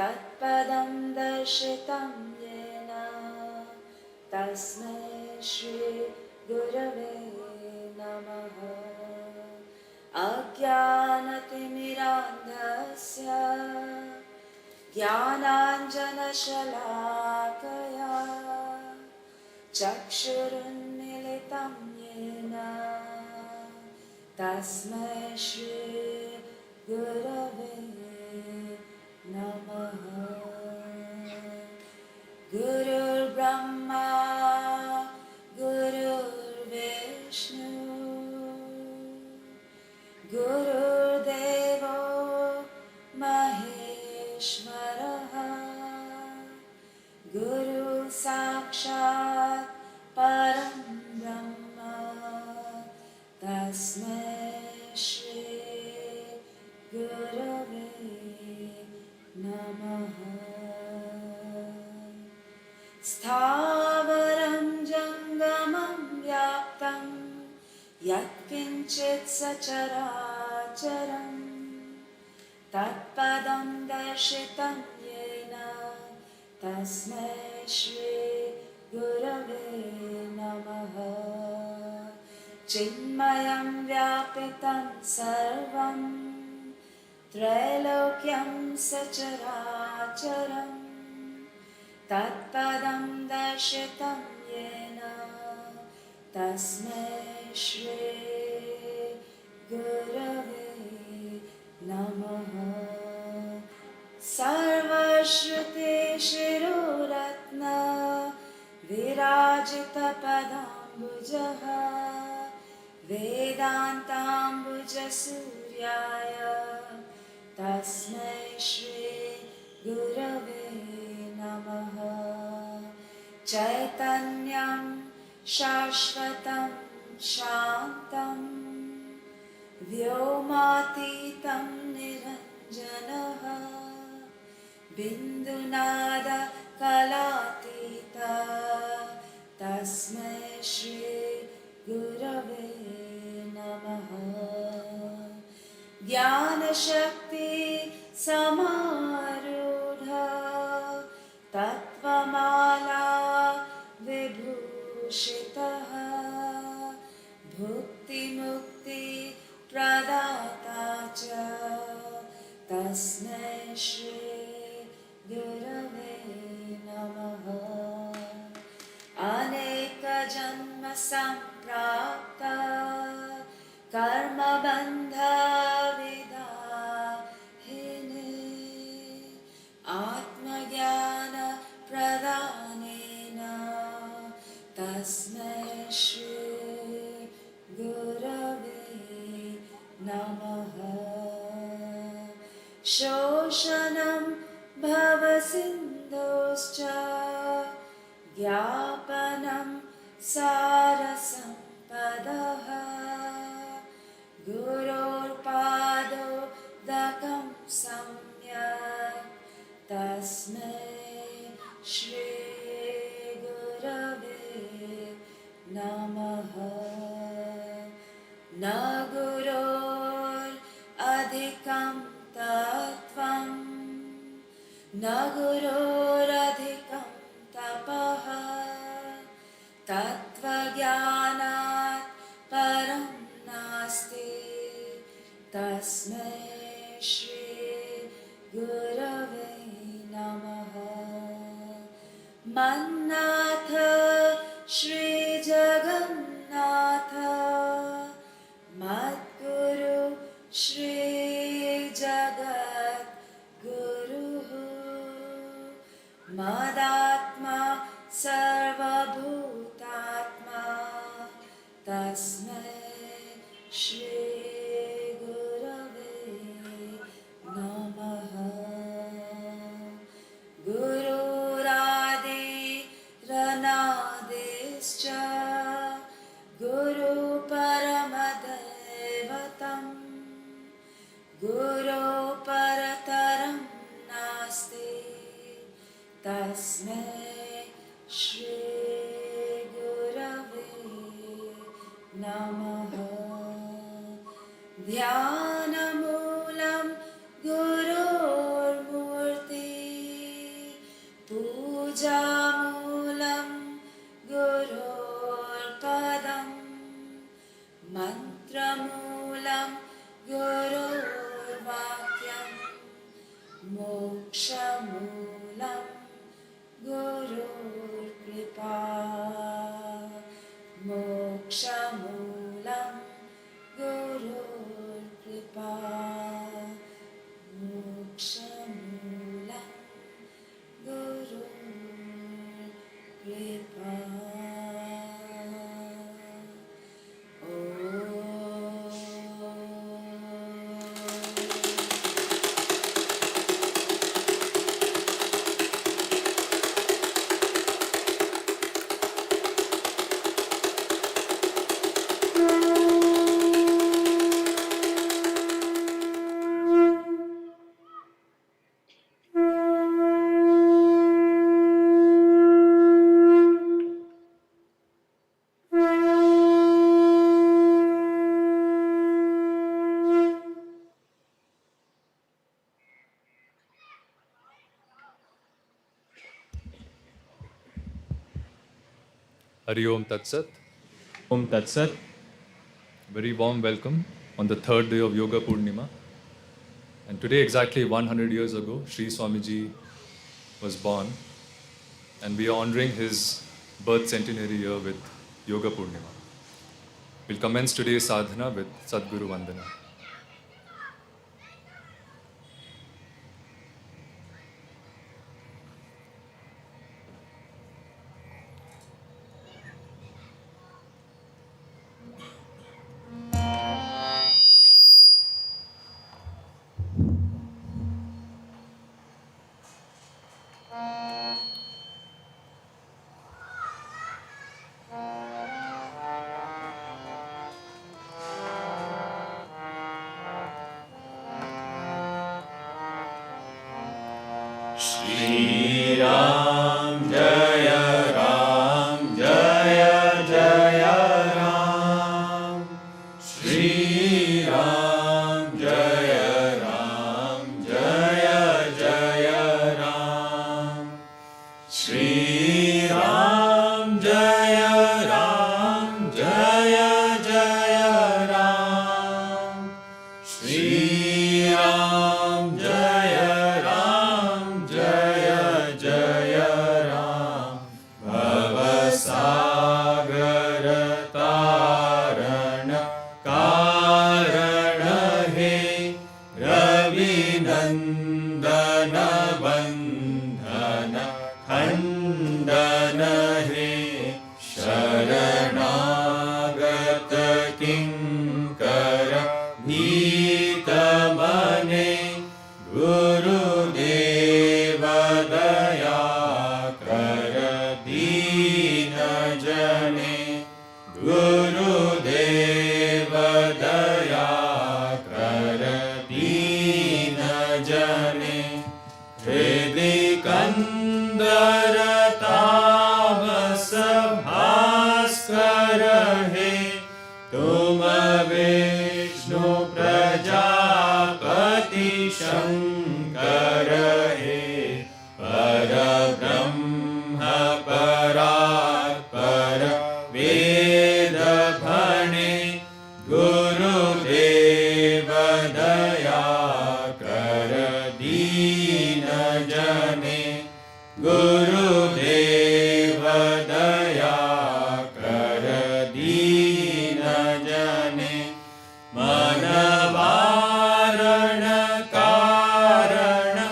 तत्पदं दर्शितं येन तस्मै श्री गुरवे नमः। अज्ञानतिमिरान्धस्य ज्ञानाञ्जनशलाकया चक्षुरुन्मीलितं येन तस्मै श्री गुरवे नमः। गुरुर्ब्रह्मा गुरुर्विष्णु गुरुर्देवो महेश्वरः गुरुः साक्षात् परं ब्रह्म तस्मै श्री गुरवे नमः। स्थावरं जङ्गमं व्याप्तं यत्किञ्चित् सचराचरं तत्पदं दर्शितं येन तस्मै श्री गुरवे नमः। चिन्मयं व्यापितं सर्वं त्रैलोक्यं सचराचरं तत्पदं दर्शितं येन तस्मै श्री गुरवे नमः। सर्वश्रुतिशिरोरत्न विराजितपदाम्बुजः वेदान्ताम्बुजसूर्याय तस्मै श्री गुरवे नमः। चैतन्यं शाश्वतं शान्तं व्योमातीतं निरञ्जनः बिन्दुनादकलातीता तस्मै श्री गुरवे नमः। ज्ञानशक्ति समारूढा तत्त्वमाला विभूषितः भुक्तिमुक्ति प्रदाता च तस्मै श्री गुरवे नमः। अनेकजन्म सम्प्राप्ता कर्मबन्ध विदाहिने आत्मज्ञान प्रदानेन तस्मै श्री गुरवे नमः। शोषणं भवसिन्धोश्च ज्ञापनं सारसम्पदः गुरोर्पादोदकं सम्यक् तस्मै श्री गुरवे नमः। न गुरोरधिकं तत्त्वं न गुरोरधिकं तपः तत्त्वज्ञानात् परं नास्ति तस्मै श्री गुरवे नमः। मन्नाथ श्रीजगन्नाथ मद्गुरु श्रीजगद्गुरुः मदात्मा सर्वभूतात्मा तस्मै श्री गुरवे नमः। गुरुरादिरनादिश्च गुरुपरमदैवतं गुरुपरतरं नास्ति तस्मै श्री गुरवे नमः। ध्यानमूलं गुरोर्मूर्ति Mokshamulam Gurur Kripa. Mokshamulam Gurur Kripa. Mokshamulam Gurur Kripa. Hari Om Tat Sat. Om Tat Sat. Very warm welcome on the third day of Yoga Poornima. And today, exactly 100 years ago, Sri Swamiji was born. And we are honoring his birth centenary year with Yoga Poornima. We'll commence today's sadhana with Sadguru Vandana. Shri Ram Jaya Ram Jaya Jaya Ram. Shri Ram Jaya Ram Jaya Jaya Ram. Shri Ram Jaya Ram Jaya Jaya Ram. Shri Ram Jaya Ram Jaya Jaya Ram. Bhavasagar Tarana Karana He Ravi Nandana Bandhana Khandana He Sharanagata Kinkara Bhita Mane Guru Deva Daya Kara Dina Jane. Guru Deva Daya Kara Dina Jane. Hridi Kandara Tabas Bhaskara He Tum Vishnu Prajapati Shankara He Parabrahma Paratpara Veda Bhane. Guru Deva Daya Kara Dina Jane. Guru Deva Daya Kara Dina Jane. Manavarana Karana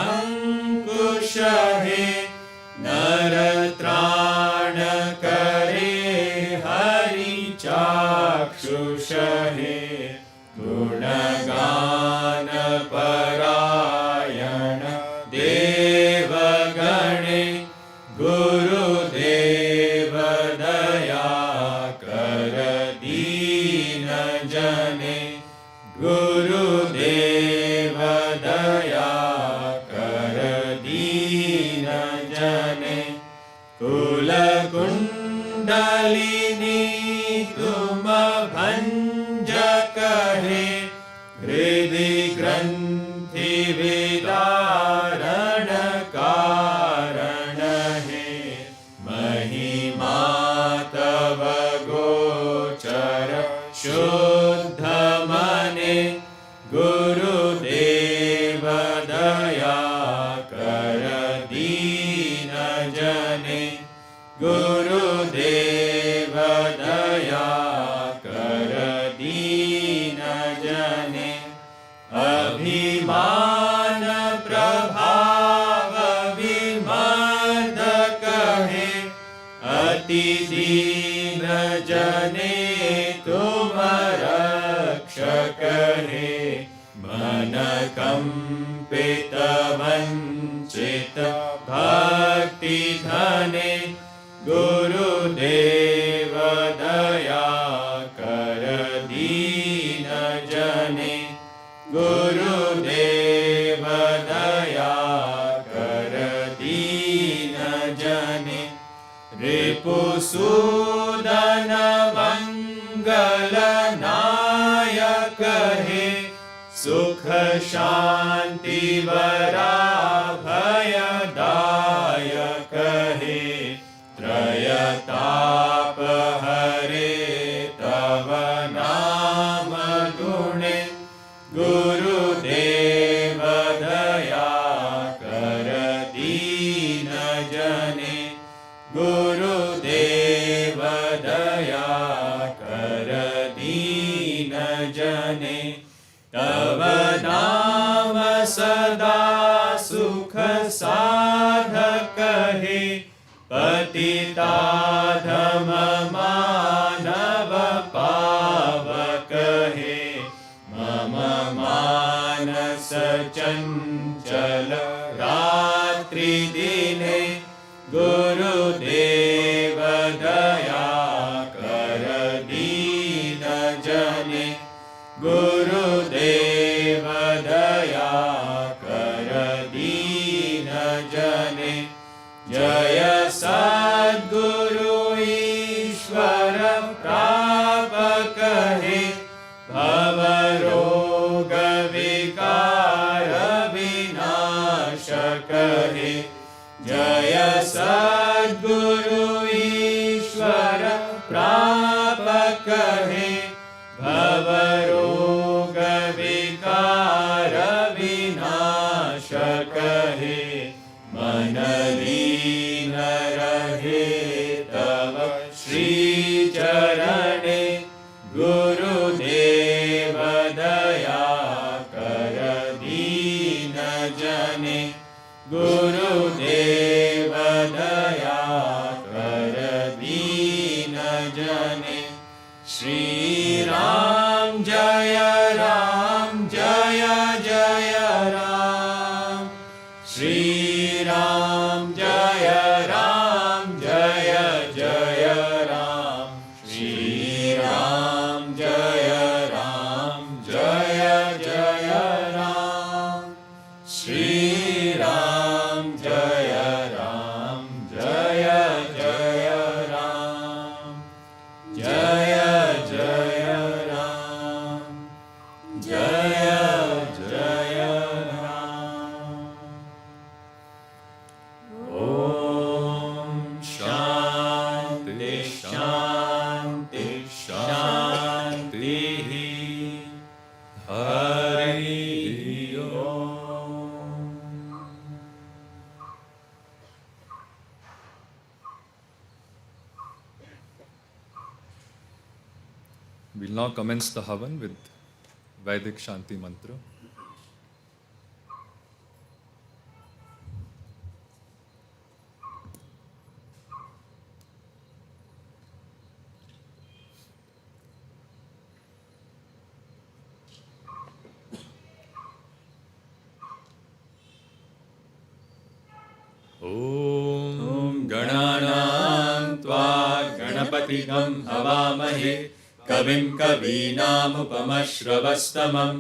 Ankusha He Naratrana Kare Hari Chakshusha He Gunagana Parayana Deva Gane. Guru Deva Daya Kara Dina Jane. Guru Deva Daya Kara Dina Jane. Kula Kundalini Tuma Bhanja Kahe. Hridi Granthi Vidarana Karana He. Mahima Tava Gochara Shuddha Mane. Guru Deva Daya अति दीन जने तुम रक्षक हे मन कंपित वंचित भक्ति धने गुरुदेव दया कर दीन जने गुरुदेव दया कर दीन जने रिपुसूदन मंगल नायक हे सुख शांति वराभयदायक हे त्रयताप हरे तव नाम गुणे गुरुदेव दया कर दीन जने गुरुदेव दया कर दीन जने तव नाम सदा सुख साधक हे पतिता धम मानव पावक हे मम मानस चंचल रात्रि दिने गुरुदेव दया कर दीन जने गुरुदेव दया कर दीन जने जय सद्गुरु ईश्वर प्रापक हे भवरोग विकार विनाशक हे जय सद्गुरु ईश्वर प्रापक हे भवरोग विकार विनाशक हे मन लीन रहे तव श्री चरणे गुरुदेव दया कर दीन जने गुरुदेव दया कर दीन जने श्री राम जय जय राम श्री राम जय जय राम श्री राम जय जय राम श्री राम जय जय राम जय जय राम जय जय राम ओम शांति शांति शांति हरि ओम। We'll now commence the Havan with Vedic Shanti Mantra. ॐ गणानां त्वा गणपतिगं हवामहे कविं कवीनामुपमश्रवस्तमं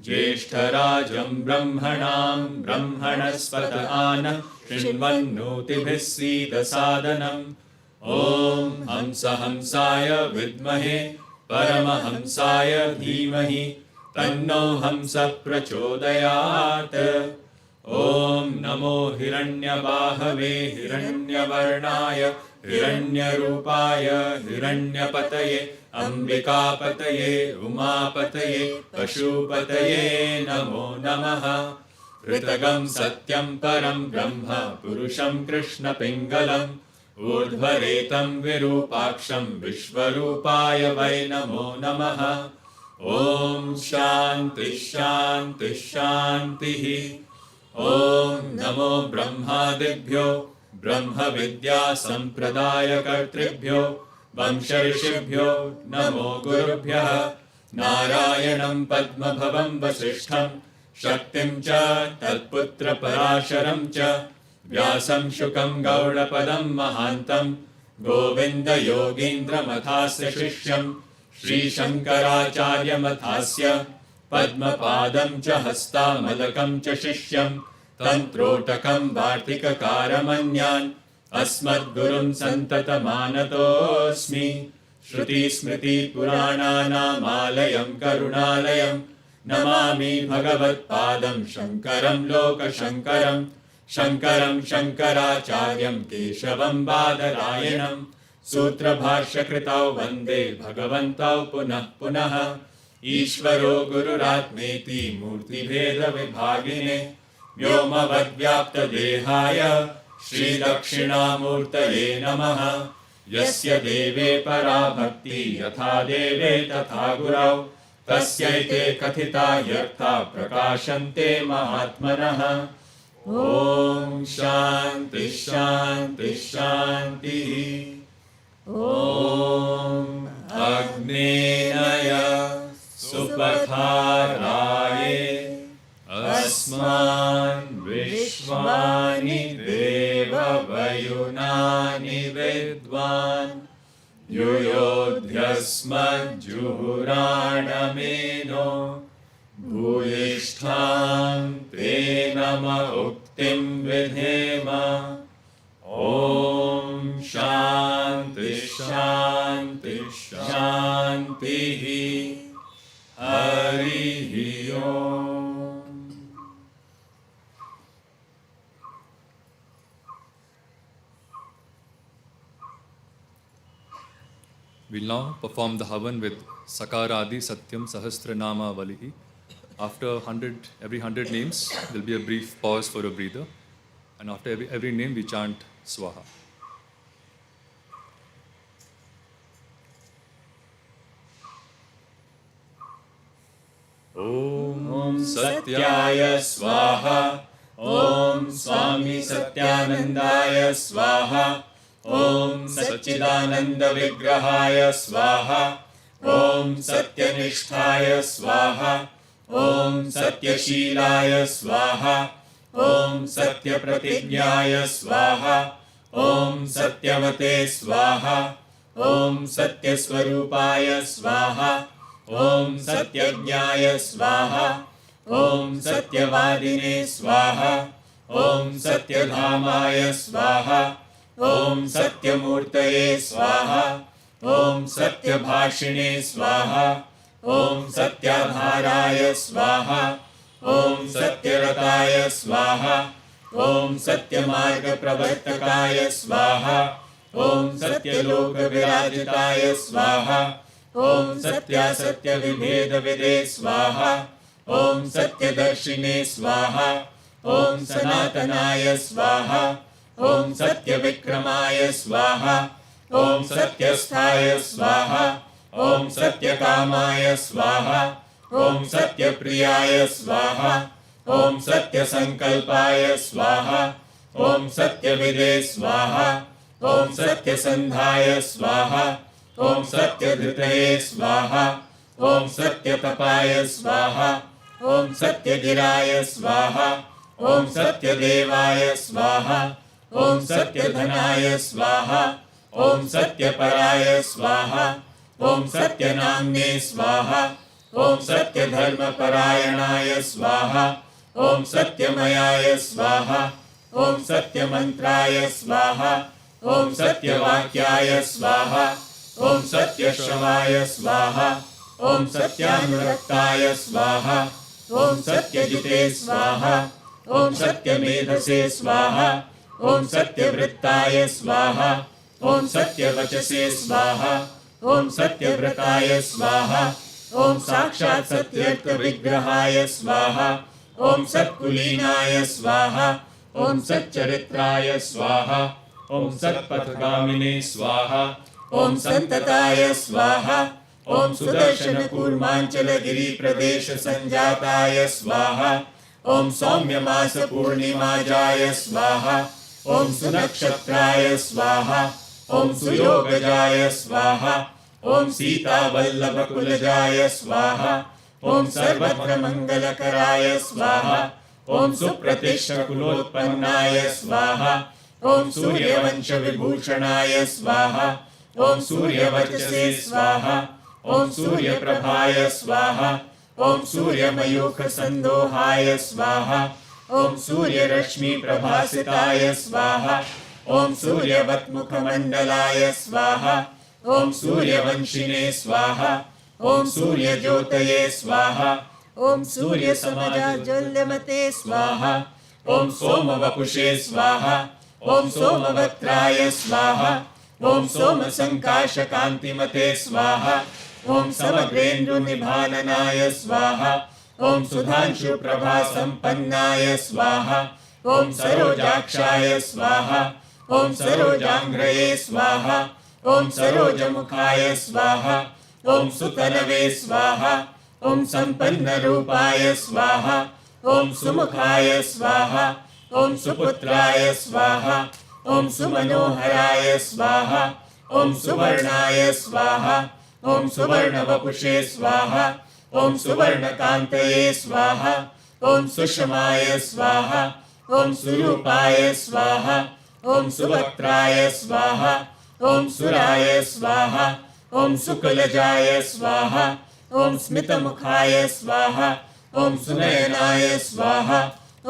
ज्येष्ठराजं ब्रह्मणां ब्रह्मणस्पत आनः शृण्वन्नोतिभिः सीदसादनम् ॐ हंसाय विद्महे परमहंसाय धीमहि तन्नो हंसः प्रचोदयात्। ॐ नमो हिरण्यबाहवे हिरण्यवर्णाय हिरण्यरूपाय हिरण्यपतये अम्बिकापतये उमापतये पशुपतये नमो नमः। ऋतगं सत्यं परं ब्रह्म पुरुषं कृष्णपिङ्गलम् ऊर्ध्वरेतं विरूपाक्षं विश्वरूपाय वै नमो नमः। ॐ शान्तिः शान्तिः शान्तिः। ॐ नमो ब्रह्मादिभ्यो ब्रह्मविद्या सम्प्रदायकर्तृभ्यो वंशऋषिभ्यो नमो गुरुभ्यः। नारायणं पद्मभवं वसिष्ठं शक्तिं च तत्पुत्रपराशरं च व्यासं शुकं गौडपदं महान्तं गोविन्दयोगीन्द्रमथास्य शिष्यं श्रीशङ्कराचार्यमथास्य पद्मपादं च हस्तामलकं च शिष्यं तन्त्रोटकं वार्तिककारमन्यान् अस्मद्गुरुं सन्ततमानतोऽस्मि। श्रुतिस्मृतिपुराणानामालयं करुणालयं नमामि भगवत्पादं शङ्करं लोकशङ्करं। शङ्करं शङ्कराचार्यं केशवं बादरायणं सूत्रभाष्यकृतौ वन्दे भगवन्तौ पुनः पुनः। ईश्वरो गुरुरात्मेति मूर्तिभेदविभागिने व्योमवद्व्याप्तदेहाय श्रीदक्षिणामूर्तये नमः। यस्य देवे परा भक्ति यथा देवे तथा गुरौ तस्यैते कथिता यर्था प्रकाशन्ते महात्मनः। ॐ शान्ति शान्ति शान्तिः। ॐ अग्नेय सुपथाराये अस्मान् विश्वानि देववयुनानि विद्वान् युयोध्यस्मज्जुहुराणमेनो भूयिष्ठां ते नम उक्तिं विधेम। ॐ शान्ति शान्ति शान्तिः। हरिः ओम्। We'll now perform the Havan with Sakaradi Satyam Sahasranama Valihi. After every 100 names, there'll be a brief pause for a breather. And after every name, we chant Swaha. ॐ सत्याय स्वाहा। ॐ स्वामी सत्यानन्दाय स्वाहा। ॐ सच्चिदानन्दविग्रहाय स्वाहा। ॐ सत्यनिष्ठाय स्वाहा। ॐ सत्यशीलाय स्वाहा। ॐ सत्यप्रतिज्ञाय स्वाहा। ॐ सत्यवते स्वाहा। ॐ सत्यस्वरूपाय स्वाहा। ॐ सत्यज्ञाय स्वाहा। ॐ सत्यवादिने स्वाहा। ॐ सत्यधामाय स्वाहा। ॐ सत्यमूर्तये स्वाहा। ॐ सत्यभाषिणे स्वाहा। ॐ सत्याधाराय स्वाहा। ॐ सत्यरताय स्वाहा। ॐ सत्यमार्गप्रवर्तकाय स्वाहा। ॐ सत्यलोकविराजिताय स्वाहा। ॐ सत्यासत्यविभेदविदे स्वाहा। ॐ सत्यदर्शिने स्वाहा। ॐ सनातनाय स्वाहा। ॐ सत्यविक्रमाय स्वाहा। ॐ सत्यस्थाय स्वाहा। ॐ सत्यकामाय स्वाहा। ॐ सत्यप्रियाय स्वाहा। ॐ सत्यसङ्कल्पाय स्वाहा। ॐ सत्यविदे स्वाहा। ॐ सत्यसन्धाय स्वाहा। ॐ सत्यधृतये स्वाहा। ॐ सत्यतपाय स्वाहा। ॐ सत्यगिराय स्वाहा। ॐ सत्यदेवाय स्वाहा। ॐ सत्यधनाय स्वाहा। ॐ सत्यपराय स्वाहा। ॐ सत्यनाम्ने स्वाहा। ॐ सत्यधर्मपरायणाय स्वाहा। ॐ सत्यमयाय स्वाहा। ॐ सत्यमन्त्राय स्वाहा। ॐ सत्यवाक्याय स्वाहा। ॐ सत्यश्रवाय स्वाहा। ॐ सत्यानुरक्ताय स्वाहा। ॐ सत्यजिते स्वाहा। ॐ सत्यमेधसे स्वाहा। ॐ सत्यवृत्ताय स्वाहा। ॐ सत्यवचसे स्वाहा। ॐ सत्यव्रताय स्वाहा। ॐ साक्षात् सत्यर्थविग्रहाय स्वाहा। ॐ सत्कुलीनाय स्वाहा। ॐ सच्चरित्राय स्वाहा। ॐ सत्पथगामिने स्वाहा। ॐ सन्तताय स्वाहा। ॐ सुदर्शनकूर्माञ्चलगिरिप्रदेशसञ्जाताय स्वाहा। ॐ सौम्यमासपूर्णिमाजाय स्वाहा। ॐ सुनक्षत्राय स्वाहा ॐ सुयोगजाय स्वाहा ॐ सीतावल्लभकुलजाय स्वाहा ॐ सर्वत्रमङ्गलकराय स्वाहा ॐ सुप्रतिष्ठकुलोत्पन्नाय स्वाहा ॐ सूर्यवंशविभूषणाय स्वाहा ॐ सूर्यवर्चसे स्वाहा ॐ सूर्यप्रभाय स्वाहा ॐ सूर्यमयूखसन्दोहाय स्वाहा ॐ सूर्यरश्मिप्रभासिताय स्वाहा ॐ सूर्यवत्मुखमण्डलाय स्वाहा ॐ सूर्यवंशिने स्वाहा ॐ सूर्यज्योतये स्वाहा ॐ सूर्यसमजाज्वल्यमते स्वाहा ॐ सोमवपुषे स्वाहा ॐ सोमवक्त्राय स्वाहा ॐ सोमसङ्काशकान्तिमते स्वाहा ॐ समग्रेन्दुनिभाननाय स्वाहा ॐ सुधांशुप्रभासम्पन्नाय स्वाहा ॐ सरोजाक्षाय स्वाहा ॐ सरोजाङ्घ्रये स्वाहा ॐ सरोजमुखाय स्वाहा ॐ सुतनवे स्वाहा ॐ सम्पन्नरूपाय स्वाहा ॐ सुमुखाय स्वाहा ॐ सुपुत्राय स्वाहा ॐ सुमनोहराय स्वाहा ॐ सुवर्णाय स्वाहा ॐ सुवर्णवपुषे स्वाहा ॐ सुवर्णकान्तये स्वाहा ॐ सुषमाय स्वाहा ॐ सुरूपाय स्वाहा ॐ सुवक्त्राय स्वाहा ॐ सुराय स्वाहा ॐ सुकुलजाय स्वाहा ॐ स्मितमुखाय स्वाहा ॐ सुनयनाय स्वाहा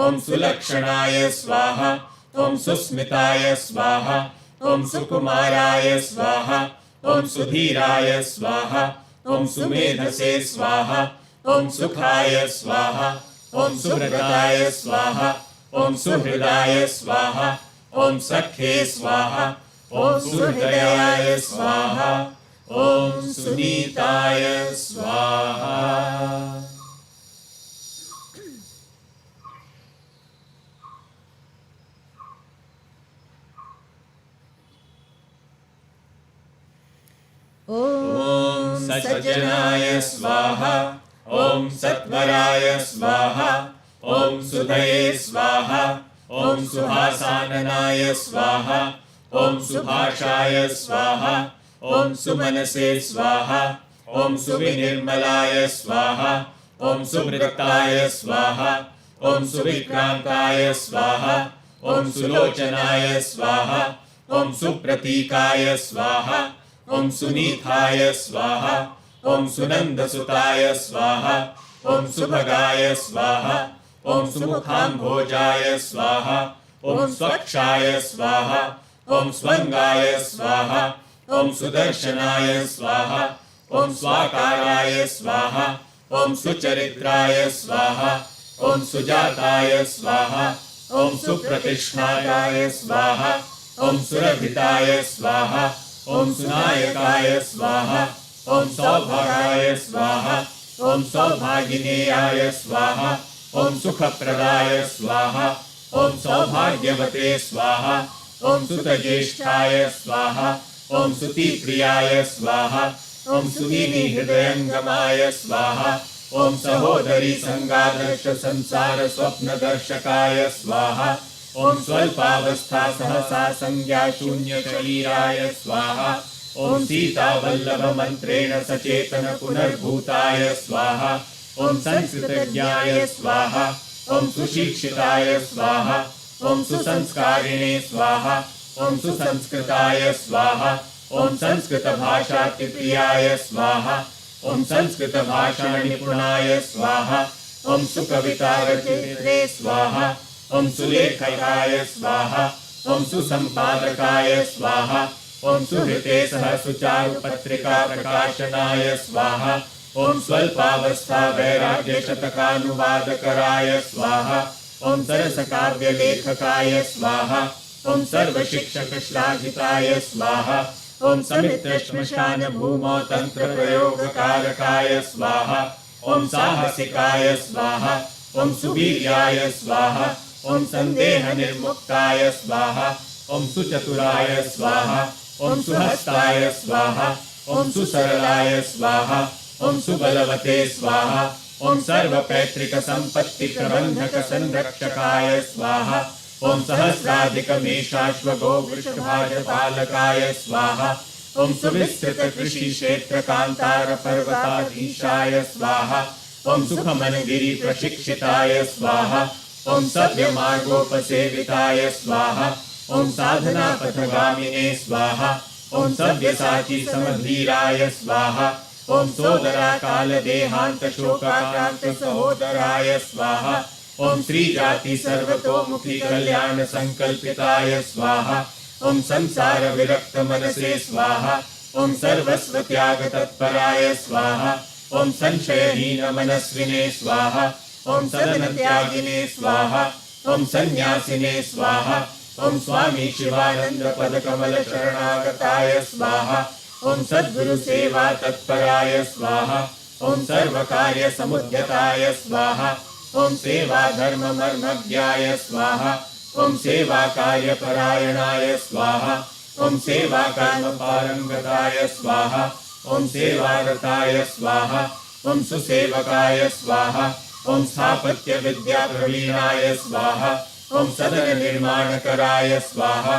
ॐ सुलक्षणाय स्वाहा ॐ सुस्मिताय स्वाहा ॐ सुकुमाराय स्वाहा ॐ सुधीराय स्वाहा ॐ सुमेधसे स्वाहा ॐ सुखाय स्वाहा ॐ सुव्रताय स्वाहा ॐ सुहृदाय स्वाहा ॐ सख्ये स्वाहा ॐ सुहृदयाय स्वाहा ॐ सुनीताय स्वाहा। ॐ सज्जनाय स्वाहा ॐ सत्वराय स्वाहा ॐ सुधये स्वाहा ॐ सुहासाननाय स्वाहा ॐ सुभाषाय स्वाहा ॐ सुमनसे स्वाहा ॐ सुविनिर्मलाय स्वाहा ॐ सुवृत्ताय स्वाहा ॐ सुविक्रान्ताय स्वाहा ॐ सुलोचनाय स्वाहा ॐ सुप्रतीकाय स्वाहा ॐ सुनीताय स्वाहा ॐ सुनन्दसुताय स्वाहा ॐ सुभगाय स्वाहा ॐ सुमुखाम्भोजाय स्वाहा ॐ स्वक्षाय स्वाहा ॐ स्वङ्गाय स्वाहा ॐ सुदर्शनाय स्वाहा ॐ स्वाकाराय स्वाहा ॐ सुचरित्राय स्वाहा ॐ सुजाताय स्वाहा ॐ सुप्रतिष्ठाय स्वाहा ॐ सुरभिताय स्वाहा ॐ सुनायकाय स्वाहा ॐ सौभागाय स्वाहा ॐ सौभागिनेयाय स्वाहा ॐ सुखप्रदाय स्वाहा ॐ सौभाग्यवते स्वाहा ॐ सुतज्येष्ठाय स्वाहा ॐ सुतिप्रियाय स्वाहा ॐ सुगीनिहृदयङ्गमाय स्वाहा ॐ सहोदरी सङ्गादर्श संसार स्वप्नदर्शकाय स्वाहा ॐ स्वल्पावस्था सहसा संज्ञा शून्य शरीराय स्वाहा ॐ सीतावल्लभमन्त्रेण सचेतन पुनर्भूताय स्वाहा ॐ संस्कृतज्ञाय स्वाहा ॐ सुशिक्षिताय स्वाहा ॐ सुसंस्कारिणे स्वाहा ॐ सुसंस्कृताय स्वाहा ॐ संस्कृतभाषातिप्रियाय स्वाहा ॐ संस्कृतभाषानिपुणाय स्वाहा ॐ सुकवितारचित्रे स्वाहा ॐ सुलेखकाय स्वाहा ॐ सुसम्पादकाय स्वाहा ॐ सुहृते सह सुचारुपत्रिका प्रकाशनाय स्वाहा ॐ स्वल्पावस्था वैराग्य शतकानुवादकराय स्वाहा ॐ सरसकाव्यलेखकाय स्वाहा ॐ सर्वशिक्षकश्लाघिताय स्वाहा ॐ समित्रश्मशानभूमौ तन्त्रप्रयोगकारकाय स्वाहा ॐ साहसिकाय स्वाहा ॐ सुवीर्याय स्वाहा ॐ सन्देहनिर्मुक्ताय स्वाहा ॐ सुचतुराय स्वाहा ॐ सुहस्ताय स्वाहा ॐ सुसरलाय स्वाहा ॐ सुबलवते स्वाहा ॐ सर्वपैतृकसम्पत्तिप्रबन्धकसंरक्षकाय स्वाहा ॐ सहस्राधिकमेषाश्वगो वृषभाजपालकाय स्वाहा ॐ सुविस्तृतकृषिक्षेत्रकान्तारपर्वताधीशाय स्वाहा ॐ सुखमनगिरिप्रशिक्षिताय स्वाहा ॐ सव्यमार्गोपसेविताय स्वाहा ॐ साधनापथगामिने स्वाहा ॐ सव्यसाची समधीराय स्वाहा ॐ सोदराकालदेहान्तशोकाक्रान्तसहोदराय स्वाहा ॐ श्रीजाति सर्वतोमुखी कल्याण संकल्पिताय स्वाहा ॐ संसार विरक्त मनसे स्वाहा ॐ सर्वस्व त्याग तत्पराय स्वाहा ॐ संशयहीन मनस्विने स्वाहा ॐ सदन त्यागिने स्वाहा ॐ सन्यासिने स्वाहा ॐ स्वामी शिवानंद पदकमल शरणागताय स्वाहा ॐ सद्गुरु सेवा तत्पराय स्वाहा ॐ सर्वकार्य समुद्यताय स्वाहा ॐ सेवा धर्म मर्मज्ञाय स्वाहा ॐ सेवा कार्यपरायणाय स्वाहा ॐ सेवा कर्म पारंगताय स्वाहा ॐ सेवारताय स्वाहा ॐ सुसेवकाय स्वाहा ॐ स्थापत्य विद्या प्रवीणाय स्वाहा ॐ सदन निर्माणकराय स्वाहा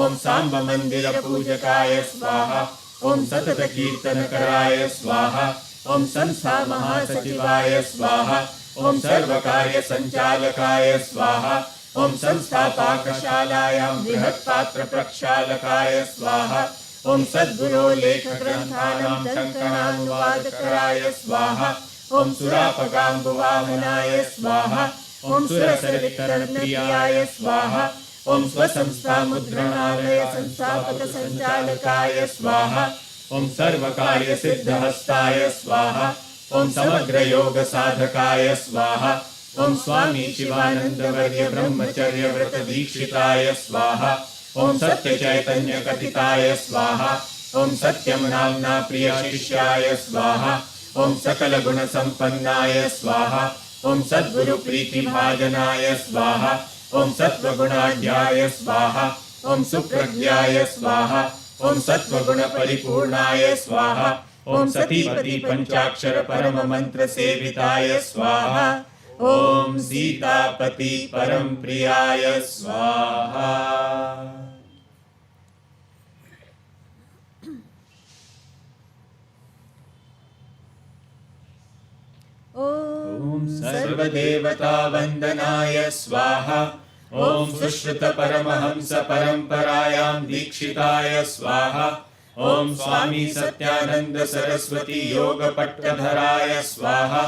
ॐ सांब मंदिर पूजकाय स्वाहा ॐ सतत कीर्तनकराय स्वाहा ॐ संस्था महासचिवाय स्वाहा ॐ सर्वकार्य संचालकाय स्वाहा ॐ संस्थापाकशालायां बृहत्पात्र प्रक्षालकाय स्वाहा ॐ सद्गुरो लेखग्रन्थानां टङ्कणानुवादकराय स्वाहा ॐ सुरापकाम्बुवाहनाय स्वाहा ॐ सुरसरितरणप्रियाय स्वाहा ॐ स्वसंस्था मुद्रणालय संस्थापक संचालकाय स्वाहा ॐ सर्वकार्य सिद्धहस्ताय स्वाहा ॐ समग्र योग साधकाय स्वाहा ॐ स्वामी शिवानंदवर्य ब्रह्मचर्य व्रत दीक्षिताय स्वाहा ॐ सत्य चैतन्य कथिताय स्वाहा ॐ सत्यम नाम्ना प्रिय शिष्याय स्वाहा ॐ सकल गुण संपन्नाय स्वाहा ॐ सद्गुरु प्रीति भाजनाय स्वाहा ॐ सत्वगुणाढ्याय स्वाहा ॐ सुप्रज्ञाय स्वाहा ॐ सत्वगुण परिपूर्णाय स्वाहा ॐ सतीपति पंचाक्षर परम मंत्र सेविताय स्वाहा ॐ सीतापति परम प्रियाय स्वाहा। ॐ सर्वदेवता वंदनाय स्वाहा ॐ सुश्रुत परमहंस परंपरायां दीक्षिताय स्वाहा ॐ स्वामी सत्यानंद सरस्वती योग पट्टधराय स्वाहा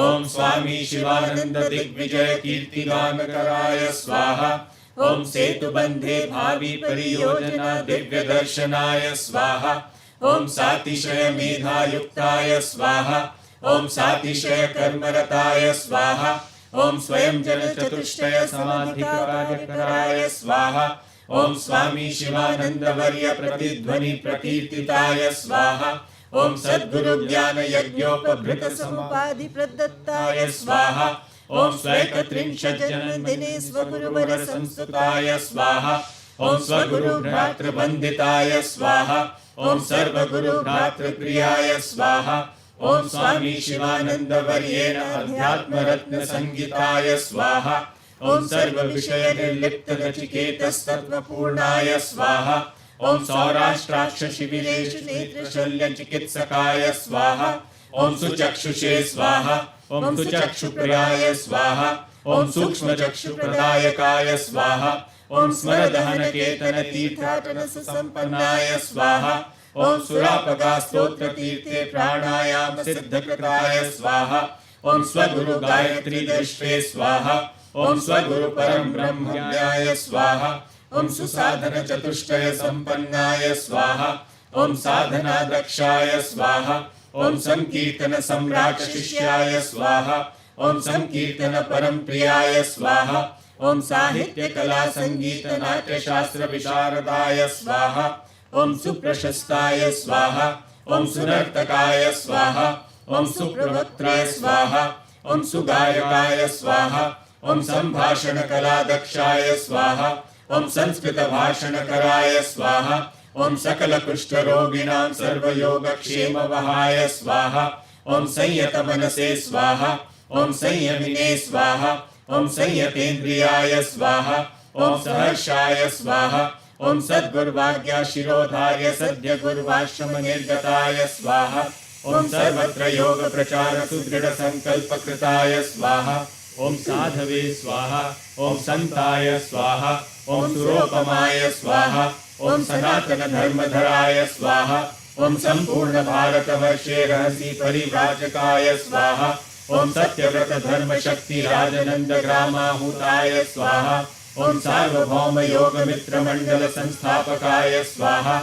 ॐ स्वामी शिवानंद दिग्विजय कीर्तिगानकराय स्वाहा ॐ सेतुबंधे भावी परियोजना दिव्य दर्शनाय स्वाहा ॐ सातिशय मेधायुक्ताय स्वाहा ॐ सातिशय कर्मरताय स्वाहा ॐ स्वयं जन चतुष्टय समाधिकार्यकराय स्वाहा ॐ स्वामी शिवानंद वर्य प्रतिध्वनि प्रकीर्तिताय स्वाहा ॐ सद्गुरु ज्ञान यज्ञोपभृत समुपाधि प्रदत्ताय स्वाहा ॐ स्वैकत्रिंशत् जन्मदिने स्वगुरुवर संस्तुताय स्वाहा ॐ स्वगुरु भ्रातृबन्धिताय स्वाहा ॐ सर्वगुरु भ्रातृप्रियाय स्वाहा ॐ स्वामी शिवानंद वर्येण अध्यात्म रत्न संगीताय स्वाहा ॐ सर्व विषय निर्लिप्त नचिकेतस्तत्वपूर्णाय स्वाहा ॐ सौराष्ट्राक्ष शिबिरेषु नेत्रशल्य चिकित्सकाय स्वाहा ॐ सुचक्षुषे स्वाहा ॐ सुचक्षुप्रियाय स्वाहा ॐ सूक्ष्मचक्षुप्रदायकाय स्वाहा ॐ स्मरदहन केतन तीर्थाटन सुसंपन्नाय स्वाहा ॐ सुरापगा स्तोत्र तीर्थे प्राणायाम सिद्धकृताय स्वाहा ॐ स्वगुरु गायत्री दृष्टे स्वाहा ॐ स्वगुरु परम ब्रह्मज्ञाय स्वाहा ॐ सुसाधन चतुष्टय संपन्नाय स्वाहा ॐ साधना दक्षाय स्वाहा ॐ संकीर्तन सम्राट शिष्याय स्वाहा ॐ संकीर्तन परम प्रियाय स्वाहा ॐ साहित्य कला संगीत नाट्य शास्त्र विशारदाय स्वाहा ॐ सुप्रशस्ताय स्वाहा ॐ सुनर्तकाय स्वाहा ॐ सुप्रवक्त्राय स्वाहा ॐ सुगायकाय स्वाहा ॐ संभाषण कला दक्षाय स्वाहा ॐ संस्कृत भाषणकराय स्वाहा ॐ सकल कुष्ठ रोगिणां सर्वयोगक्षेम वहाय स्वाहा ॐ संयत मनसे स्वाहा ॐ संयमिने स्वाहा ॐ संयतेन्द्रियाय स्वाहा ॐ सहर्षाय स्वाहा ॐ सद्गुर्वाज्ञा शिरोधार्य सद्य गुर्वाश्रम निर्गताय स्वाहा ॐ सर्वत्र योग प्रचार सुदृढ़ संकल्प कृताय स्वाहा ॐ साधवे स्वाहा ॐ संताय स्वाहा ॐ सुरोपमाय स्वाहा ॐ सनातन धर्मधराय स्वाहा ॐ संपूर्ण भारतवर्षे रहसि परिव्राजकाय स्वाहा ॐ सत्यव्रत धर्म शक्ति राजनंद ग्रामाहुताय स्वाहा ॐ सार्वभौम योग मित्र मंडल संस्थापकाय स्वाहा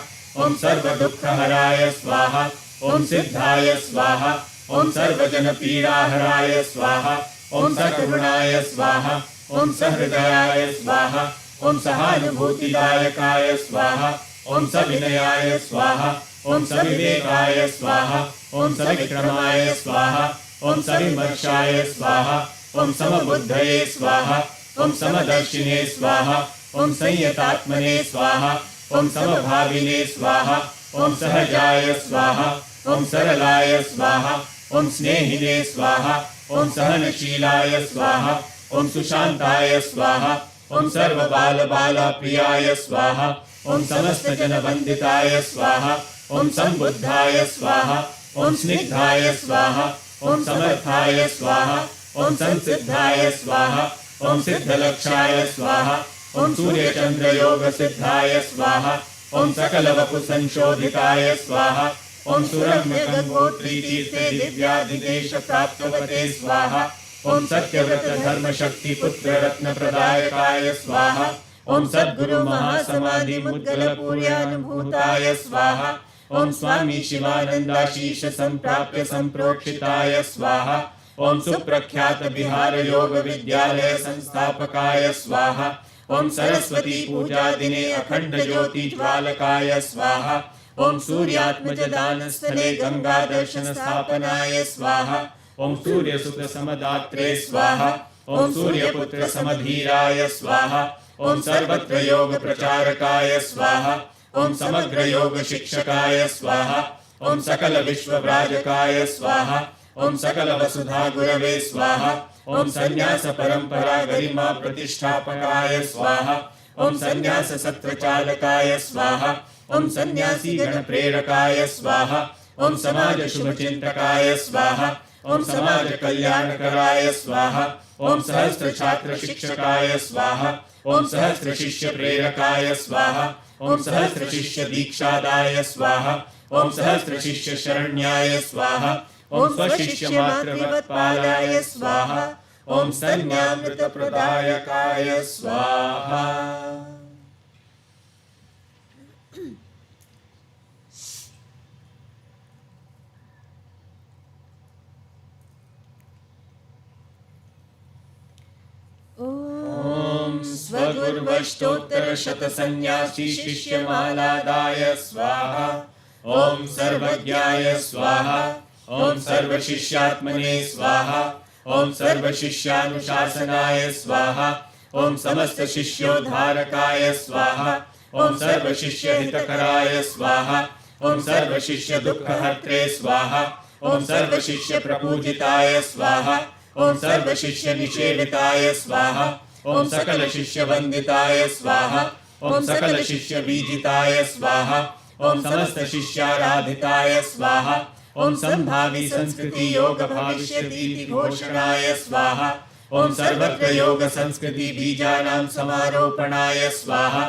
ॐ सर्व दुख हराय स्वाहा ॐ सिद्धाय स्वाहा ॐ सर्वजन पीड़ाहराय स्वाहा ॐ सकरुणाय स्वाहा ॐ सहृदयाय स्वाहा ॐ सहानुभूतिदायकाय स्वाहा ॐ सविनयाय स्वाहा ॐ सविवेकाय स्वाहा ॐ सविक्रमाय स्वाहा ॐ सविमर्शाय स्वाहा ॐ समबुद्धये स्वाहा ॐ समदर्शिने स्वाहा ॐ संयतात्मने स्वाहा ॐ समभाविने स्वाहा ॐ सहजाय स्वाहा ॐ सरलाय स्वाहा ॐ स्नेहिने स्वाहा ॐ सहनशीलाय स्वाहा ॐ सुशान्ताय स्वाहा ॐ सर्वबालबाला प्रियाय स्वाहा ॐ समस्तजनवन्दिताय स्वाहा ॐ सम्बुद्धाय स्वाहा ॐ स्निग्धाय स्वाहा ॐ समर्थाय स्वाहा ॐ संसिद्धाय स्वाहा ॐ सिद्धलक्षाय स्वाहा ॐ सूर्यचन्द्रयोग सिद्धाय स्वाहा ॐ सकलवपु संशोधिताय स्वाहा ॐ सुरम्य गंगोत्री तीर्थे दिव्याधिदेश प्राप्तवते स्वाहा ॐ सत्यव्रत धर्म शक्ति पुत्र रत्न प्रदायकाय स्वाहा ॐ सद्गुरु महासमाधि मुद्गल पूर्यानुभूताय स्वाहा ॐ स्वामी शिवानंदाशीष संप्राप्य संप्रोक्षिताय स्वाहा ॐ सुप्रख्यात बिहार योग विद्यालय संस्थापकाय स्वाहा ॐ सरस्वती पूजा दिने अखंड ज्योति ज्वालकाय स्वाहा ॐ सूर्यात्मज दान स्थले गंगा दर्शन स्थापनाय स्वाहा ॐ सूर्यसुत समदात्रे स्वाहा ॐ सूर्यपुत्र समधीराय स्वाहा ॐ सर्वत्र योग प्रचारकाय स्वाहा ॐ समग्र योग शिक्षकाय स्वाहा ॐ सकल विश्वव्राजकाय स्वाहा ॐ सकल वसुधा गुरवे स्वाहा ॐ संन्यास परंपरा गरिमा प्रतिष्ठापकाय स्वाहा ॐ संन्यास सत्र चालकाय स्वाहा ॐ सन्यासी गण प्रेरकाय स्वाहा ॐ समाज शुभचिंतकाय स्वाहा ॐ समाज कल्याणकराय स्वाहा ॐ सहस्त्र छात्र शिक्षकाय स्वाहा ॐ सहस्त्र शिष्य प्रेरकाय स्वाहा ॐ सहस्त्र शिष्य दीक्षादाय स्वाहा ॐ सहस्त्र शिष्य शरण्याय स्वाहा ॐ स्वशिष्य मातृवत्पालाय स्वाहा ॐ संज्ञामृत प्रदायकाय स्वाहा। ॐ स्वगुर्वष्टोत्तर शत सन्यासी शिष्यमालादाय स्वाहा ॐ सर्वज्ञाय स्वाहा ॐ सर्वशिष्यात्मने स्वाहा ॐ सर्वशिष्यानुशासनाय स्वाहा ॐ समस्त शिष्योद्धारकाय स्वाहा ॐ सर्वशिष्य हितकराय स्वाहा ॐ सर्वशिष्य दुःखहर्त्रे स्वाहा ॐ सर्वशिष्य प्रपूजिताय स्वाहा ॐ सर्वशिष्य निषेविताय स्वाहा ॐ सकल शिष्य वंदिताय स्वाहा ॐ सकल शिष्य बीजिताय स्वाहा ॐ समस्त शिष्याराधिताय स्वाहा ॐ संभावी संस्कृति योग भविष्यति घोषणाय स्वाहा ॐ सर्वत्र योग संस्कृति बीजानां समारोपणाय स्वाहा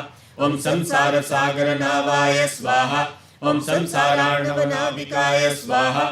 ॐ संसार सागर नावाय स्वाहा ॐ संसारार्णव नाविकाय स्वाहा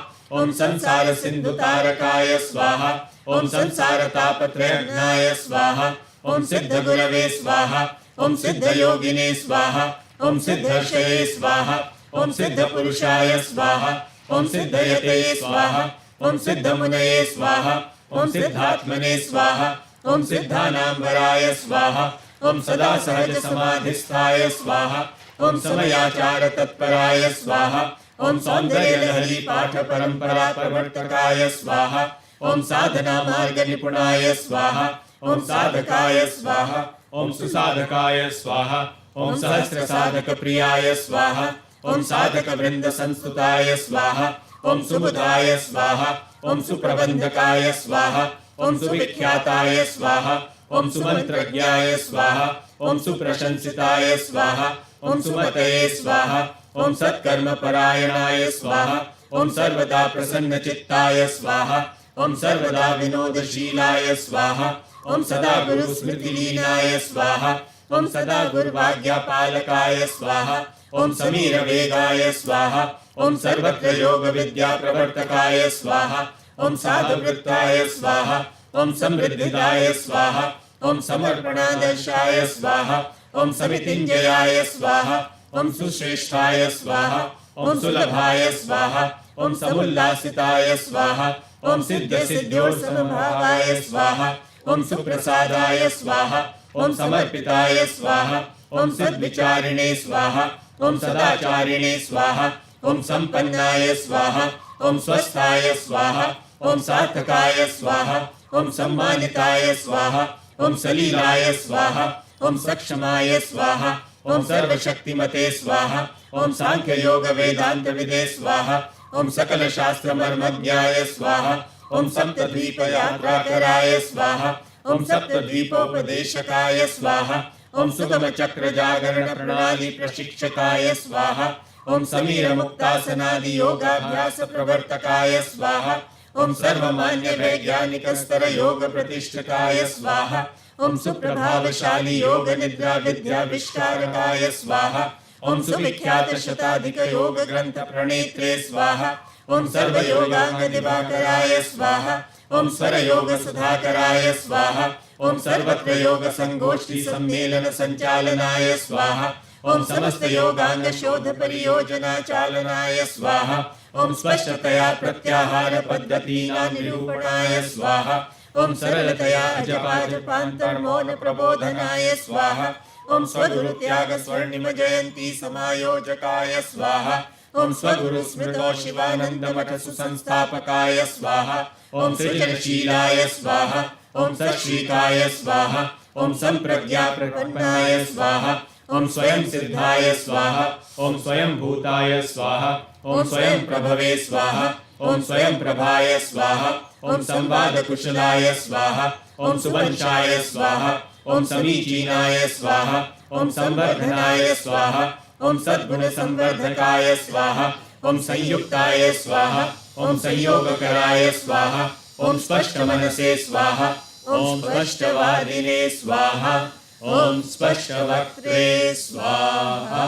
ॐ संसार सिंधु तारकाय स्वाहा ॐ संसार तापत्रयज्ञाय स्वाहा ॐ सिद्ध गुरवे स्वाहा ॐ सिद्ध योगिने स्वाहा ॐ सिद्धर्षये स्वाहा ॐ सिद्ध पुरुषाय स्वाहा ॐ सिद्धयते स्वाहा ॐ सिद्ध मुनये स्वाहा ॐ सिद्धात्मने स्वाहा ॐ सिद्धानांबराय स्वाहा ॐ सदा सहज समाधिस्थाय स्वाहा ॐ समयाचार तत्पराय स्वाहा ॐ सौंदर्य लहरी पाठ परंपरा प्रवर्तकाय स्वाहा ॐ साधना मार्ग निपुणाय स्वाहा ॐ साधकाय स्वाहा ॐ सुसाधकाय स्वाहा ॐ सहस्र साधक प्रियाय स्वाहा ॐ साधक वृंद संस्तुताय स्वाहा ॐ सुबुधाय स्वाहा ॐ सुप्रबंधकाय स्वाहा ॐ सुविख्याताय स्वाहा ॐ सुमन्त्रज्ञाय स्वाहा ॐ सुप्रशंसिताय स्वाहा ॐ सुमतये स्वाहा ॐ सत्कर्मपरायणाय स्वाहा ॐ सर्वदा प्रसन्नचित्ताय स्वाहा ॐ सर्वदा विनोदशीलाय स्वाहा ॐ सदा गुरुस्मृतिलीनाय स्वाहा ॐ सदा गुरुवाज्ञापालकाय स्वाहा ॐ समीरवेगाय स्वाहा ॐ सर्वत्र योगविद्याप्रवर्तकाय स्वाहा ॐ साधुवृत्ताय स्वाहा ॐ समृद्धिदाय स्वाहा ॐ समर्पणादर्शाय स्वाहा ॐ समितिञ्जयाय स्वाहा ॐ सुश्रेष्ठाय स्वाहा ॐ सुलभाय स्वाहा ॐ समुल्लासिताय स्वाहा ॐ सिद्धसिद्ध्योर्समभावाय स्वाहा ॐ सुप्रसादाय स्वाहा ॐ समर्पिताय स्वाहा ॐ सद्विचारिणे स्वाहा ॐ सदाचारिणे स्वाहा ॐ सम्पन्नाय स्वाहा ॐ स्वस्थाय स्वाहा ॐ सार्थकाय स्वाहा ॐ सम्मानिताय स्वाहा ॐ सलीलाय स्वाहा ॐ सक्षमाय स्वाहा ॐ सर्वशक्तिमते स्वाहा ॐ साङ्ख्ययोगवेदान्तविदे स्वाहा ॐ सकलशास्त्रमर्मज्ञाय स्वाहा ॐ सप्तद्वीपयात्राकराय स्वाहा ॐ सप्तद्वीपोपदेशकाय स्वाहा ॐ सुगमचक्रजागरणप्रणाली प्रशिक्षकाय स्वाहा ॐ समीरमुक्तासनादि योगाभ्यासप्रवर्तकाय स्वाहा ॐ सर्वमान्यवैज्ञानिकस्तरयोगप्रतिष्ठकाय स्वाहा ॐ सुप्रभावशाली योगनिद्राविद्याविष्कारकाय स्वाहा ॐ सुविख्यातशताधिकयोगग्रन्थप्रणेत्रे स्वाहा ॐ सर्वयोगाङ्गदिवाकराय स्वाहा ॐ स्वरयोगसुधाकराय स्वाहा ॐ सर्वत्र योगसङ्गोष्ठिसम्मेलनसञ्चालनाय स्वाहा ॐ समस्तयोगाङ्गशोधपरियोजनाचालनाय स्वाहा ॐ स्पष्टतया प्रत्याहारपद्धतीनां निरूपणाय स्वाहा ॐ सरलतया अजपाजपान्तर्मौनप्रबोधनाय स्वाहा ॐ स्वगुरुत्यागस्वर्णिमजयन्ती समायोजकाय स्वाहा ॐ स्वगुरुस्मृतो शिवानन्दमठसुसंस्थापकाय स्वाहा ॐ सृजनशीलाय स्वाहा ॐ सश्रीकाय स्वाहा ॐ सम्प्रज्ञाप्रपन्नाय स्वाहा ॐ स्वयं सिद्धाय स्वाहा ॐ स्वयं भूताय स्वाहा ॐ स्वयं प्रभवे स्वाहा ॐ स्वयं प्रभाय स्वाहा ॐ संवादकुशलाय स्वाहा ॐ सुवंशाय स्वाहा ॐ समीचीनाय स्वाहा ॐ संवर्धनाय स्वाहा ॐ सद्गुणसंवर्धकाय स्वाहा ॐ संयुक्ताय स्वाहा ॐ संयोगकराय स्वाहा ॐ स्पष्टमनसे स्वाहा ॐ स्पष्टवादिने स्वाहा ॐ स्पष्टवक्त्रे स्वाहा।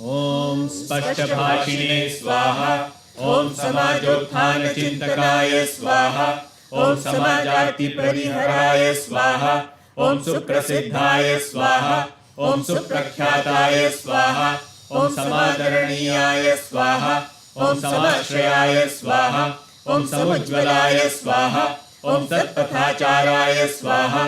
ॐ स्पष्टभाषिणे स्वाहा ॐ समाजोत्थानचिन्तकाय स्वाहा ॐ समाजातिपरिहराय स्वाहा ॐ सुप्रसिद्धाय स्वाहा ॐ सुप्रख्याताय स्वाहा ॐ समादरणीयाय स्वाहा ॐ समाश्रयाय स्वाहा ॐ समुज्ज्वलाय स्वाहा ॐ सत्पथाचाराय स्वाहा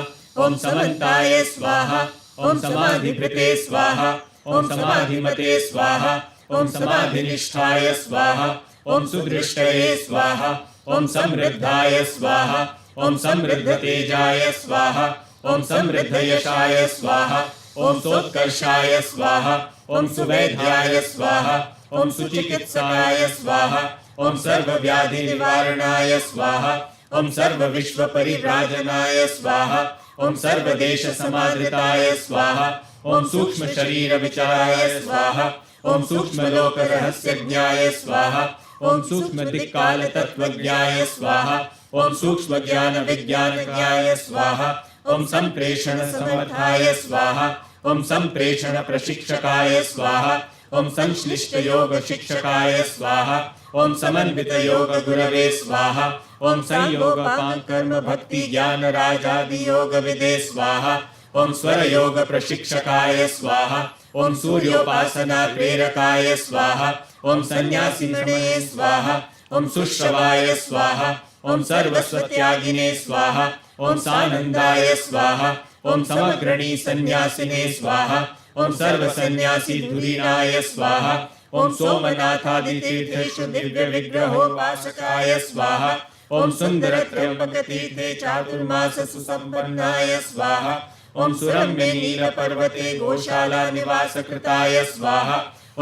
ॐ समन्ताय स्वाहा ॐ समाधिभृते स्वाहा ॐ समाधिमते स्वाहा ॐ समाधिनिष्ठाय स्वाहा ॐ सुदृष्टये स्वाहा ॐ समृद्धाय स्वाहा ॐ समृद्धतेजाय स्वाहा ॐ समृद्धयशाय स्वाहा ॐ सोत्कर्षाय स्वाहा ॐ सुवैद्याय स्वाहा ॐ सुचिकित्सकाय स्वाहा ॐ सर्वव्याधिनिवारणाय स्वाहा ॐ सर्वविश्वपरिव्राजनाय स्वाहा ॐ सर्वदेशसमादृताय स्वाहा ॐ सूक्ष्मशरीरविचाराय स्वाहा ॐ सूक्ष्मलोकरहस्यज्ञाय स्वाहा ॐ सूक्ष्मदिक्कालतत्त्वज्ञाय स्वाहा ॐ सूक्ष्मज्ञानविज्ञानज्ञाय स्वाहा ॐ सम्प्रेषणसमर्थाय स्वाहा ॐ सम्प्रेषणप्रशिक्षकाय स्वाहा ॐ संश्लिष्टयोगशिक्षकाय स्वाहा ॐ समन्वितयोगगुरवे स्वाहा ॐ संयोगपाङ्कर्मभक्तिज्ञानराजादियोगविदे स्वाहा ॐ स्वरयोगप्रशिक्षकाय स्वाहा ॐ सूर्योपासनाप्रेरकाय स्वाहा ॐ सन्न्यासिमणे स्वाहा ॐ सुश्रवाय स्वाहा ॐ सर्वस्वत्यागिने स्वाहा ॐ सानन्दाय स्वाहा ॐ समग्रणी सन्न्यासिने स्वाहा ॐ सर्वसन्न्यासीधुरीणाय स्वाहा ॐ सोमनाथादितीर्थेषु दिव्यविग्रहोपासकाय स्वाहा ॐ सुन्दरत्र्यम्बकतीर्थे चातुर्माससुसम्पन्नाय स्वाहा ॐ सुरम्य नीलपर्वते गोशाला निवासकृताय स्वाहा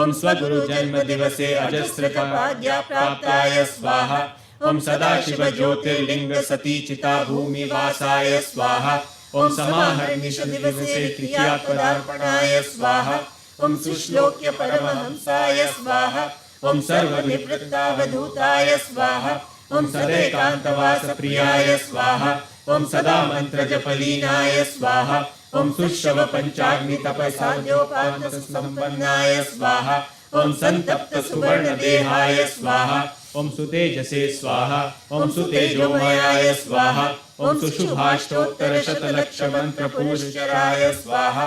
ॐ स्वगुरुजन्मदिवसे अजस्रतपाद्या प्राप्ताय स्वाहा ॐ सदाशिव ज्योतिर्लिङ्ग सती चिता भूमिवासाय स्वाहा ॐ समाहर्निश दिवसे क्रियापदार्पणाय स्वाहा ॐ सुश्लोक्य परमहंसाय स्वाहा ॐ सर्वनिवृत्तावधूताय स्वाहा ॐ सदैकान्तवासप्रियाय स्वाहा ॐ सदा मन्त्रजपलीनाय स्वाहा ॐ सुश्रव पञ्चाग्नितपसाद्योपान्तसुसम्पन्नाय स्वाहा ॐ सन्तप्तसुवर्णदेहाय स्वाहा ॐ सुतेजसे स्वाहा ॐ सुतेजोमयाय स्वाहा ॐ सुशुभाष्टोत्तरशतलक्षमन्त्रपूर्णचराय स्वाहा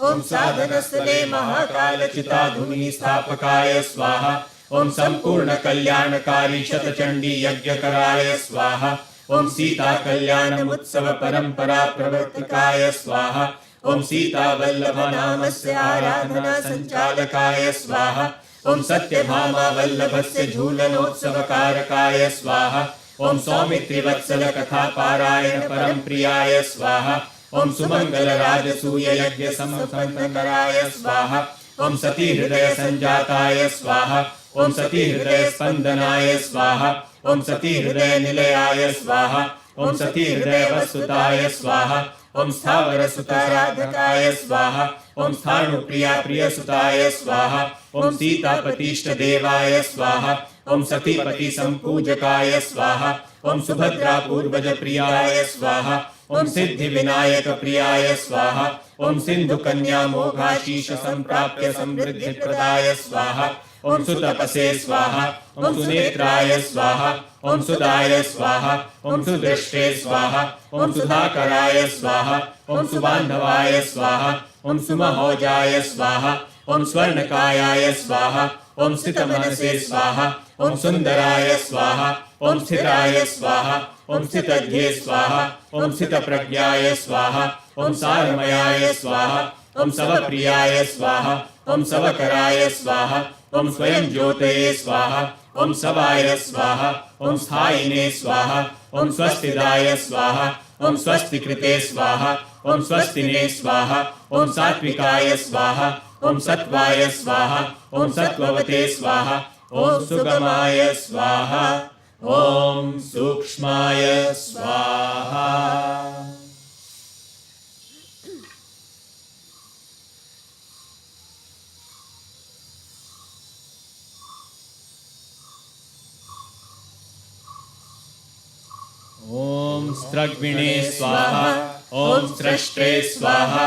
ॐ साधनस्थले महाकालचिताधुनी स्थापकाय स्वाहा ॐ सम्पूर्णकल्याणकारी शतचण्डी यज्ञकराय स्वाहा ॐ सीता कल्याणमुत्सव परम्परा प्रवर्तकाय स्वाहा ॐ सीतावल्लभ नामस्य आराधना संचालकाय स्वाहा ॐ सत्यभामा वल्लभस्य झूलनोत्सवकारकाय स्वाहा ॐ सौमित्रिवत्सल कथा पारायण परम प्रियाय स्वाहा ॐ सुमंगल राजसूय यज्ञ समसंतकराय स्वाहा ॐ सती हृदय संजाताय स्वाहा ॐ सती हृदय स्पंदनाय स्वाहा ॐ सती हृदय निलयाय स्वाहा ॐ सती हृदय वसुताय स्वाहा ॐ स्थावर सुताराधकाय स्वाहा ॐ स्थाणुप्रिया प्रियसुताय स्वाहा ॐ सीतापतिष्ठ देवाय स्वाहा ॐ सतीपति संपूजकाय स्वाहा ॐ सुभद्रा पूर्वज प्रियाय स्वाहा ॐ सिद्धि विनायक प्रियाय स्वाहा ॐ सिंधु कन्या मोघाशीष संप्राप्य समृद्धि प्रदाय स्वाहा ॐ सुतपसे स्वाहा ॐ सुनेत्राय स्वाहा ॐ सुदाय स्वाहा ॐ सुदृष्टे स्वाहा ॐ सुधाकराय स्वाहा ॐ सुबान्धवाय स्वाहा ॐ सुमहोजाय स्वाहा ॐ स्वर्णकायाय स्वाहा ॐ स्थितमनसे स्वाहा ॐ सुन्दराय स्वाहा ॐ स्थिराय स्वाहा ॐ स्थितज्ञे स्वाहा ॐ स्थितप्रज्ञाय स्वाहा ॐ सारमयाय स्वाहा ॐ सवप्रियाय स्वाहा ॐ सवकराय स्वाहा ॐ स्वयं ज्योतये स्वाहा ॐ सवाय स्वाहा ॐ स्थायिने स्वाहा ॐ स्वस्तिदाय स्वाहा ॐ स्वस्तिकृते स्वाहा ॐ स्वस्तिने स्वाहा ॐ सात्विकाय स्वाहा ॐ सत्वाय स्वाहा ॐ सत्ववते स्वाहा ॐ सुगमाय स्वाहा ॐ सूक्ष्माय स्वाहा। ॐ स्त्रग्विणे स्वाहा ॐ स्रष्ट्रे स्वाहा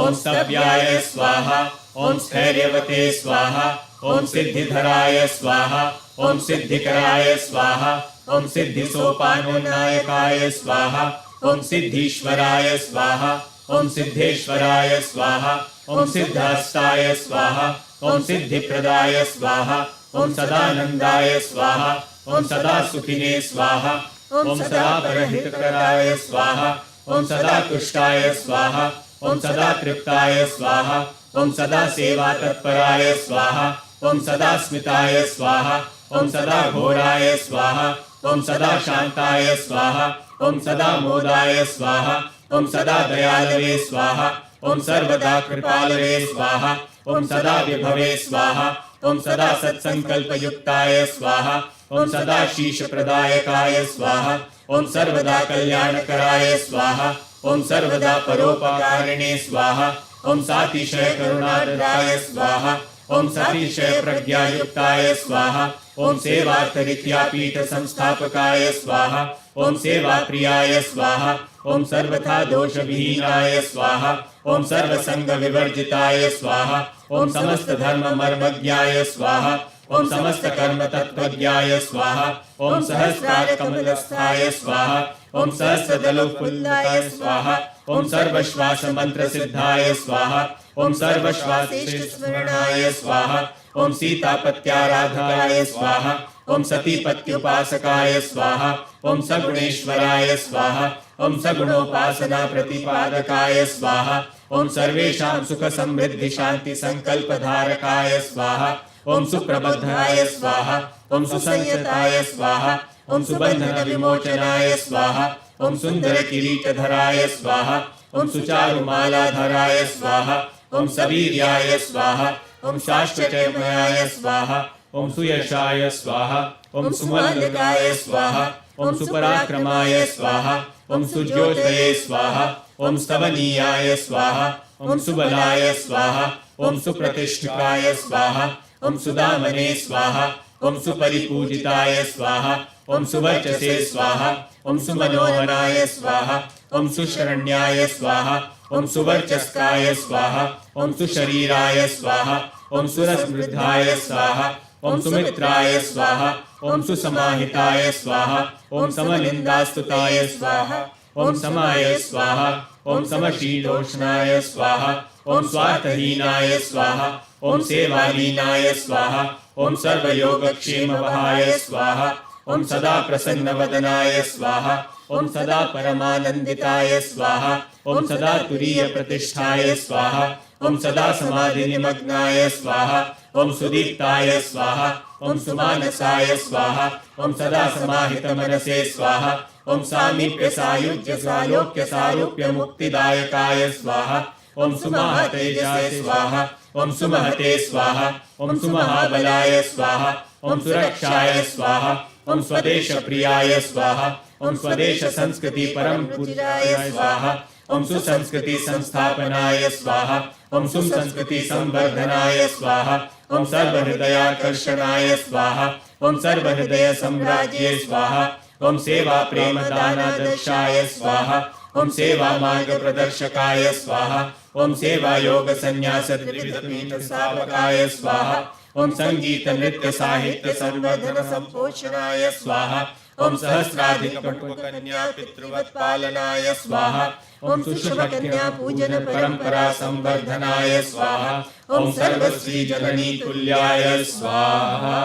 ॐ स्तव्याय स्वाहा ॐ स्थैर्यवते स्वाहा ॐ सिद्धिधराय स्वाहा ॐ सिद्धिकराय स्वाहा ॐ सिद्धिसोपानोन्नायकाय स्वाहा ॐ सिद्धीश्वराय स्वाहा ॐ सिद्धेश्वराय स्वाहा ॐ सिद्धहस्ताय स्वाहा ॐ सिद्धिप्रदाय स्वाहा ॐ सदानन्दाय स्वाहा ॐ सदा सुखिने स्वाहा ॐ सदा परहितकराय स्वाहा ॐ सदा तुष्टाय स्वाहा ॐ सदा तृप्ताय स्वाहा ॐ सदा सेवा तत्पराय स्वाहा ॐ सदा स्मिताय स्वाहा ॐ सदा घोराय स्वाहा ॐ सदा शान्ताय स्वाहा ॐ सदा मोदाय स्वाहा ॐ सदा दयालवे स्वाहा ॐ सर्वदा कृपालवे स्वाहा ॐ सदा विभवे स्वाहा ॐ सदा सत्संकल्पयुक्ताय स्वाहा ॐ सदा शीशप्रदायकाय स्वाहा ॐ सर्वदा कल्याणकराय स्वाहा ॐ सर्वदा परोपकारिणे स्वाहा ॐ सातिशय करुणार्द्राय स्वाहा ॐ सातिशय प्रज्ञायुक्ताय स्वाहा ॐ सेवार्थरित्यापीठ संस्थापकाय स्वाहा ॐ सेवाप्रियाय स्वाहा ॐ सर्वथा दोषविहीनाय स्वाहा ॐ सर्वसंगविवर्जिताय स्वाहा ॐ समस्तधर्ममर्मज्ञाय स्वाहा ॐ समस्तकर्मतत्त्वज्ञाय स्वाहा ॐ सहस्रारकमलस्थाय स्वाहा ॐ सहस्रदलोत्फुल्लाय स्वाहा ॐ सर्वश्वासमन्त्रसिद्धाय स्वाहा ॐ सर्वश्वासेष्टस्मरणाय स्वाहा ॐ सीतापत्याराधकाय स्वाहा ॐ सतीपत्युपासकाय स्वाहा ॐ सगुणेश्वराय स्वाहा ॐ सगुणोपासना प्रतिपादकाय स्वाहा ॐ सर्वेषां सुख समृद्धि शांति संकल्पधारकाय स्वाहा ॐ सुप्रबद्धाय स्वाहा ॐ सुसंयताय स्वाहा ॐ सुबन्धन विमोचनाय स्वाहा ॐ सुन्दर किरीटधराय स्वाहा ॐ सुचारुमालाधराय स्वाहा ॐ सवीर्याय स्वाहा ॐ शाश्वतमयाय स्वाहा ॐ सुयशाय स्वाहा ॐ सुमल्लिकाय स्वाहा ॐ सुपराक्रमाय स्वाहा ॐ सुज्योतये स्वाहा ॐ स्तवनीयाय स्वाहा ॐ सुबलाय स्वाहा ॐ सुप्रतिष्ठिताय स्वाहा ॐ सुदामने स्वाहा ॐ सुपरिपूजिताय स्वाहा ॐ सुवर्चसे स्वाहा ॐ सुमनोहराय स्वाहा ॐ सुशरण्याय स्वाहा ॐ सुवर्चस्काय स्वाहा ॐ सुशरीराय स्वाहा ॐ सुरसमृद्धाय स्वाहा ॐ सुमित्राय स्वाहा ॐ सुसमाहिताय स्वाहा ॐ समनिन्दास्तुताय स्वाहा ॐ समाय स्वाहा ॐ समशीलोष्णाय स्वाहा ॐ स्वार्थहीनाय स्वाहा ॐ सेवालीनाय स्वाहा ॐ सर्वयोगक्षेमवहाय स्वाहा ॐ सदा प्रसन्नवदनाय स्वाहा ॐ सदा परमानन्दिताय स्वाहा ॐ सदा तुरीयप्रतिष्ठाय स्वाहा ॐ सदा समाधिनिमग्नाय स्वाहा ॐ सुदीप्ताय स्वाहा ॐ सुमानसाय स्वाहा ॐ सदा समाहितमनसे स्वाहा ॐ सामीप्यसायुज्य सालोक्य सारूप्य मुक्तिदायकाय स्वाहा ॐ सुमहतेजाय स्वाहा ॐ सुमहते स्वाहा ॐ सुमहाबलाय स्वाहा ॐ सुरक्षाय स्वाहा ॐ स्वदेशप्रियाय स्वाहा ॐ स्वदेश संस्कृति परम पूज्याय स्वाहा ॐ सुसंस्कृति संस्थापनाय स्वाहा ॐ सुसंस्कृति संवर्धनाय स्वाहा ॐ सर्वहृदयाकर्षणाय स्वाहा ॐ सर्वहृदय सम्राज्ये स्वाहा ॐ सेवा प्रेम दानादर्शाय स्वाहा ॐ सेवा मार्ग प्रदर्शकाय स्वाहा ॐ सेवा योग संन्यास त्रिविधपीठ स्थापकाय स्वाहा ॐ संगीत नृत्य साहित्य संवर्धन संपोषणाय स्वाहा ॐ सहस्राधिक कन्या पितृवत् पालनाय स्वाहा ॐ सुषुभ कन्या पूजन परंपरा संवर्धनाय स्वाहा ॐ सर्वश्री जननी तुल्याय स्वाहा।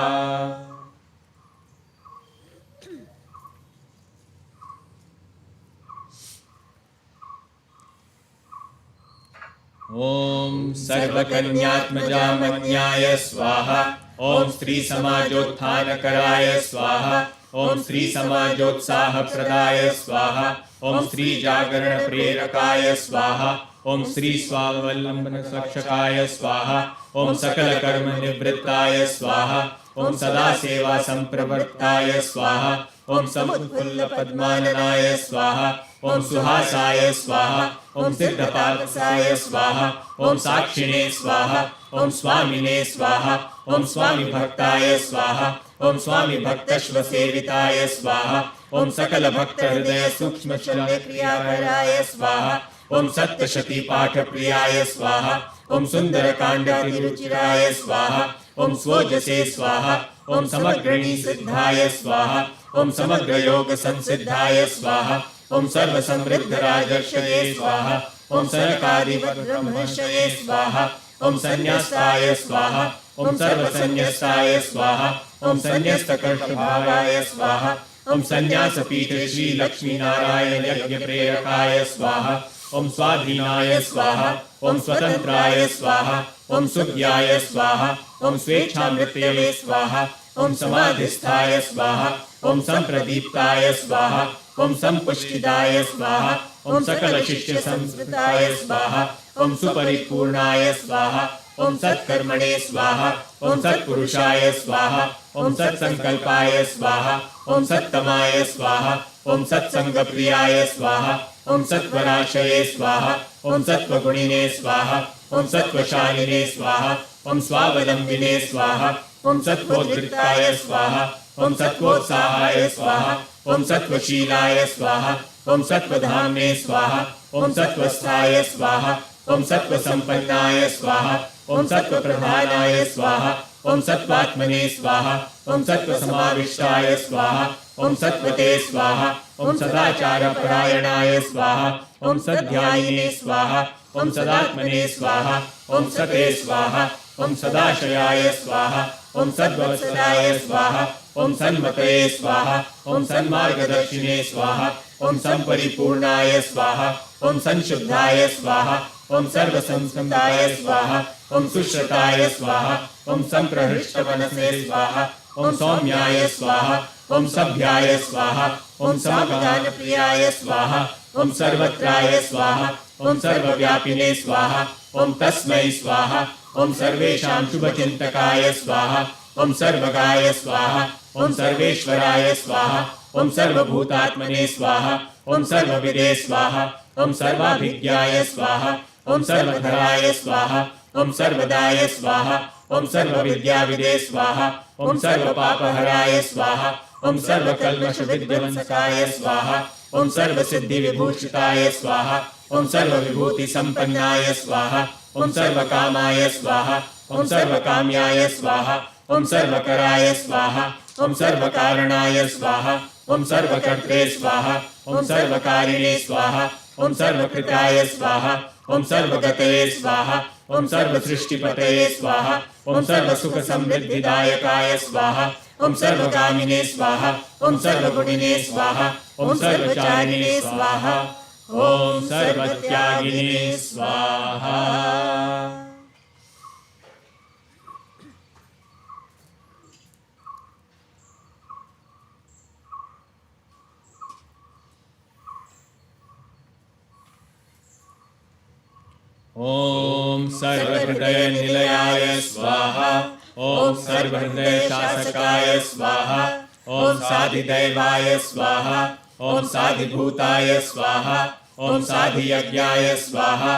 ॐ सर्वकन्यात्मजामन्याय स्वाहा ॐ स्त्री समाजोत्थानकराय स्वाहा ॐ स्त्री समाजोत्साहप्रदाय स्वाहा ॐ स्त्री जागरण प्रेरकाय स्वाहा ॐ स्त्री स्वावलंबन सक्षकाय स्वाहा ॐ सकल कर्म निवृत्ताय स्वाहा ॐ सदा सेवा संप्रवृत्ताय स्वाहा ॐ समुत्फुल्ल पद्माननाय स्वाहा ॐ सुहासाय स्वाहा ॐ सिद्धपावसाय स्वाहा ॐ साक्षिणे स्वाहा ॐ स्वामिने स्वाहा ॐ स्वामी भक्ताय स्वाहा ॐ स्वामी भक्तश्व सेविताय स्वाहा ॐ सकल भक्त हृदय सूक्ष्म शल्य क्रियाकराय स्वाहा ॐ सप्तशती पाठ प्रियाय स्वाहा ॐ सुंदर कांडातिरुचिराय स्वाहा ॐ स्वोजसे स्वाहा ॐ समग्रणी सिद्धाय स्वाहा ॐ समग्र योग संसिद्धाय स्वाहा ॐ सर्व समृद्ध राजर्षये स्वाहा ॐ सरकारी ब्रह्मर्षये स्वाहा ॐ संन्यासाय स्वाहा ॐ सर्व संन्यासाय स्वाहा ॐ संन्यस्तकर्षभावाय स्वाहा ॐ संन्यासपीठ श्री लक्ष्मी नारायण यज्ञ प्रेरकाय स्वाहा ॐ स्वाधीनाय स्वाहा ॐ स्वतंत्राय स्वाहा ॐ सुज्ञाय स्वाहा ॐ स्वेच्छामृतये स्वाहा ॐ समाधिस्थाय स्वाहा ॐ संप्रदीप्ताय स्वाहा ॐ संपुष्टिदाय स्वाहा ॐ सकल शिष्य संस्कृताय स्वाहा ॐ सुपरिपूर्णाय स्वाहा ॐ सत्कर्मणे स्वाहा ॐ सत्पुरुषाय स्वाहा ॐ सत्संकल्पाय स्वाहा ॐ सत्तमाय स्वाहा ॐ सत्संगप्रियाय स्वाहा ॐ सत्वराशये स्वाहा ॐ सत्वगुणिने स्वाहा ॐ सत्वशालिने स्वाहा ॐ स्वावलंबिने स्वाहा ॐ सत्वोद्धृताय स्वाहा ॐ सत्वोत्साहाय स्वाहा ॐ सत्वशीलाय स्वाहा ॐ सत्वधाम्ने स्वाहा ॐ सत्वस्थाय स्वाहा ॐ सत्वसंपन्नाय स्वाहा ॐ सत्वप्रधानाय स्वाहा ॐ सत्वात्मने स्वाहा ॐ सत्वसमाविष्टाय स्वाहा ॐ सत्वते स्वाहा ॐ सदाचारपरायणाय स्वाहा ॐ सद्ध्यायिने स्वाहा ॐ सदात्मने स्वाहा ॐ सते स्वाहा ॐ सदाशयाय स्वाहा ॐ सद्वत्सलाय स्वाहा ॐ सन्मतये स्वाहा ॐ सन्मार्गदर्शिने स्वाहा ॐ संपरिपूर्णाय स्वाहा ॐ संशुद्धाय स्वाहा ॐ सर्वसंस्कृताय स्वाहा ॐ सुश्रताय स्वाहा ॐ संप्रहृष्टमनसे स्वाहा ॐ सौम्याय स्वाहा ॐ सभ्याय स्वाहा ॐ समगानप्रियाय स्वाहा ॐ सर्वत्राय स्वाहा ॐ सर्वव्यापिने स्वाहा ॐ तस्मै स्वाहा ॐ सर्वेषां शुभचिन्तकाय स्वाहा ॐ सर्वगाय स्वाहा ॐ सर्वेश्वराय स्वाहा ॐ सर्वभूतात्मने स्वाहा ॐ सर्वविदे स्वाहा ॐ सर्वाभिज्ञाय स्वाहा ॐ सर्वधराय स्वाहा ॐ सर्वदाय स्वाहा ॐ सर्वविद्याविदे स्वाहा ॐ सर्वपापहराय स्वाहा ॐ सर्वकल्मषविध्वंसकाय स्वाहा ॐ सर्वसिद्धिविभूषिताय स्वाहा ॐ सर्वविभूतिसम्पन्नाय स्वाहा ॐ सर्वकामाय स्वाहा ॐ सर्वकाम्याय स्वाहा ॐ सर्वकराय स्वाहा ॐ सर्वकारणाय स्वाहा ॐ सर्वकर्त्रे स्वाहा ॐ सर्वकारिणे स्वाहा ॐ सर्वकृताय स्वाहा ॐ सर्वगतये स्वाहा ॐ सर्वसृष्टिपतये स्वाहा ॐ सर्वसुखसमृद्धिदायकाय स्वाहा ॐ सर्वकामिने स्वाहा ॐ सर्वगुणिने स्वाहा ॐ सर्वचारिणे स्वाहा ॐ सर्वत्यागिने स्वाहा। ॐ सर्वहृदयनिलयाय स्वाहा ॐ सर्वहृदयशासकाय स्वाहा ॐ साधिदैवाय स्वाहा ॐ साधिभूताय स्वाहा ॐ साधियज्ञाय स्वाहा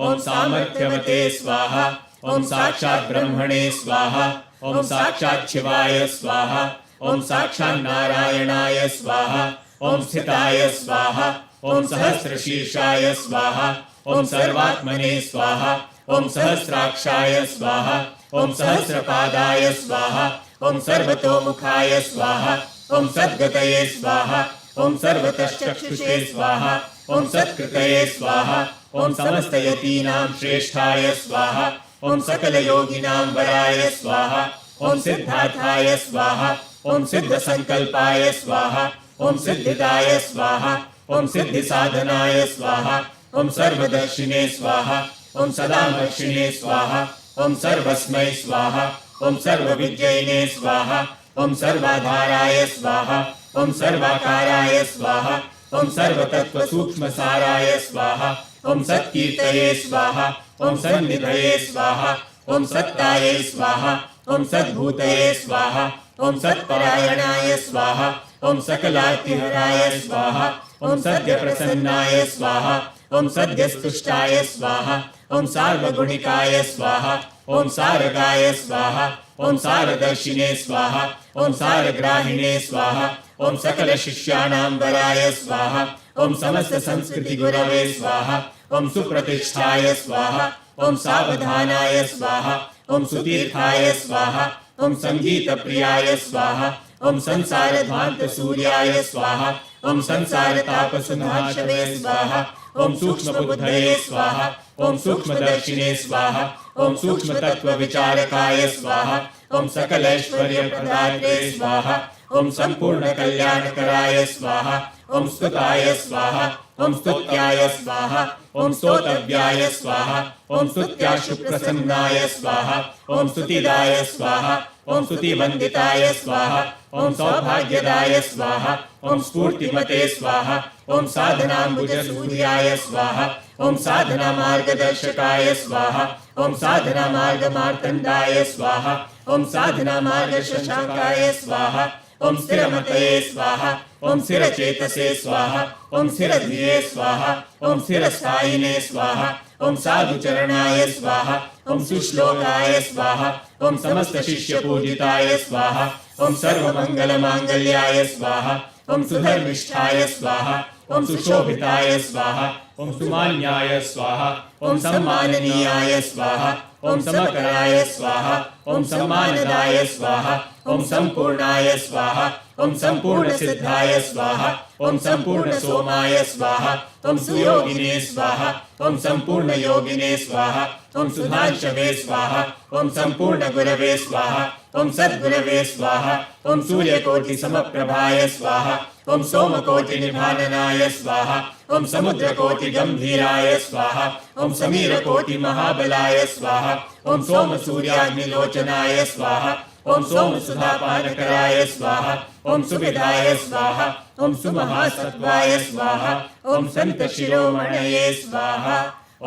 ॐ सामर्थ्यवते स्वाहा ॐ साक्षात् ब्रह्मणे स्वाहा ॐ साक्षात् शिवाय स्वाहा ॐ साक्षात् नारायणाय स्वाहा ॐ स्थिताय स्वाहा ॐ सहस्रशीर्षाय स्वाहा ॐ सर्वात्मने स्वाहा ॐ सहस्राक्षाय स्वाहा ॐ सहस्रपादाय स्वाहा ॐ सर्वतोमुखाय स्वाहा ॐ सद्गतये स्वाहा ॐ सर्वतश्चक्षुषे स्वाहा ॐ सत्कृतये स्वाहा ॐ समस्तयतीनां श्रेष्ठाय स्वाहा ॐ सकलयोगिनां वराय स्वाहा ॐ सिद्धार्थाय स्वाहा ॐ सिद्धसङ्कल्पाय स्वाहा ॐ सिद्धिदाय स्वाहा ॐ सिद्धिसाधनाय स्वाहा ॐ सर्वदर्शिने स्वाहा ॐ सदामर्शिने स्वाहा ॐ सर्वस्मै स्वाहा ॐ सर्वविद्यैने स्वाहा ॐ सर्वाधाराय स्वाहा ॐ सर्वाकाराय स्वाहा ॐ सर्वतत्त्वसूक्ष्मसाराय स्वाहा ॐ सत्कीर्तये स्वाहा ॐ सन्निधये स्वाहा ॐ सत्तायै स्वाहा ॐ सद्भूतये स्वाहा ॐ सत्परायणाय स्वाहा ॐ सकलार्तिहराय स्वाहा ॐ सद्यप्रसन्नाय स्वाहा ॐ सद्यस्तुष्टाय स्वाहा ॐ सार्वगुणिकाय स्वाहा ॐ सारगाय स्वाहा ॐ सारदर्शिने स्वाहा ॐ सारग्राहिणे स्वाहा ॐ सकलशिष्याणां वराय स्वाहा ॐ समस्तसंस्कृतिगुरवे स्वाहा ॐ सुप्रतिष्ठाय स्वाहा ॐ सावधानाय स्वाहा ॐ सुतीर्थाय स्वाहा ॐ सङ्गीतप्रियाय स्वाहा ॐ संसारध्वान्तसूर्याय स्वाहा ॐ संसारतापसुनाशवे स्वाहा ॐ सूक्ष्मबुद्धये स्वाहा ॐ सूक्ष्मदर्शिने स्वाहा ॐ सूक्ष्मतत्त्वविचारकाय स्वाहा ॐ सकलैश्वर्यप्रदात्रे स्वाहा ॐ सम्पूर्णकल्याणकराय स्वाहा ॐ स्तुताय स्वाहा ॐ स्तुत्याय स्वाहा ॐ स्तोतव्याय स्वाहा ॐ स्तुत्याशुप्रसन्नाय स्वाहा ॐ स्तुतिदाय स्वाहा ॐ स्तुतिवन्दिताय स्वाहा ॐ सौभाग्यदाय स्वाहा ॐ स्फूर्तिमते स्वाहा ॐ साधनाम्बुजसूर्याय स्वाहा ॐ साधनामार्गदर्शकाय स्वाहा ॐ साधनामार्गमार्तण्डाय स्वाहा ॐ साधनामार्गशशाकाय स्वाहा ॐ स्थिरमतये स्वाहा ॐ स्थिरचेतसे स्वाहा ॐ स्थिरधिये स्वाहा ॐ स्थिरस्थायिने स्वाहा ॐ साधुचरणाय स्वाहा ॐ सुश्लोकाय स्वाहा ॐ समस्तशिष्यपूजिताय स्वाहा ॐ सर्वमङ्गलमाङ्गल्याय स्वाहा ॐ सुधर्मिष्ठाय स्वाहा ॐ सुशोभिताय स्वाहा ॐ सुमान्याय स्वाहा ॐ सम्माननीयाय स्वाहा ॐ समकराय स्वाहा ॐ सम्मानदाय स्वाहा ॐ सम्पूर्णाय स्वाहा ॐ सम्पूर्णसिद्धाय स्वाहा ॐ सम्पूर्णसोमाय स्वाहा ॐ सुयोगिने स्वाहा ॐ सम्पूर्णयोगिने स्वाहा ॐ सुधांशवे स्वाहा ॐ सम्पूर्णगुरवे स्वाहा ॐ सद्गुरवे स्वाहा ॐ सूर्यकोटिसमप्रभाय स्वाहा ॐ सोमकोटिनिभाननाय स्वाहा ॐ समुद्रकोटिगम्भीराय स्वाहा ॐ समीरकोटिमहाबलाय स्वाहा ॐ सोमसूर्याग्निलोचनाय स्वाहा ॐ सोमसुधापानकराय स्वाहा ॐ सुविधाय स्वाहा ॐ सुमहासत्त्वाय स्वाहा ॐ सन्तशिरोमणये स्वाहा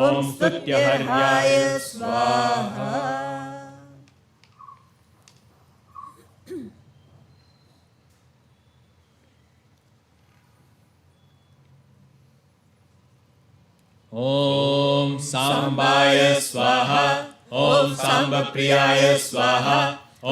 ॐ स्तुत्यहर्याय स्वाहा। ॐ साम्बाय स्वाहा ॐ साम्बप्रियाय स्वाहा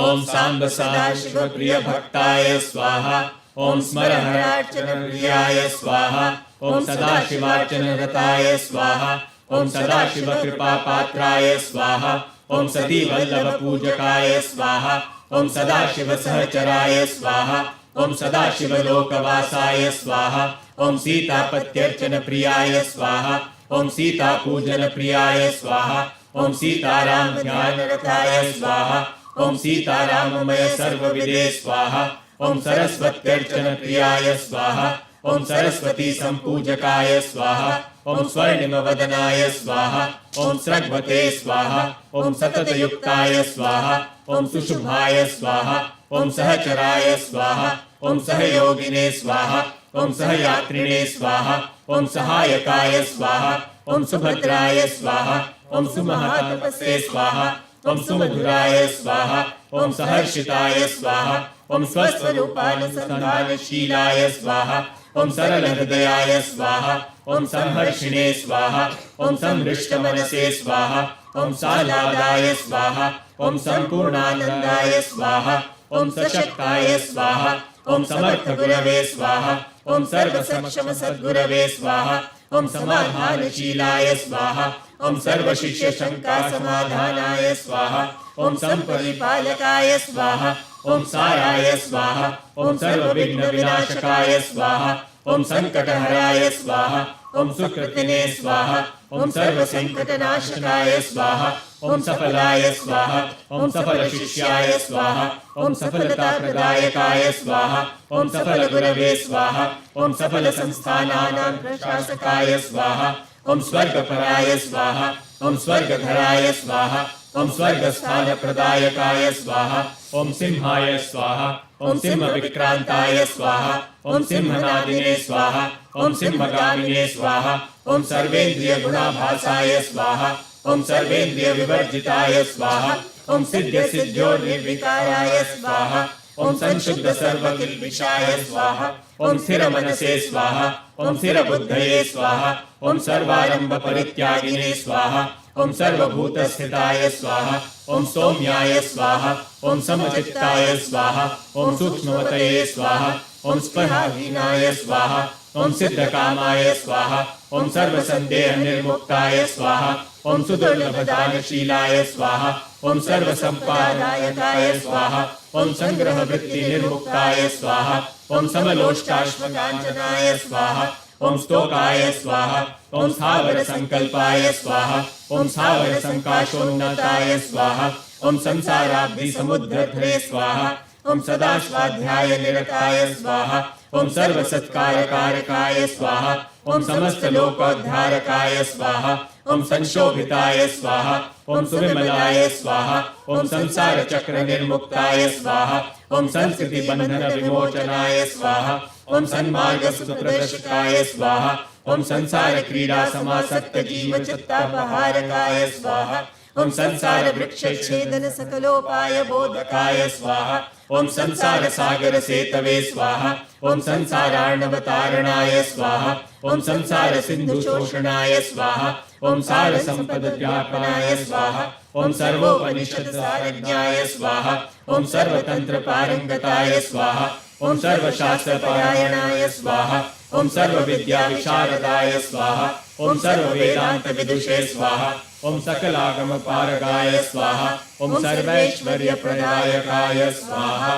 ॐ साम्ब सदाशिवप्रियभक्ताय स्वाहा ॐ स्मरहरार्चनप्रियाय स्वाहा ॐ सदाशिवार्चनरताय स्वाहा ॐ सदाशिवकृपापात्राय स्वाहा ॐ सतीवल्लभपूजकाय स्वाहा ॐ सदाशिवसहचराय स्वाहा ॐ सदाशिवलोकवासाय स्वाहा ॐ सीतापत्यर्चनप्रियाय स्वाहा ॐ सीतापूजनप्रियाय स्वाहा ॐ सीतारामध्यानरताय स्वाहा ॐ सीताराममय सर्वविदे स्वाहा ॐ सरस्वत्यर्चनप्रियाय स्वाहा ॐ सरस्वती सम्पूजकाय स्वाहा ॐ स्वर्णिमवदनाय स्वाहा ॐ स्रग्वते स्वाहा ॐ सततयुक्ताय स्वाहा ॐ सुशुभाय स्वाहा ॐ सहचराय स्वाहा ॐ सहयोगिने स्वाहा ॐ सहयात्रिणे स्वाहा ॐ सहायकाय स्वाहा ॐ सुभद्राय स्वाहा ॐ सुमहातपसे स्वाहा ॐ सुमधुराय स्वाहा ॐ सहर्षिताय स्वाहा ॐ स्वस्वरूपानुसन्धानशीलाय स्वाहा ॐ सरलहृदयाय स्वाहा ॐ संहर्षिणे स्वाहा ॐ संहृष्टमनसे स्वाहा ॐ सालादाय स्वाहा ॐ सम्पूर्णानन्दाय स्वाहा ॐ सशक्ताय स्वाहा ॐ समर्थगुरवे स्वाहा ॐ सर्वसक्षमसद्गुरवे स्वाहा ॐ समाधानशीलाय स्वाहा ॐ सर्वशिष्यशङ्कासमाधानाय स्वाहा ॐ सम्परिपालकाय स्वाहा ॐ साराय स्वाहा ॐ सर्वविघ्नविनाशकाय स्वाहा ॐ सङ्कटहराय स्वाहा ॐ सुकृतिने स्वाहा ॐ सर्वसङ्कटनाशकाय स्वाहा ॐ सफलाय स्वाहा ॐ सफलशिष्याय स्वाहा ॐ सफलताप्रदायकाय स्वाहा ॐ सफलगुरवे स्वाहा ॐ सफलसंस्थानानां प्रशासकाय स्वाहा ॐ स्वर्गपराय स्वाहा ॐ स्वर्गधराय स्वाहा ॐ स्वर्गस्थानप्रदायकाय स्वाहा ॐ सिंहाय स्वाहा ॐ सिंहविक्रान्ताय स्वाहा ॐ सिंहनादिने स्वाहा ॐ सिंहगामिने स्वाहा ॐ सर्वेन्द्रियगुणाभासाय स्वाहा ॐ सर्वेन्द्रियविवर्जिताय स्वाहा ॐ सिद्ध्यसिद्ध्योर्निर्विकाराय स्वाहा ॐ संशुद्धसर्वकिल्बिषाय स्वाहा ॐ स्थिरमनसे स्वाहा ॐ स्थिरबुद्धये स्वाहा ॐ सर्वारम्भपरित्यागिने स्वाहा ॐ सर्वभूतस्थिताय स्वाहा ॐ सौम्याय स्वाहा ॐ समचित्ताय स्वाहा ॐ सूक्ष्मवतये स्वाहा ॐ स्पृहाहीनाय स्वाहा ॐ सिद्धकामाय स्वाहा ॐ सर्वसन्देहनिर्मुक्ताय स्वाहा ॐ सुदुर्लभदानशीलाय स्वाहा ॐ सर्वसम्पादायकाय स्वाहा ॐ सङ्ग्रहवृत्तिनिर्मुक्ताय स्वाहा ॐ समलोष्टाश्मकाञ्चनाय स्वाहा ॐ स्तोकाय स्वाहा ॐ स्थावरसङ्कल्पाय स्वाहा ॐ स्थावरसङ्काशोन्नताय स्वाहा ॐ संसाराब्धिसमुद्धरे स्वाहा ॐ सदा स्वाध्यायनिरताय स्वाहा ॐ सर्वसत्कारकारकाय स्वाहा ॐ समस्तलोकोद्धारकाय स्वाहा ॐ संशोभिताय स्वाहा ॐ सुविमलाय स्वाहा ॐ संसारचक्रनिर्मुक्ताय स्वाहा ॐ संस्कृतिबन्धनविमोचनाय स्वाहा ॐ सन्मार्गसुप्रदर्शकाय स्वाहा ॐ संसारक्रीडासमासक्तजीवचित्तापहारकाय स्वाहा ॐ संसारवृक्षच्छेदनसकलोपायबोधकाय स्वाहा ॐ संसारसागरसेतवे स्वाहा ॐ संसारार्णवतारणाय स्वाहा ॐ संसारसिन्धुशोषणाय स्वाहा ॐ सारसम्पदव्यापनाय स्वाहा ॐ सर्वोपनिषत्सारज्ञाय स्वाहा ॐ सर्वतन्त्रपारङ्गताय स्वाहा ॐ सर्वशास्त्रपरायणाय स्वाहा ॐ सर्वविद्याविशारदाय स्वाहा ॐ सर्ववेदान्तविदुषे स्वाहा ॐ सकलागमपारगाय स्वाहा ॐ सर्वैश्वर्यप्रदायकाय स्वाहा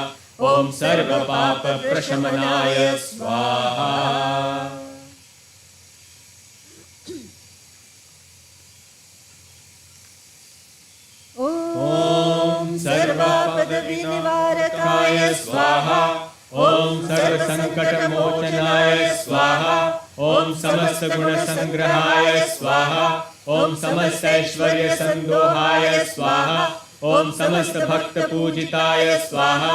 ॐ सर्वपापप्रशमनाय स्वाहा। ॐ सर्वापदविनिवारकाय स्वाहा ॐ सर्वसङ्कटमोचनाय स्वाहा ॐ समस्तगुणसङ्ग्रहाय स्वाहा ॐ समस्तैश्वर्यसन्दोहाय स्वाहा ॐ समस्त भक्त पूजिताय स्वाहा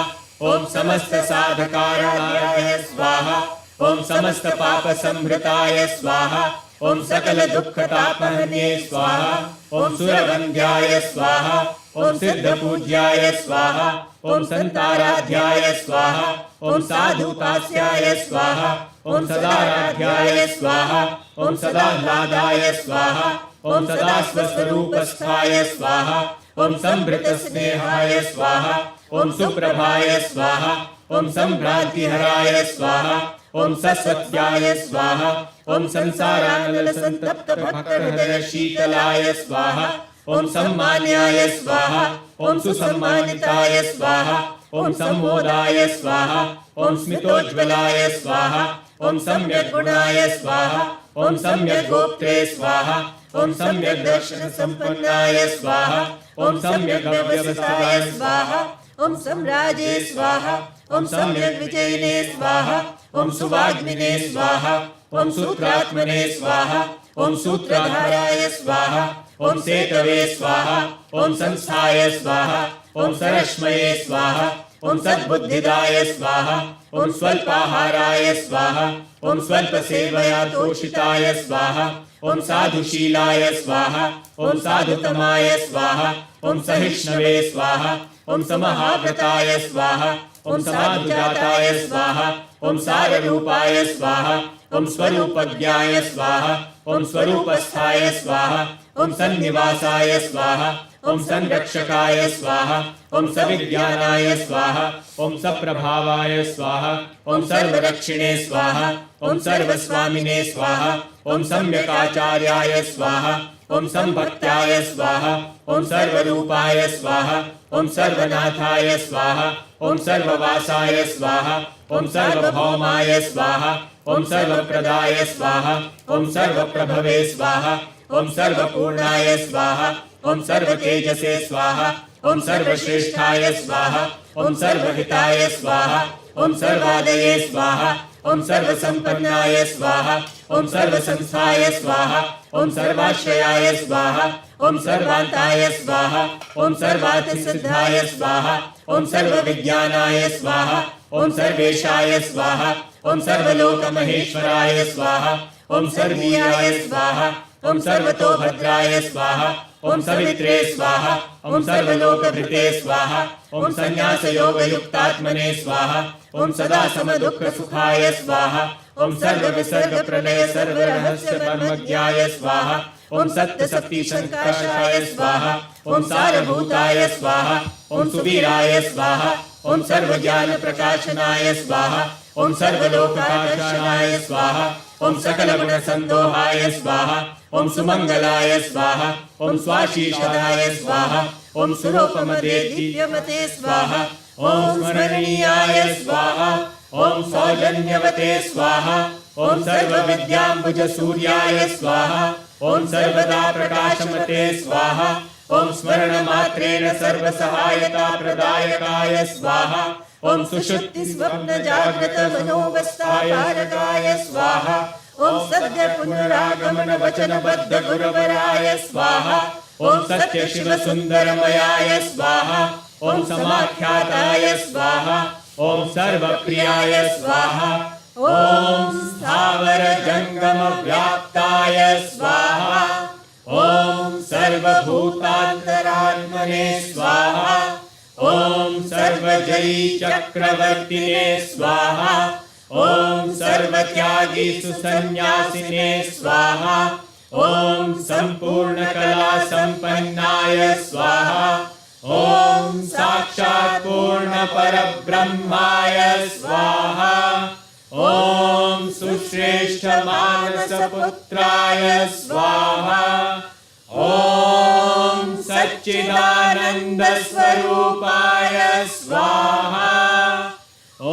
ॐ समस्त साधकारणाय स्वाहा ॐ समस्त पाप संहृताय स्वाहा ॐ सकल दुःख तापहन्ये स्वाहा ॐ सुरवन्द्याय स्वाहा ॐ सिद्धपूज्याय स्वाहा ॐ संताराध्याय स्वाहा ॐ साधुतास्याय स्वाहा ॐ सदाराध्याय स्वाहा ॐ सदाह्लादाय स्वाहा ॐ सदा स्वस्वरूपस्थाय स्वाहा ॐ संभृतस्नेहाय स्वाहा ॐ सुप्रभाय स्वाहा ॐ सम्भ्रान्तिहराय स्वाहा ॐ सस्वत्याय स्वाहा ॐ संसारानल संतप्त भक्तहृदय शीतलाय स्वाहा ॐ सम्मान्याय स्वाहा ॐ सुसम्मानिताय स्वाहा ॐ सम्मोदाय स्वाहा ॐ स्मितोज्ज्वलाय स्वाहा ॐ सम्यक् गुणाय स्वाहा ॐ सम्यक् गोप्त्रे स्वाहा ॐ सम्यक् दर्शन संपन्नाय स्वाहा ॐ सम्यक् व्यवस्थाय स्वाहा ॐ सम्राजे स्वाहा ॐ सम्यक् विजयिने स्वाहा ॐ सुवाग्मिने स्वाहा ॐ सूत्रात्मने स्वाहा ॐ सूत्रधाराय स्वाहा ॐ सेतवे स्वाहा ॐ संस्थाय स्वाहा ॐ सरश्मये स्वाहा ॐ सद्बुद्धिदाय स्वाहा ॐ स्वल्पाहाराय स्वाहा ॐ स्वल्पसेवया तोषिताय स्वाहा ॐ साधुशीलाय स्वाहा ॐ साधुतमाय स्वाहा ॐ सहिष्णवे स्वाहा ॐ समहाव्रताय स्वाहा ॐ साधुजाताय स्वाहा ॐ साररूपाय स्वाहा ॐ स्वरूपज्ञाय स्वाहा ॐ स्वरूपस्थाय स्वाहा ॐ सन्निवासाय स्वाहा ॐ संरक्षकाय स्वाहा ॐ सविज्ञानाय स्वाहा ॐ सप्रभावाय स्वाहा ॐ सर्वरक्षिणे स्वाहा ॐ सर्वस्वामिने स्वाहा ॐ सम्यकाचार्याय स्वाहा ॐ संभक्त्याय स्वाहा ॐ सर्वरूपाय स्वाहा ॐ सर्वनाथाय स्वाहा ॐ सर्ववासाय स्वाहा ॐ सर्वभौमाय स्वाहा ॐ सर्वप्रदाय स्वाहा ॐ सर्वप्रभवे स्वाहा ॐ सर्वपूर्णाय स्वाहा ॐ सर्वतेजसे स्वाहा ॐ सर्वश्रेष्ठाय स्वाहा ॐ सर्वहिताय स्वाहा ॐ सर्वादये स्वाहा ॐ सर्वसम्पन्नाय स्वाहा ॐ सर्वसंस्थाय स्वाहा ॐ सर्वाश्रयाय स्वाहा ॐ सर्वान्ताय स्वाहा ॐ सर्वातिसिद्धाय स्वाहा ॐ सर्वविज्ञानाय स्वाहा ॐ सर्वेशाय स्वाहा ॐ सर्वलोकमहेश्वराय स्वाहा ॐ सर्वीयाय स्वाहा ॐ सर्वतोभद्राय स्वाहा ॐ सवित्रे स्वाहा ॐ सर्वलोकभृते स्वाहा ॐ संन्यासयोगयुक्तात्मने स्वाहा ॐ सदा समदुःखसुखाय स्वाहा ॐ सर्वविसर्गप्रलय सर्वरहस्यमर्मज्ञाय स्वाहा ॐ सत्यशक्तिसङ्काशाय स्वाहा ॐ सारभूताय स्वाहा ॐ सुवीराय स्वाहा ॐ सर्वज्ञानप्रकाशनाय स्वाहा ॐ सर्वलोकाकर्षणाय स्वाहा ॐ सकलगुणसन्दोहाय स्वाहा ॐ सुमङ्गलाय स्वाहा ॐ स्वाशीषदाय स्वाहा ॐ सुरूपमते दिव्यमते स्वाहा ॐ स्मरणीयाय स्वाहा ॐ सौजन्यवते स्वाहा ॐ सर्वविद्याम्बुजसूर्याय स्वाहा ॐ सर्वदा प्रकाशमते स्वाहा ॐ स्मरणमात्रेण सर्वसहायताप्रदायकाय स्वाहा ॐ सुषुप्तिस्वप्नजाग्रतमनोवस्थाकारकाय स्वाहा ॐ सद्य पुनरागमनवचनबद्धगुरुवराय स्वाहा ॐ सत्यशिवसुन्दरमयाय स्वाहा ॐ समाख्याताय स्वाहा ॐ सर्वप्रियाय स्वाहा ॐ स्थावरजङ्गमव्याप्ताय स्वाहा ॐ सर्वभूतान्तरात्मने स्वाहा ॐ सर्वजयी चक्रवर्तिने स्वाहा ॐ सर्वत्यागी सुसन्न्यासिने स्वाहा ॐ सम्पूर्णकला सम्पन्नाय स्वाहा ॐ साक्षात् पूर्णपरब्रह्माय स्वाहा ॐ सुश्रेष्ठमानसपुत्राय स्वाहा ॐ सच्चिदानन्दस्वरूपाय स्वाहा ॐ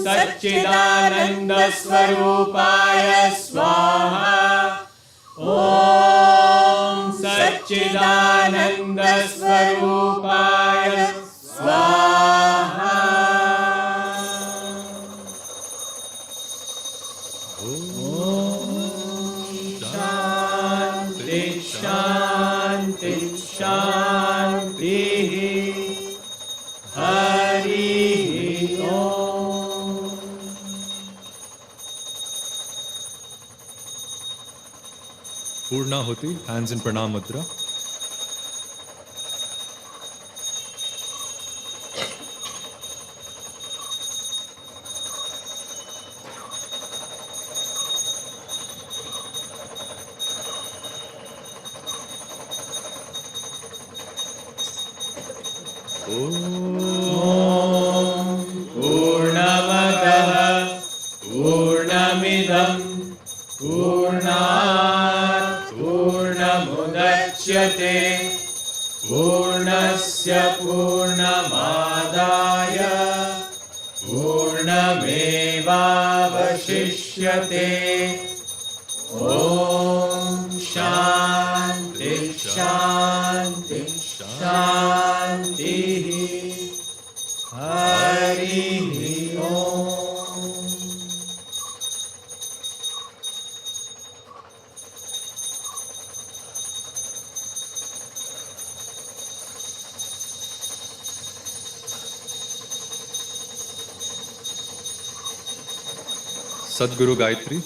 सच्चिदानन्दस्वरूपाय स्वाहा ॐ सच्चिदानन्दस्वरूपाय स्वाहा शान्ति शान्ति शान्ति Hari Om. Purnahuti, hands in pranam mudra. Purnamadaha Purnamidam Purnat Purnamudachyate Purnasya Purnamadaya Purnamevavashishyate. Om Shanti Shanti Shanti. Hari Om. Sadguru Gayatri,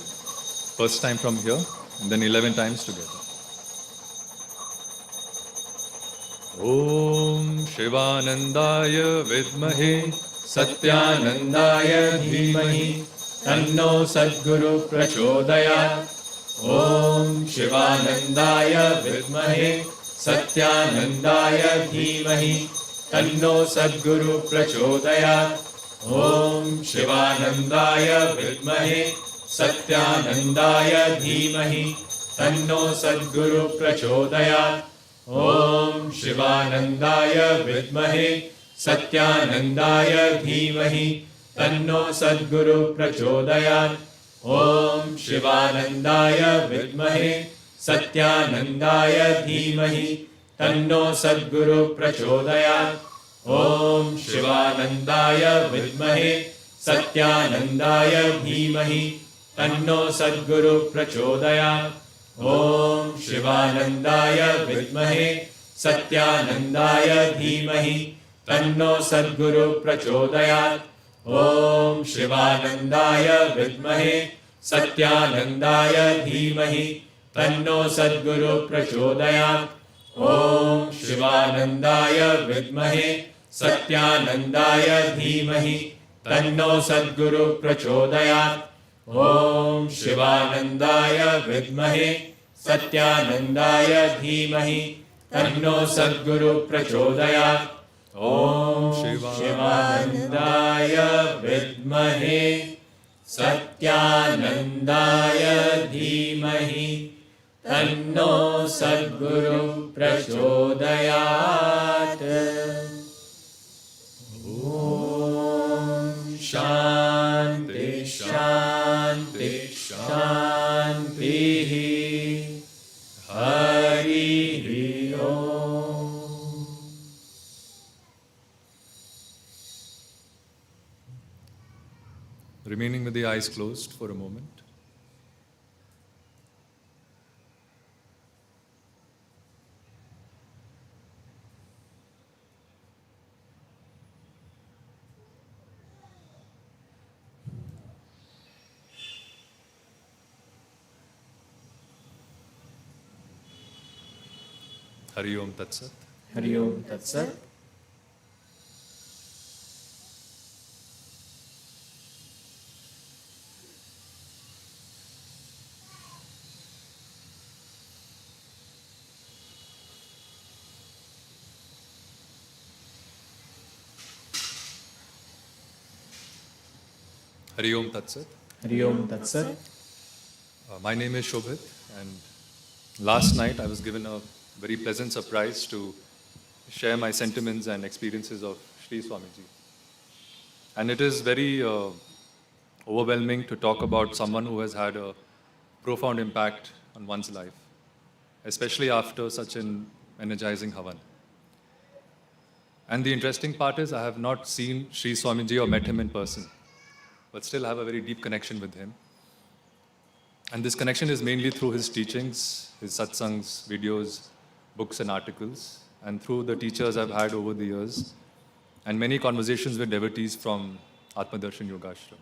first time from here, and then 11 times together. Om Shivanandaya Vidmahe Satyanandaya Dhimahi Tanno Sadguru Prachodayat. Om Shivanandaya Vidmahe Satyanandaya Dhimahi Tanno Sadguru Prachodayat. Om Shivanandaya Vidmahe Satyanandaya Dhimahi Tanno Sadguru Prachodayat. Om Shivanandaya Vidmahe Satyanandaya Dhimahi Tanno Sadguru Prachodayat. Om Shivanandaya Vidmahe Satyanandaya Dhimahi Tanno Sadguru Prachodayat. Om Shivanandaya Vidmahe Satyanandaya Dhimahi Tanno Sadguru Prachodayat. Om Shivanandaya Vidmahe Satyanandaya Dhimahi Tanno Sadguru Prachodayat. Om Shivanandaya Vidmahe Satyanandaya Dhimahi Tanno Sadguru Prachodayat. Om Shivanandaya Vidmahe Satyanandaya Dhimahi Tanno Sadguru Prachodayat. Om Shivanandaya Vidmahe Satyanandaya Dhimahi Tanno Sadguru Prachodayat. Om Shivanandaya Vidmahe Satyanandaya Dhimahi Tanno Sadguru Prachodayat. Om Shanti Shanti Shanti. Hari Om. Remaining with the eyes closed for a moment. Hari Om Tat Sat. Hari Om Tat Sat. Hari Om Tat Sat. Hari Om Tat Sat. My name is Shobhit, and last night I was given a very pleasant surprise to share my sentiments and experiences of Sri Swamiji. And it is very overwhelming to talk about someone who has had a profound impact on one's life, especially after such an energizing Havan. And the interesting part is I have not seen Sri Swamiji or met him in person, but still have a very deep connection with him. And this connection is mainly through his teachings, his satsangs, videos, books and articles, and through the teachers I've had over the years, and many conversations with devotees from Atmadarshan Yoga Ashram.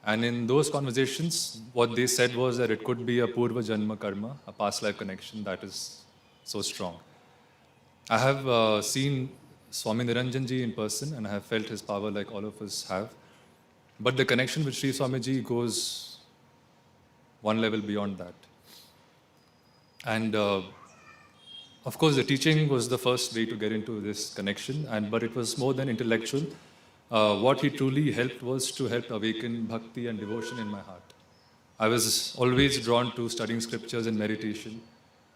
And in those conversations, what they said was that it could be a Purva Janma Karma, a past life connection that is so strong. I have seen Swami Niranjanji in person and I have felt his power like all of us have. But the connection with Sri Swamiji goes one level beyond that. And of course, the teaching was the first way to get into this connection, but it was more than intellectual. What he truly helped was to help awaken bhakti and devotion in my heart. I was always drawn to studying scriptures and meditation,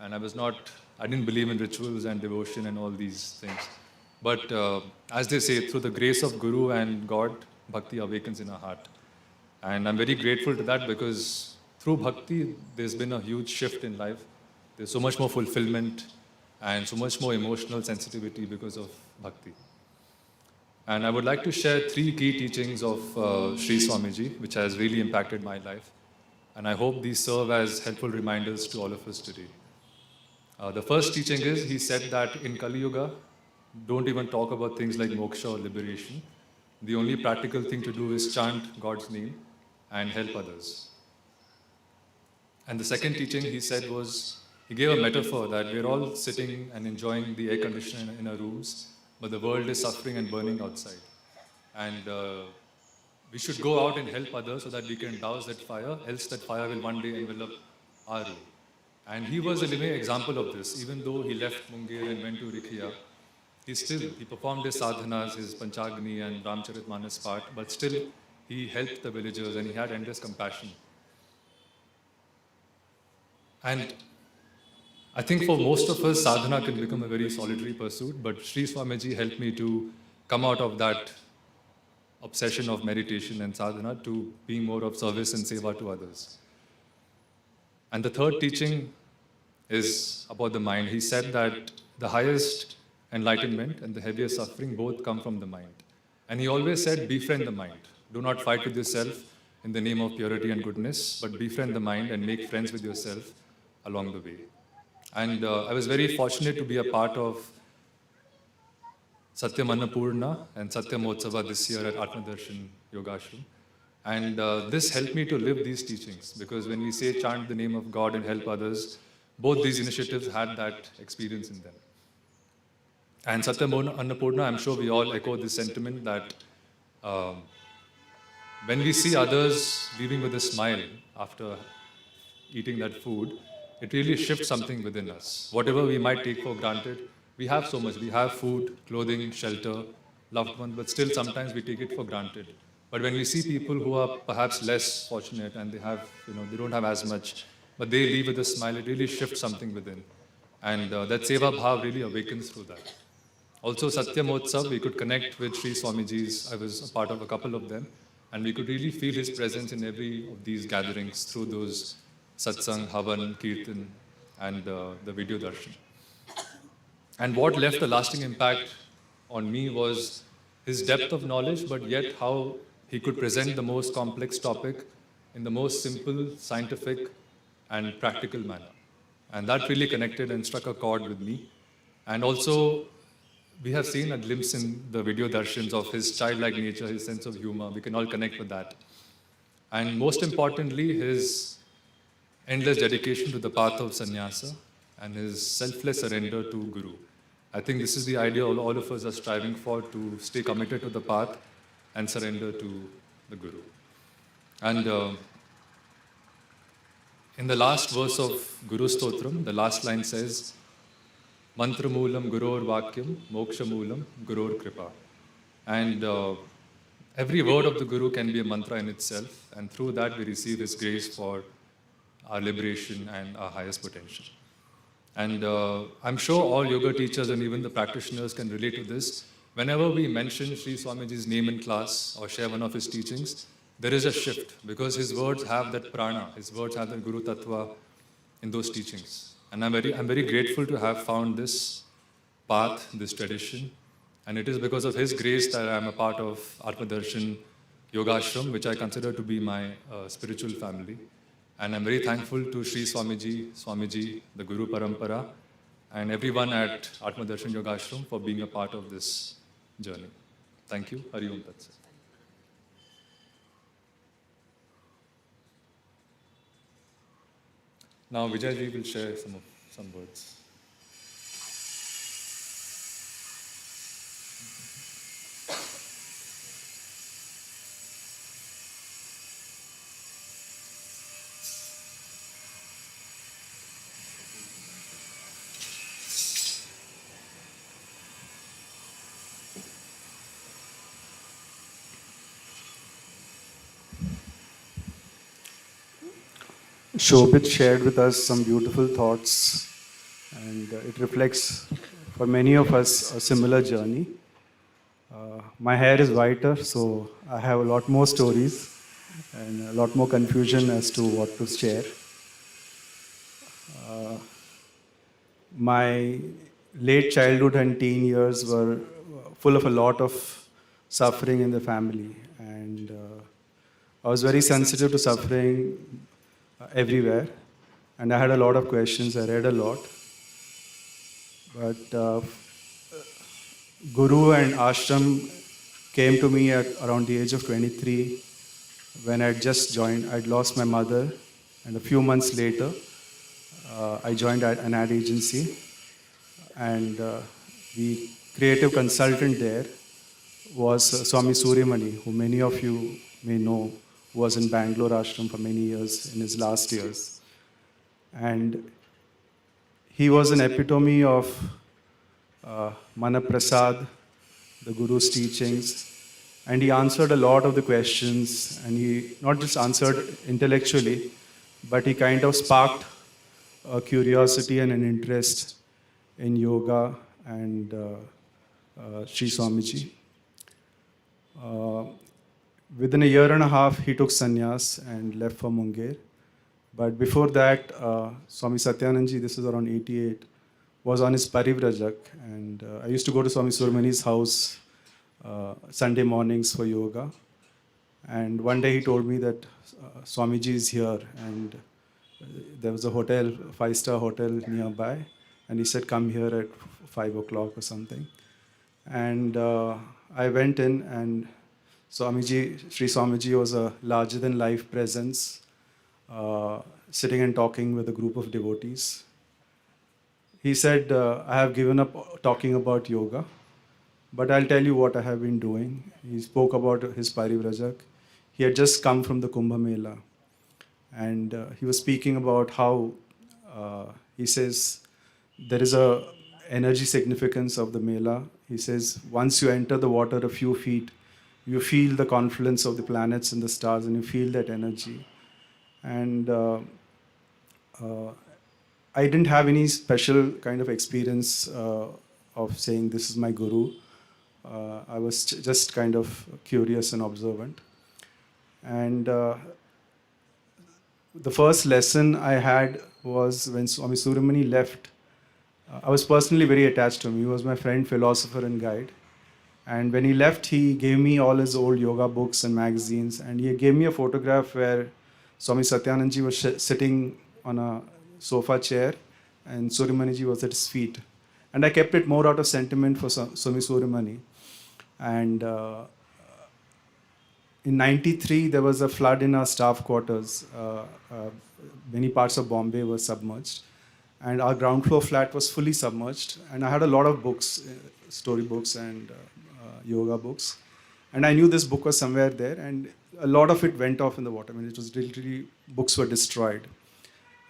and I didn't believe in rituals and devotion and all these things. But as they say, through the grace of Guru and God, bhakti awakens in our heart. And I'm very grateful to that because through bhakti, there's been a huge shift in life. There's so much more fulfillment and so much more emotional sensitivity because of bhakti. And I would like to share 3 key teachings of Sri Swamiji, which has really impacted my life. And I hope these serve as helpful reminders to all of us today. The first teaching is, he said that in Kali Yuga, don't even talk about things like moksha or liberation. The only practical thing to do is chant God's name and help others. And the second teaching he said was, he gave a metaphor that we're all sitting and enjoying the air conditioner in our rooms, but the world is suffering and burning outside. And we should go out and help others so that we can douse that fire, else that fire will one day envelop our room. And he was a living example of this. Even though he left Munger and went to Rikhiya, he performed his sadhanas, his Panchagni and Ramcharitmanas part, but still he helped the villagers and he had endless compassion. And I think for most of us, sadhana can become a very solitary pursuit, but Sri Swamiji helped me to come out of that obsession of meditation and sadhana to being more of service and seva to others. And the third teaching is about the mind. He said that the highest enlightenment and the heaviest suffering both come from the mind. And he always said, befriend the mind. Do not fight with yourself in the name of purity and goodness, but befriend the mind and make friends with yourself along the way. And I was very fortunate to be a part of Satyamannapurna and Satyamotsava this year at Atmadarshan Yoga Ashram. And this helped me to live these teachings, because when we say chant the name of God and help others, both these initiatives had that experience in them. And Satyamannapurna, I'm sure we all echo this sentiment that when we see others leaving with a smile after eating that food, it really shifts something within us. Whatever we might take for granted, we have so much. We have food, clothing, shelter, loved ones, but still sometimes we take it for granted. But when we see people who are perhaps less fortunate and they don't have as much, but they leave with a smile, it really shifts something within. And that seva bhav really awakens through that. Also, Satyamotsav, we could connect with Sri Swamiji's. I was a part of a couple of them, and we could really feel his presence in every of these gatherings through those satsang, Havan, Kirtan, and the video darshan. And what left a lasting impact on me was his depth of knowledge, but yet how he could present the most complex topic in the most simple, scientific, and practical manner. And that really connected and struck a chord with me. And also, we have seen a glimpse in the video darshans of his childlike nature, his sense of humor. We can all connect with that. And most importantly, his endless dedication to the path of sannyasa and his selfless surrender to Guru. I think this is the idea all of us are striving for, to stay committed to the path and surrender to the Guru. And in the last verse of Guru Stotram, the last line says, Mantra Moolam Guror Vakyam, Moksha Moolam Guror Kripa. And every word of the Guru can be a mantra in itself, and through that we receive his grace for our liberation and our highest potential. And I'm sure all yoga teachers and even the practitioners can relate to this. Whenever we mention Sri Swamiji's name in class or share one of his teachings, there is a shift, because his words have that prana, his words have that Guru Tattva in those teachings. And I'm very grateful to have found this path, this tradition. And it is because of his grace that I'm a part of Atmadarshan Yoga Ashram, which I consider to be my spiritual family. And I'm very thankful to Sri Swamiji, the Guru Parampara, and everyone at Atmadarshan Yoga Ashram for being a part of this journey. Thank you. Hari Om Tat Sat. Now Vijayji will share some words. Shobit shared with us some beautiful thoughts, and it reflects for many of us a similar journey. My hair is whiter, so I have a lot more stories and a lot more confusion as to what to share. My late childhood and teen years were full of a lot of suffering in the family, and I was very sensitive to suffering everywhere, and I had a lot of questions. I read a lot, but Guru and Ashram came to me at around the age of 23 when I'd just joined. I'd lost my mother, and a few months later, I joined an ad agency, and the creative consultant there was Swami Suryamani, who many of you may know, who was in Bangalore ashram for many years in his last years. And he was an epitome of Mana Prasad, the Guru's teachings, and he answered a lot of the questions, and he not just answered intellectually, but he kind of sparked a curiosity and an interest in yoga and Sri Swamiji. Within a year and a half, he took sannyas and left for Munger. But before that, Swami Satyananda, this is around 88, was on his Parivrajak. And I used to go to Swami Suryamani's house Sunday mornings for yoga. And one day he told me that Swamiji is here, and there was a hotel, 5-star hotel nearby. And he said, come here at 5 o'clock or something. And I went in, and Swamiji, Sri Swamiji was a larger-than-life presence, sitting and talking with a group of devotees. He said, I have given up talking about yoga, but I'll tell you what I have been doing. He spoke about his Parivrajak. He had just come from the Kumbh Mela, and he was speaking about how, he says, there is a energy significance of the Mela. He says, once you enter the water a few feet, you feel the confluence of the planets and the stars, and you feel that energy. And I didn't have any special kind of experience of saying, this is my Guru. I was just kind of curious and observant. And the first lesson I had was when Swami Suryamani left. I was personally very attached to him. He was my friend, philosopher, and guide. And when he left, he gave me all his old yoga books and magazines. And he gave me a photograph where Swami Satyananda was sitting on a sofa chair, and Suryamaniji was at his feet. And I kept it more out of sentiment for Swami Suryamani. And in '93, there was a flood in our staff quarters. Many parts of Bombay were submerged. And our ground floor flat was fully submerged. And I had a lot of books, story books and yoga books. And I knew this book was somewhere there. And a lot of it went off in the water. I mean, it was literally, books were destroyed.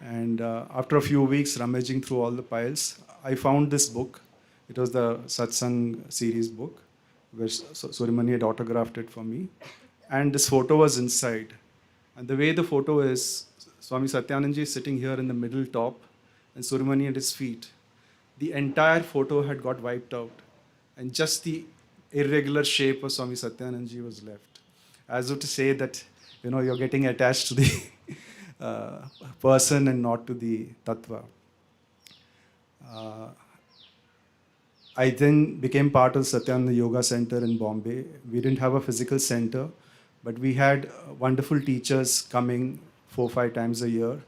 And after a few weeks rummaging through all the piles, I found this book. It was the Satsang series book, where Suryamani had autographed it for me. And this photo was inside. And the way the photo is, Swami Satyananda is sitting here in the middle top, and Suryamani at his feet. The entire photo had got wiped out, and just the irregular shape of Swami Satyananda was left. As if to say that, you're getting attached to the person and not to the tattva. I then became part of Satyananda Yoga Center in Bombay. We didn't have a physical center, but we had wonderful teachers coming 4-5 times a year.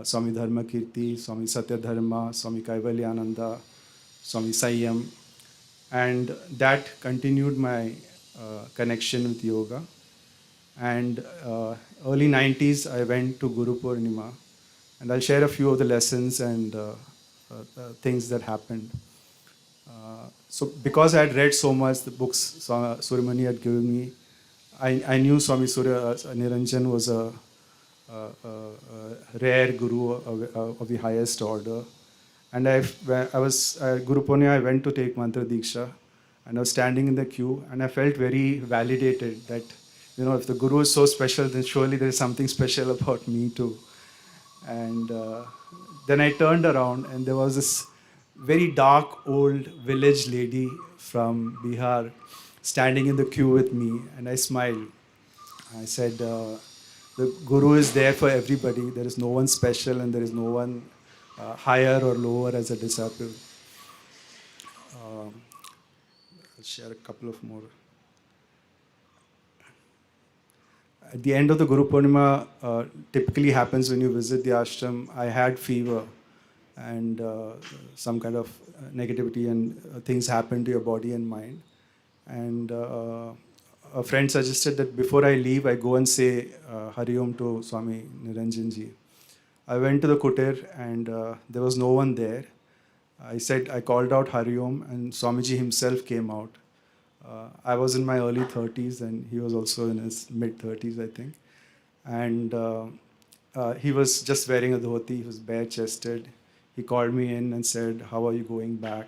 Swami Dharmakirti, Swami Satyadharma, Swami Kaivalyananda, Swami Sayyam. And that continued my connection with yoga. And early 90s, I went to Guru Poornima, and I'll share a few of the lessons and things that happened. So because I had read so much, the books Surimani had given me, I knew Swami Surya Niranjan was a rare guru of the highest order. And when I was Guru Purnia, I went to take Mantra Diksha, and I was standing in the queue, and I felt very validated that, if the Guru is so special, then surely there is something special about me too. And then I turned around, and there was this very dark old village lady from Bihar standing in the queue with me, and I smiled. I said, the Guru is there for everybody. There is no one special, and there is no one higher or lower as a disciple. I'll share a couple of more. At the end of the Guru Purnima, typically happens when you visit the ashram. I had fever and some kind of negativity, and things happen to your body and mind. And a friend suggested that before I leave, I go and say Hari Om to Swami Niranjanji. I went to the kutir, and there was no one there. I called out Hari Om, and Swamiji himself came out. I was in my early 30s, and he was also in his mid 30s, I think. And he was just wearing a dhoti. He was bare-chested. He called me in and said, "How are you going back?"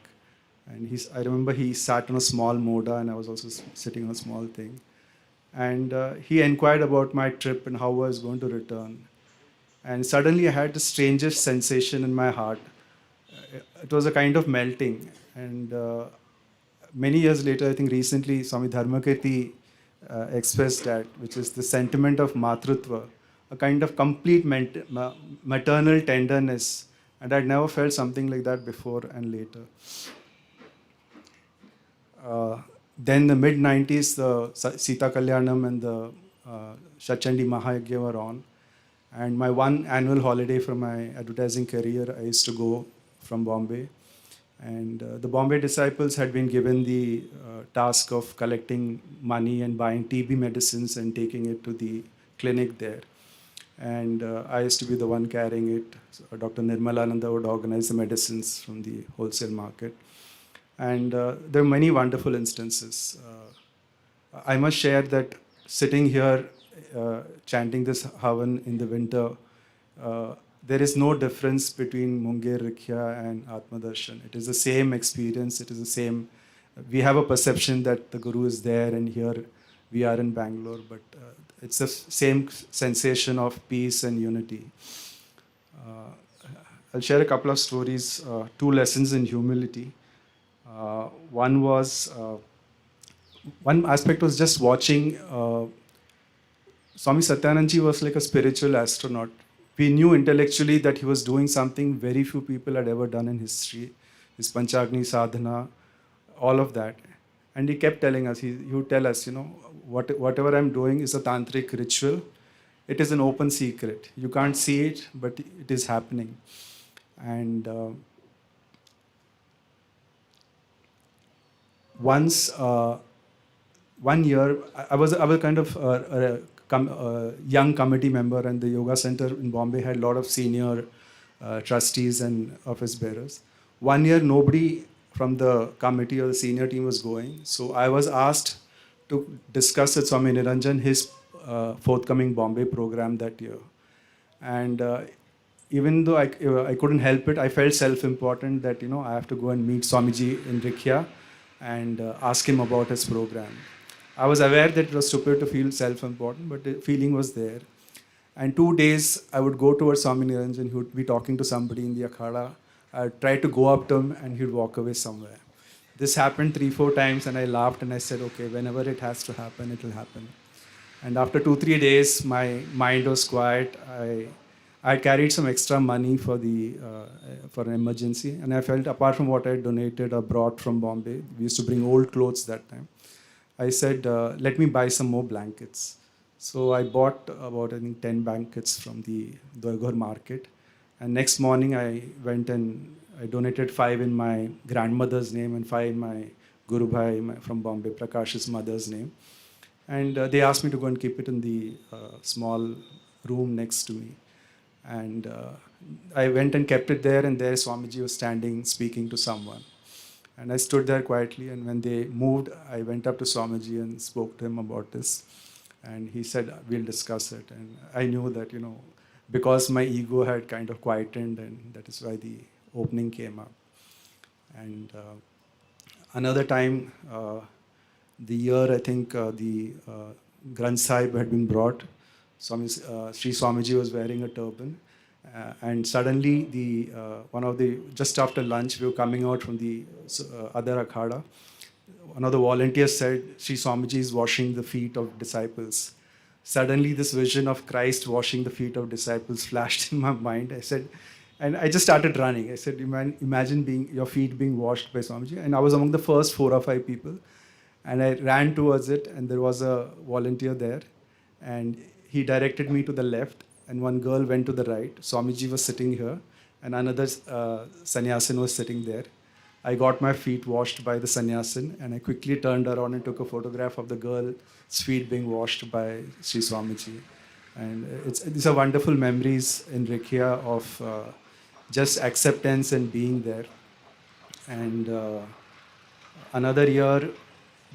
And I remember he sat on a small moda, and I was also sitting on a small thing. And he inquired about my trip and how I was going to return. And suddenly I had the strangest sensation in my heart. It was a kind of melting. And many years later, I think recently, Swami Dharmakirti expressed that, which is the sentiment of matrutva, a kind of complete maternal tenderness. And I'd never felt something like that before and later. Then the mid-90s, the Sita Kalyanam and the Shachandi Mahayagya were on. And my one annual holiday from my advertising career, I used to go from Bombay. And the Bombay disciples had been given the task of collecting money and buying TB medicines and taking it to the clinic there. And I used to be the one carrying it. So Dr. Nirmalananda would organize the medicines from the wholesale market. And there are many wonderful instances. I must share that sitting here chanting this Havan in the winter, there is no difference between Munger Rikhya and Atmadarshan. It is the same experience. It is the same. We have a perception that the Guru is there, and here we are in Bangalore, but it's the same sensation of peace and unity. I'll share a couple of stories, 2 lessons in humility. One aspect was just watching. Swami Satyananda was like a spiritual astronaut. We knew intellectually that he was doing something very few people had ever done in history. His Panchagni sadhana, all of that. And he kept telling us, he would tell us, whatever I'm doing is a tantric ritual. It is an open secret. You can't see it, but it is happening. And once, one year, I was kind of a young committee member, and the yoga center in Bombay had a lot of senior trustees and office bearers. One year, nobody from the committee or the senior team was going. So I was asked to discuss with Swami Niranjan his forthcoming Bombay program that year. And even though I couldn't help it, I felt self-important that, I have to go and meet Swamiji in Rikhya and ask him about his program. I was aware that it was stupid to feel self-important, but the feeling was there. And 2 days, I would go towards Swami Niranjan. He would be talking to somebody in the akhada. I'd try to go up to him, and he'd walk away somewhere. This happened 3-4 times, and I laughed, and I said, okay, whenever it has to happen, it will happen. And after 2-3 days, my mind was quiet. I carried some extra money for an emergency, and I felt, apart from what I donated or brought from Bombay, we used to bring old clothes that time. I said, let me buy some more blankets. So I bought about, I think, 10 blankets from the Durgar market. And next morning, I went and I donated 5 in my grandmother's name and 5 in my Guru Bhai from Bombay, Prakash's mother's name. And they asked me to go and keep it in the small room next to me. And I went and kept it there, and there Swamiji was standing speaking to someone. And I stood there quietly, and when they moved, I went up to Swamiji and spoke to him about this. And he said, we'll discuss it. And I knew that, because my ego had kind of quietened, and that is why the opening came up. And another time, the year I think the Granth Sahib had been brought, Sri Swamiji was wearing a turban. And suddenly, just after lunch, we were coming out from the other akhada. One of the volunteers said, Sri Swamiji is washing the feet of disciples. Suddenly, this vision of Christ washing the feet of disciples flashed in my mind. I said, and I just started running. I said, imagine your feet being washed by Swamiji. And I was among the first 4 or 5 people. And I ran towards it, and there was a volunteer there. And he directed me to the left, and one girl went to the right. Swamiji was sitting here, and another sannyasin was sitting there. I got my feet washed by the sannyasin, and I quickly turned around and took a photograph of the girl's feet being washed by Sri Swamiji. And these are wonderful memories in Rikhya of just acceptance and being there. And another year,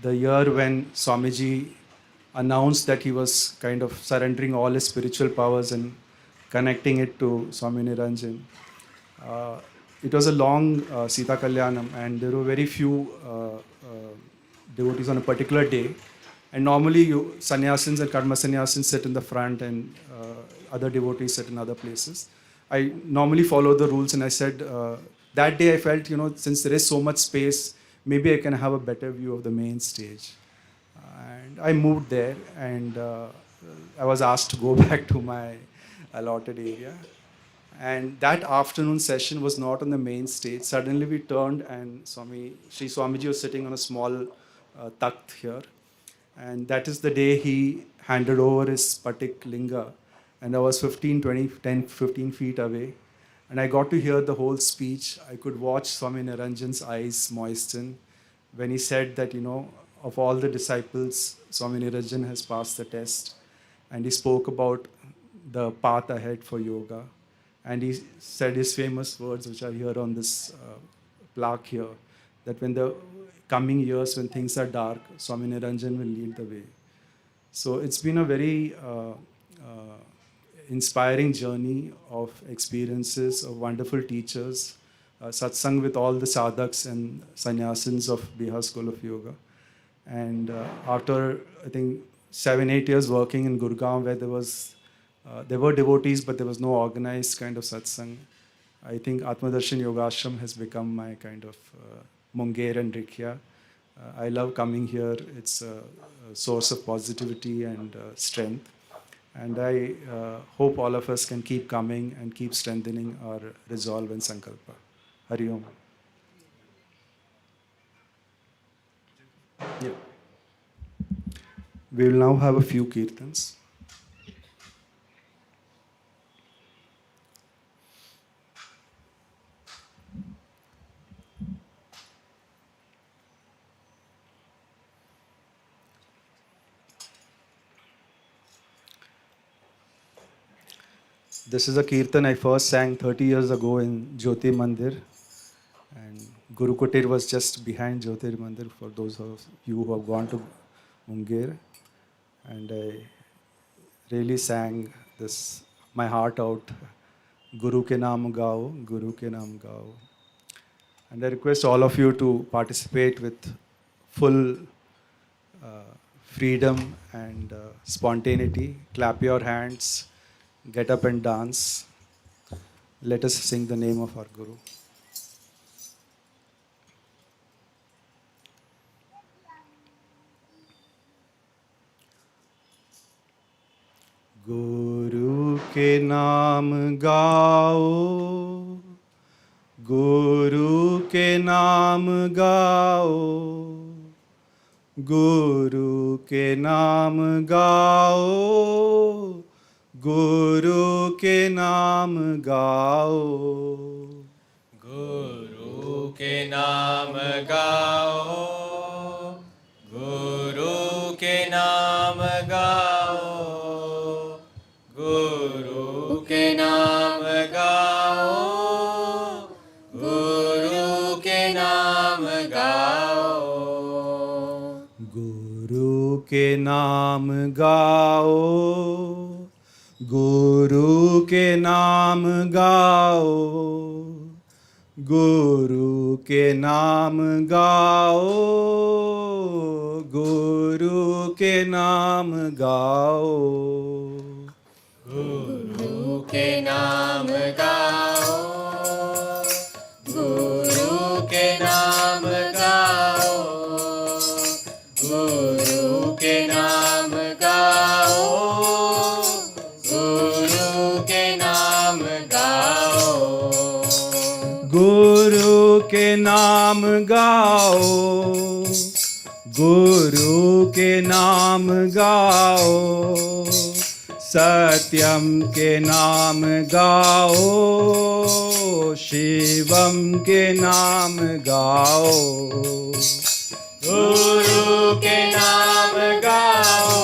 the year when Swamiji announced that he was kind of surrendering all his spiritual powers and connecting it to Swami Niranjan. It was a long Sita Kalyanam, and there were very few devotees on a particular day. And normally, sannyasins and karma sannyasins sit in the front, and other devotees sit in other places. I normally follow the rules, and I said, that day I felt, since there is so much space, maybe I can have a better view of the main stage. And I moved there, and I was asked to go back to my allotted area. And that afternoon session was not on the main stage. Suddenly we turned, and Sri Swamiji was sitting on a small takht here. And that is the day he handed over his Spatik Linga. And I was 10, 15 feet away. And I got to hear the whole speech. I could watch Swami Niranjan's eyes moisten when he said that, of all the disciples, Swami Niranjan has passed the test. And he spoke about the path ahead for yoga. And he said his famous words, which are here on this plaque here, that when the coming years, when things are dark, Swami Niranjan will lead the way. So it's been a very inspiring journey of experiences, of wonderful teachers, satsang with all the sadhaks and sannyasins of Bihar School of Yoga. And after, I think, 7-8 years working in Gurgaon, where there were devotees, but there was no organized kind of satsang, I think Atmadarshan Yoga Ashram has become my kind of Munger and Rikhya. I love coming here. It's a source of positivity and strength. And I hope all of us can keep coming and keep strengthening our resolve and sankalpa. Hari Om. Yeah. We will now have a few kirtans. This is a kirtan I first sang 30 years ago in Jyoti Mandir. And Guru Kutir was just behind Jyoti Mandir for those of you who have gone to Munger. And I really sang this, my heart out, Guru ke naam gao, Guru ke naam gao. And I request all of you to participate with full freedom and spontaneity. Clap your hands. Get up and dance. Let us sing the name of our Guru. Guru ke naam gao, Guru ke naam gao, Guru ke naam gao, Guru ke naam gao, Guru ke naam gao, के नाम गाओ, गुरु के नाम गाओ, गुरु के नाम गाओ, गुरु के नाम गाओ, गुरु के नाम गाओ, गुरु के नाम गाओ, गुरु के नाम गाओ, गुरु के नाम गाओ, गुरु के नाम गाओ, गुरु के नाम गाओ, गुरु के नाम गाओ, गुरु के नाम गाओ, गुरु के नाम गाओ, सत्यम के नाम गाओ, शिवम के नाम गाओ, गुरु के नाम गाओ,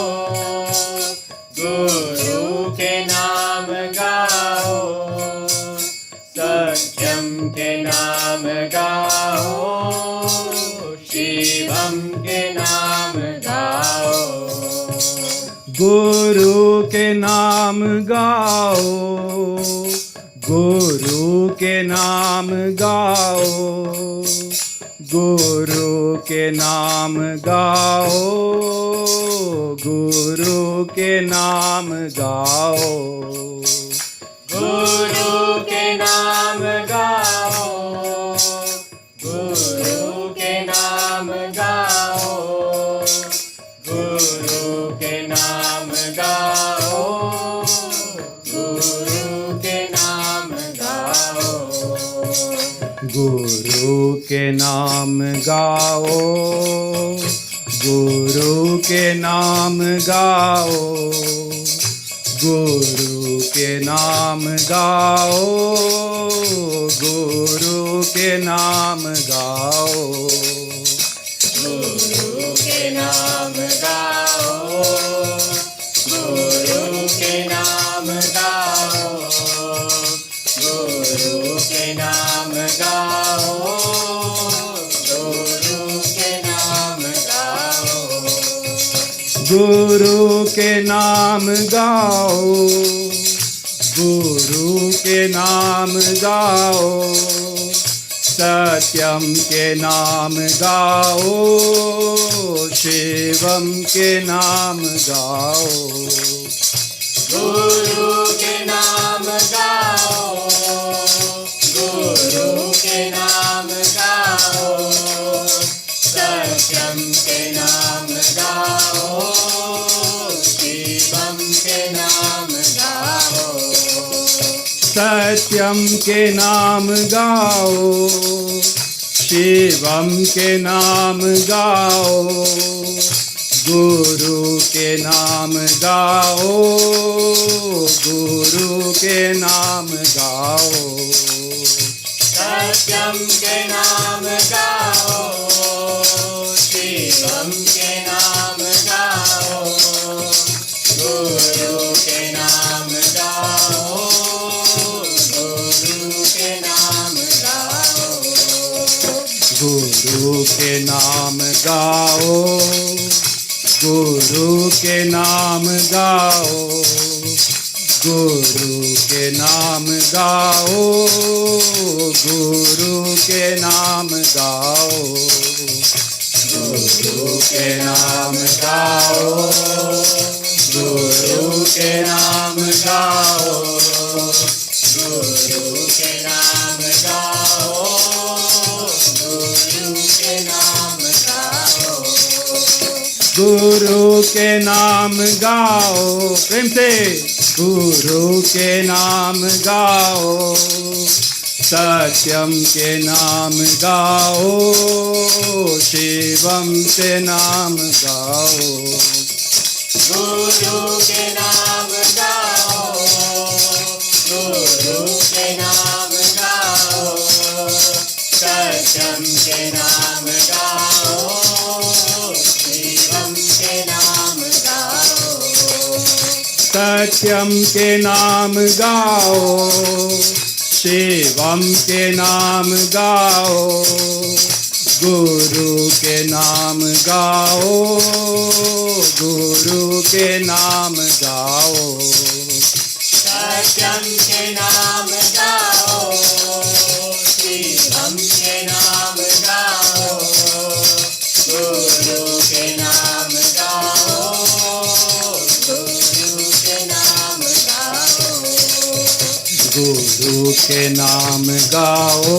गुरु के नाम गाओ, सत्यम के नाम गाओ, शिवम के नाम गाओ, गुरु के नाम गाओ, गुरु के नाम गाओ, गुरु के नाम गाओ, गुरु के नाम गाओ, गुरु के नाम गाओ, गुरु के नाम गाओ, गुरु के नाम गाओ, गुरु के नाम गाओ, गुरु के नाम गाओ, गुरु के नाम गाओ, गुरु के नाम गाओ, गुरु के नाम गाओ, गुरु के नाम गाओ, गुरु के नाम गाओ, गुरु के नाम गाओ, गुरु के नाम गाओ, गुरु के नाम गाओ, गुरु के नाम गाओ, सत्यम के नाम गाओ, शिवम के नाम गाओ, गुरु के नाम गाओ, गुरु के नाम गाओ, सत्यम के नाम गाओ, शिवम के नाम गाओ, सत्यम के नाम गाओ, शिवम के नाम गाओ, गुरु के नाम गाओ, गुरु के नाम गाओ, सत्यम के नाम गाओ, शिवम के नाम गाओ, गुरु के नाम गाओ, गुरु के नाम गाओ, गुरु के नाम गाओ, गुरु के नाम गाओ, गुरु के नाम गाओ, गुरु के नाम गाओ, गुरु के नाम गाओ, गुरु के नाम गाओ, गुरु के नाम गाओ, गुरु के नाम गाओ, गुरु के नाम गाओ, प्रेम से गुरु के नाम गाओ, सत्यम के नाम गाओ, शिवम के नाम गाओ, गुरु के नाम गाओ, गुरु के नाम गाओ, सत्यम के नाम गाओ, शिवम के नाम सत्यम के नाम गाओ, शिवम के नाम गाओ, गुरु के नाम गाओ, गुरु के नाम गाओ। सत्यम के नाम गाओ, शिवम के नाम गाओ, गुरु के नाम गाओ, गुरु के नाम गाओ। गुरु के नाम गाओ,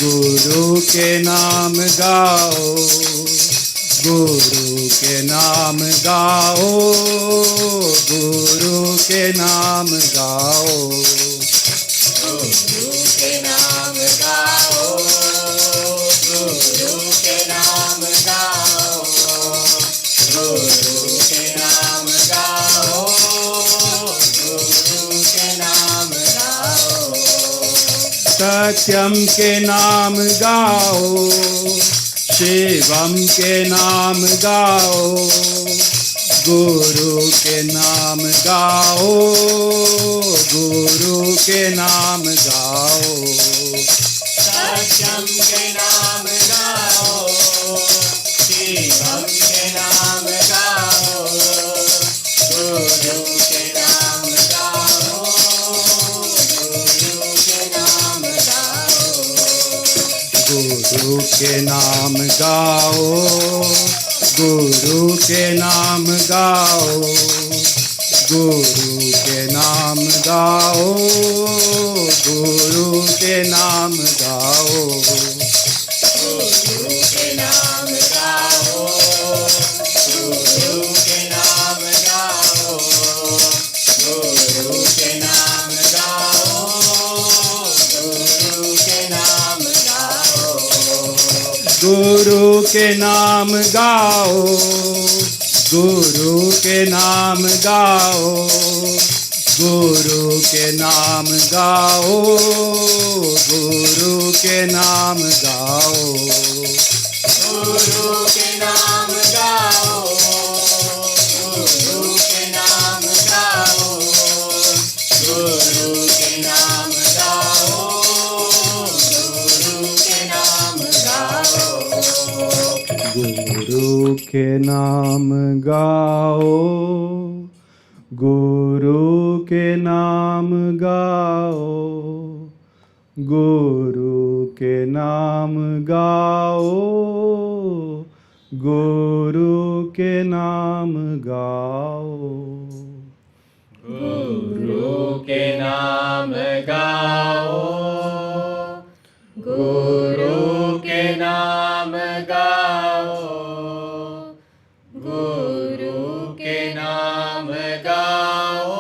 गुरु के नाम गाओ, गुरु के नाम गाओ, गुरु के नाम गाओ। गुरु के नाम गाओ, गुरु के नाम गाओ, गुरु के नाम गाओ, गुरु के नाम गाओ। सत्यम के नाम गाओ, शिवम के नाम गाओ, गुरु के नाम गाओ, गुरु के नाम गाओ। सत्यम के नाम गाओ, शिवम के नाम गाओ, गुरु के नाम गाओ, गुरु के नाम गाओ। गुरु के नाम गाओ, गुरु के नाम गाओ, गुरु के नाम गाओ, गुरु के नाम गाओ। गुरु के नाम गाओ, गुरु के नाम गाओ, गुरु के नाम गाओ, गुरु के नाम गाओ। गुरु के नाम गाओ, गुरु के नाम गाओ, गुरु के नाम गाओ, गुरु के नाम गाओ। गुरु के नाम गाओ, गुरु के नाम गाओ, गुरु के नाम गाओ, गुरु के नाम गाओ। गुरु के नाम गाओ, गुरु के नाम गाओ, गुरु के नाम गाओ, गुरु के नाम गाओ। गुरु के नाम गाओ, गुरु के नाम गाओ, गुरु के नाम गाओ,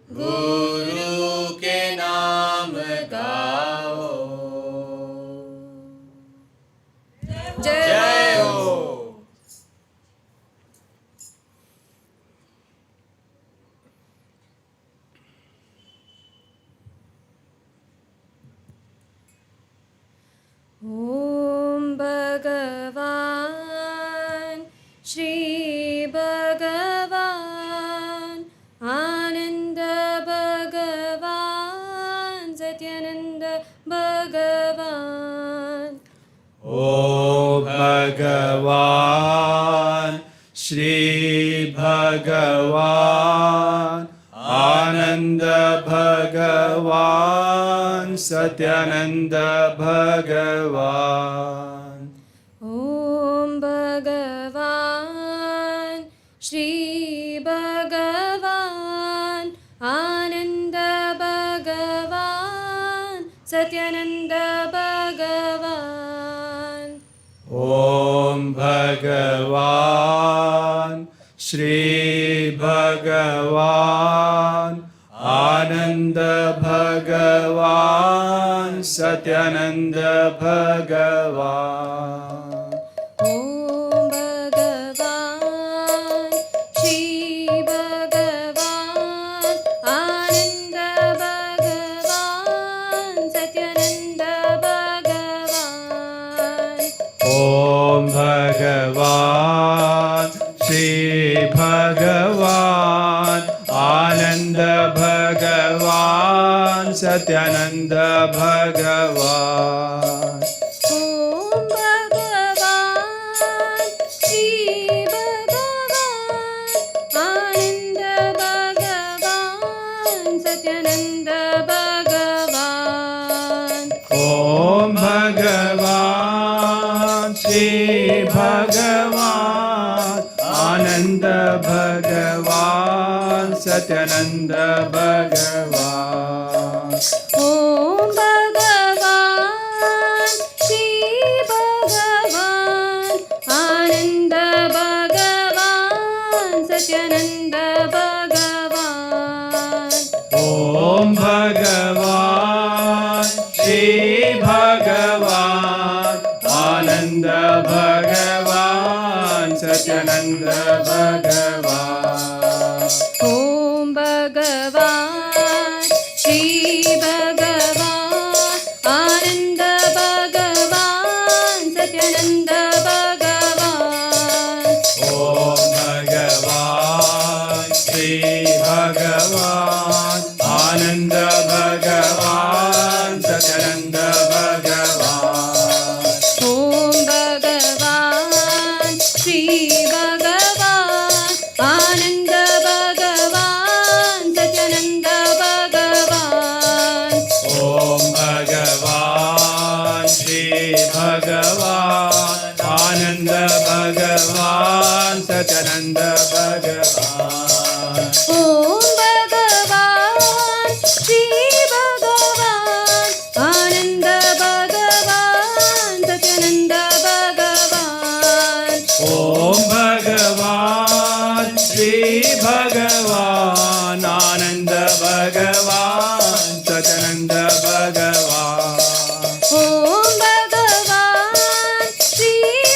गुरु के नाम गाओ। जय हो। ॐ भगवान् श्री भगवान् आनन्द भगवान् सत्यानन्द भगवान्। ओ भगवान श्री भगवान आनंद भगवान सत्यानंद भगवान। ॐ भगवान् श्री भगवान् आनन्द भगवान् सत्यानन्द भगवान्। ओम भगवान श्री भगवान आनंद भगवान सत्यानंद भगवान। ॐ भगवान् श्री भगवान् आनन्द भगवान् सत्यानन्द भगवान्। ओम भगवान श्री भगवान सत्यानंद भगवान ॐ भगवान् श्री भगवान् आनन्द भगवान् सत्यानन्द भगवान् ओम भगवान श्री भगवान आनंद भगवान सत्यानंद भगवान ॐ भगवान् श्री भगवान् आनन्द भगवान् सत्यानन्द भगवान् ओम भगवान श्री भगवान आनंद भगवान सत्यानंद भगवान ॐ भगवान् श्री भगवान् आनन्द भगवान् सत्यानन्द भगवान् ओम भगवान श्री भगवान आनंद भगवान सत्यानंद भगवान ॐ भगवान् श्री भगवान् आनन्द भगवान् सत्यानन्द भगवान् ओम भगवान श्री भगवान आनंद भगवान सत्यानंद भगवान ॐ भगवान् श्री भगवान् आनन्द भगवान् सत्यानन्द भगवान् ओम भगवान श्री भगवान आनंद भगवान सत्यानंद भगवान ॐ भगवान् श्री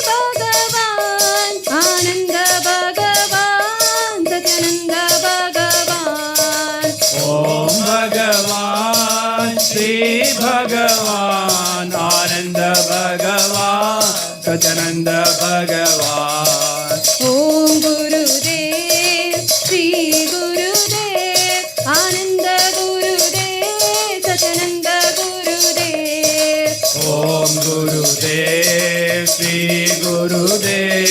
भगवान् आनन्द भगवान् सत्यानन्द भगवान् ओम भगवान श्री भगवान आनंद भगवान सत्यानंद भगवान ॐ गुरुदेव श्री गुरुदेव आनन्द गुरुदेव सत्यानन्द गुरुदेव ओम गुरुदेव श्री गुरुदेव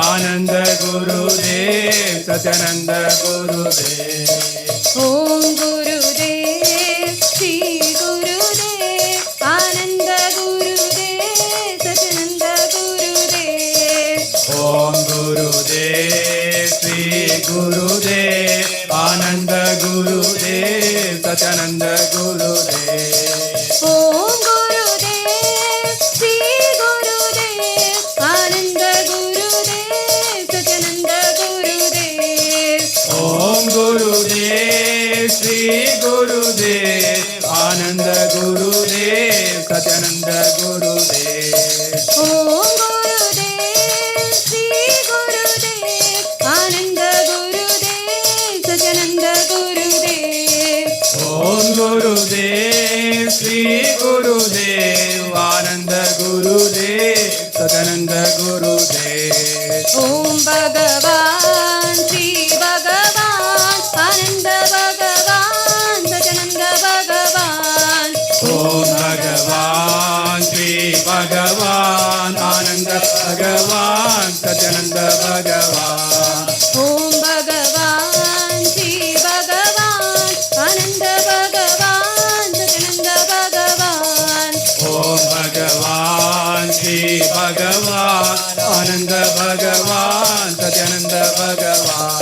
आनंद गुरुदेव सत्यानंद गुरुदेव ॐ गुरुदेव श्री गुरुदेव आनन्द गुरुदेव सत्यानन्द गुरुदेव ओम गुरुदेव श्री गुरुदेव आनंद गुरुदेव सत्यानंद गुरुदेव ॐ गुरुदेव श्री गुरुदेव आनन्द गुरुदेव सत्यानन्द गुरुदेव ओम गुरुदेव श्री गुरुदेव आनंद गुरुदेव सत्यानंद गुरुदेव ॐ गुरुदेव श्री गुरुदेव आनन्द गुरुदेव सत्यानन्द गुरुदेव ओम गुरुदेव श्री गुरुदेव आनंद गुरुदेव सत्यानंद गुरुदेव ॐ भगवान् श्री भगवान् आनन्द भगवान् सत्यानन्द भगवान् ओम भगवान श्री भगवान आनंद भगवान सत्यानंद भगवान ॐ भगवान् श्री भगवान् आनन्द भगवान् सत्यानन्द भगवान् ओम भगवान श्री भगवान आनंद भगवान सत्यानंद भगवान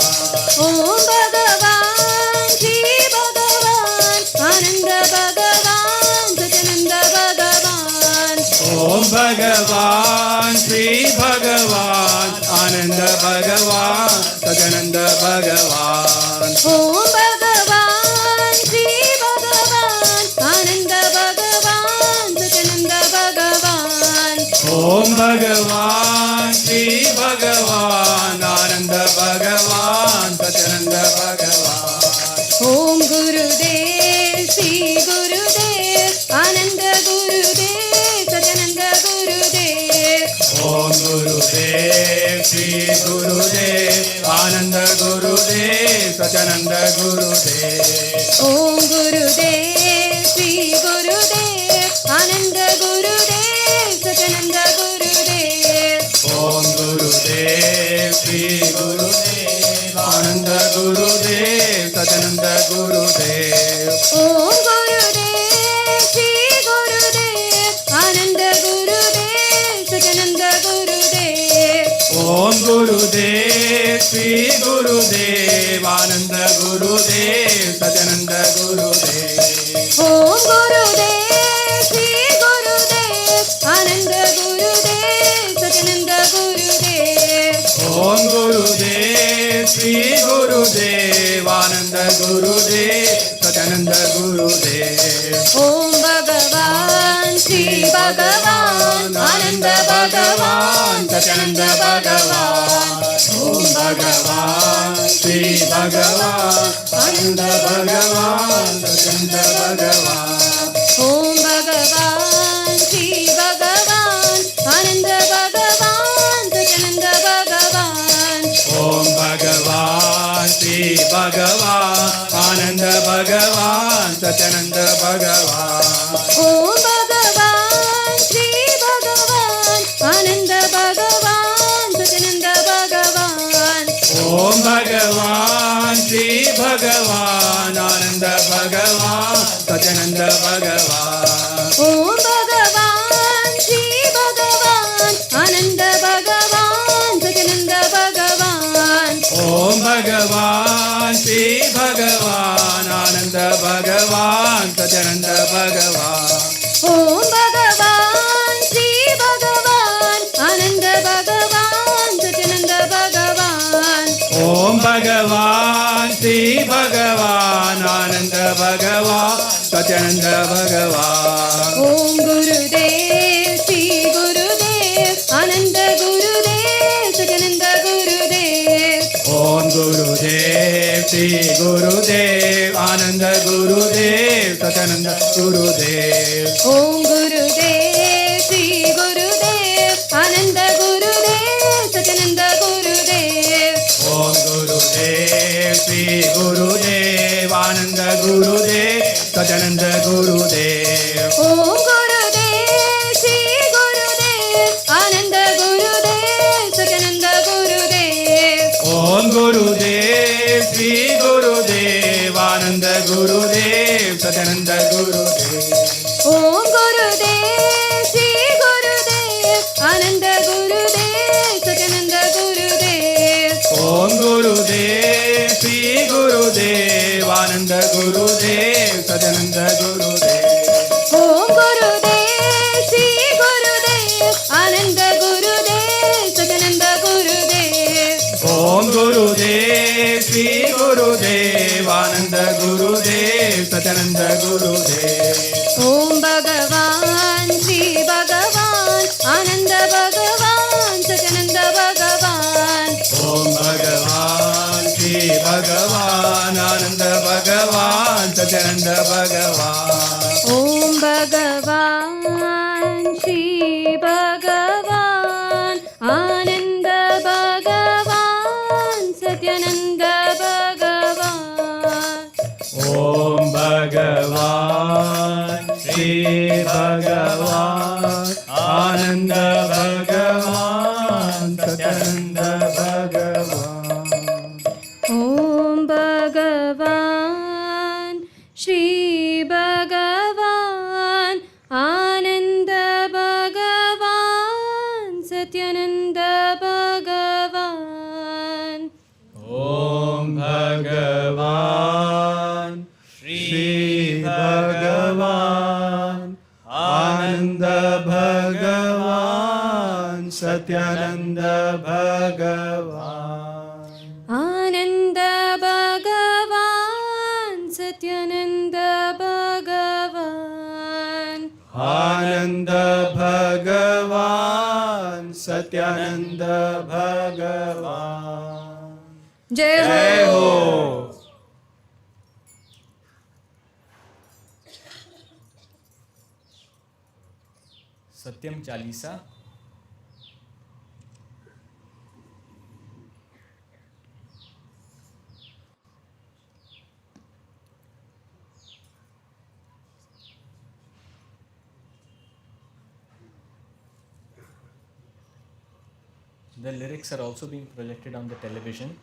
ॐ भगवान् श्री भगवान् आनन्द भगवान् सत्यानन्द भगवान् ओम भगवान श्री भगवान आनंद भगवान सत्यानंद भगवान ॐ भगवान् श्री भगवान् आनन्द भगवान् सत्यानन्द भगवान् ओम भगवान श्री भगवान आनंद भगवान सत्यानंद भगवान ॐ गुरुदेव श्री गुरुदेव आनन्द गुरुदेव सत्यानन्द गुरुदेव ओम गुरुदेव श्री गुरुदेव आनंद गुरुदेव सत्यानंद गुरुदेव ओम गुरुदेव श्री गुरुदेव आनंद गुरुदेव सत्यानंद गुरुदेव ओम गुरुदेव श्री गुरुदेव आनंद गुरुदेव सत्यानंद गुरुदेव ओम गुरुदेव श्री गुरुदेव आनंद गुरुदेव सत्यानंद गुरुदेव ओम गुरुदेव श्री गुरुदेव आनंद गुरुदेव सत्यानंद गुरुदेव ओम गुरुदेव श्री गुरुदेव आनंद गुरुदेव सत्यानंद गुरुदेव ओम गुरुदेव श्री गुरुदेव आनंद गुरुदेव सत्यानंद गुरुदेव ओम भगवान श्री भगवान आनंद भगवान सत्यानंद भगवान ओम भगवान श्री भगवान आनंद भगवान सत्यानंद भगवान ओम भगवान श्री भगवान आनंद भगवान सत्यानंद भगवान ओम भगवान श्री भगवान आनंद भगवान सत्यानंद भगवान ओम भगवान श्री भगवान आनंद भगवान सत्यानंद भगवान ओम भगवान श्री भगवान आनंद भगवान सत्यानंद भगवान ओम भगवान श्री भगवान आनंद भगवान सत्यानंद भगवान ओम भगवान श्री भगवान आनंद भगवान सत्यानंद भगवान ओम भगवान श्री भगवान आनंद भगवान सत्यानंद भगवान ओम भगवान श्री भगवान आनंद भगवान सत्यानंद भगवान ओम गुरुदेव श्री गुरुदेव आनंद गुरुदेव सत्यानंद गुरुदेव ओम गुरुदेव श्री गुरुदेव आनंद गुरुदेव सत्यानंद गुरुदेव ओम गुरुदेव श्री गुरुदेव आनंद गुरुदेव सत्यानंद गुरुदेव ओम गुरुदेव श्री गुरुदेव आनंद गुरुदेव सत्यानंद गुरुदेव ओम गुरुदेव श्री गुरुदेव आनंद गुरुदेव सत्यानंद गुरुदेव ओम गुरुदेव श्री गुरुदेव आनंद गुरुदेव सत्यानंद गुरुदेव ओम गुरुदेव श्री गुरुदेव आनंद गुरुदेव सत्यानंद गुरुदेव ओम गुरुदेव श्री गुरुदेव आनंद गुरुदेव सत्यानंद गुरुदेव ओम गुरुदेव श्री गुरुदेव आनंद गुरुदेव सत्यानंद गुरुदेव ओम गुरुदेव श्री गुरुदेव आनंद गुरुदेव सत्यानंद गुरुदेव ओम भगवान श्री भगवान आनंद भगवान सत्यानंद भगवान ओम भगवान श्री भगवान आनंद भगवान सत्यानंद भगवान ओम भगवान श्री भगवान आनंद भगवान सत्यानंद भगवान ओम भगवान श्री भगवान आनंद भगवान सत्यानंद भगवान ओम भगवान श्री भगवान आनंद भगवान सत्यानंद भगवान ओम भगवान श्री भगवान आनंद भगवान सत्यानंद भगवान आनंद भगवान सत्यानंद भगवान आनंद भगवान सत्यानंद भगवान जय जय हो हो। सत्यम Chalisa The lyrics are also being projected on the television.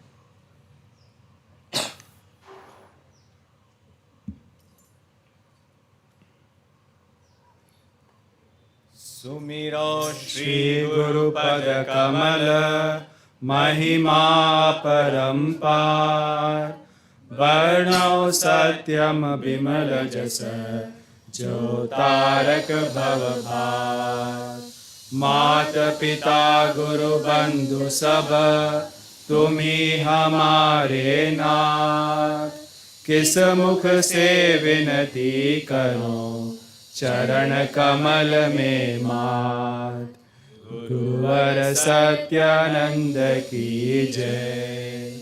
Sumiro Shri Guru Pada Kamala Mahima Parampar Varnau Satyam Bimala Jasa Jo Tarak Bhavabhar Mata Pita Guru Bandhu Sab Tumhi Hamare Nath Kis Mukh Se Vinati Karo चरण कमल में मात गुरुवर सत्यानंद की जय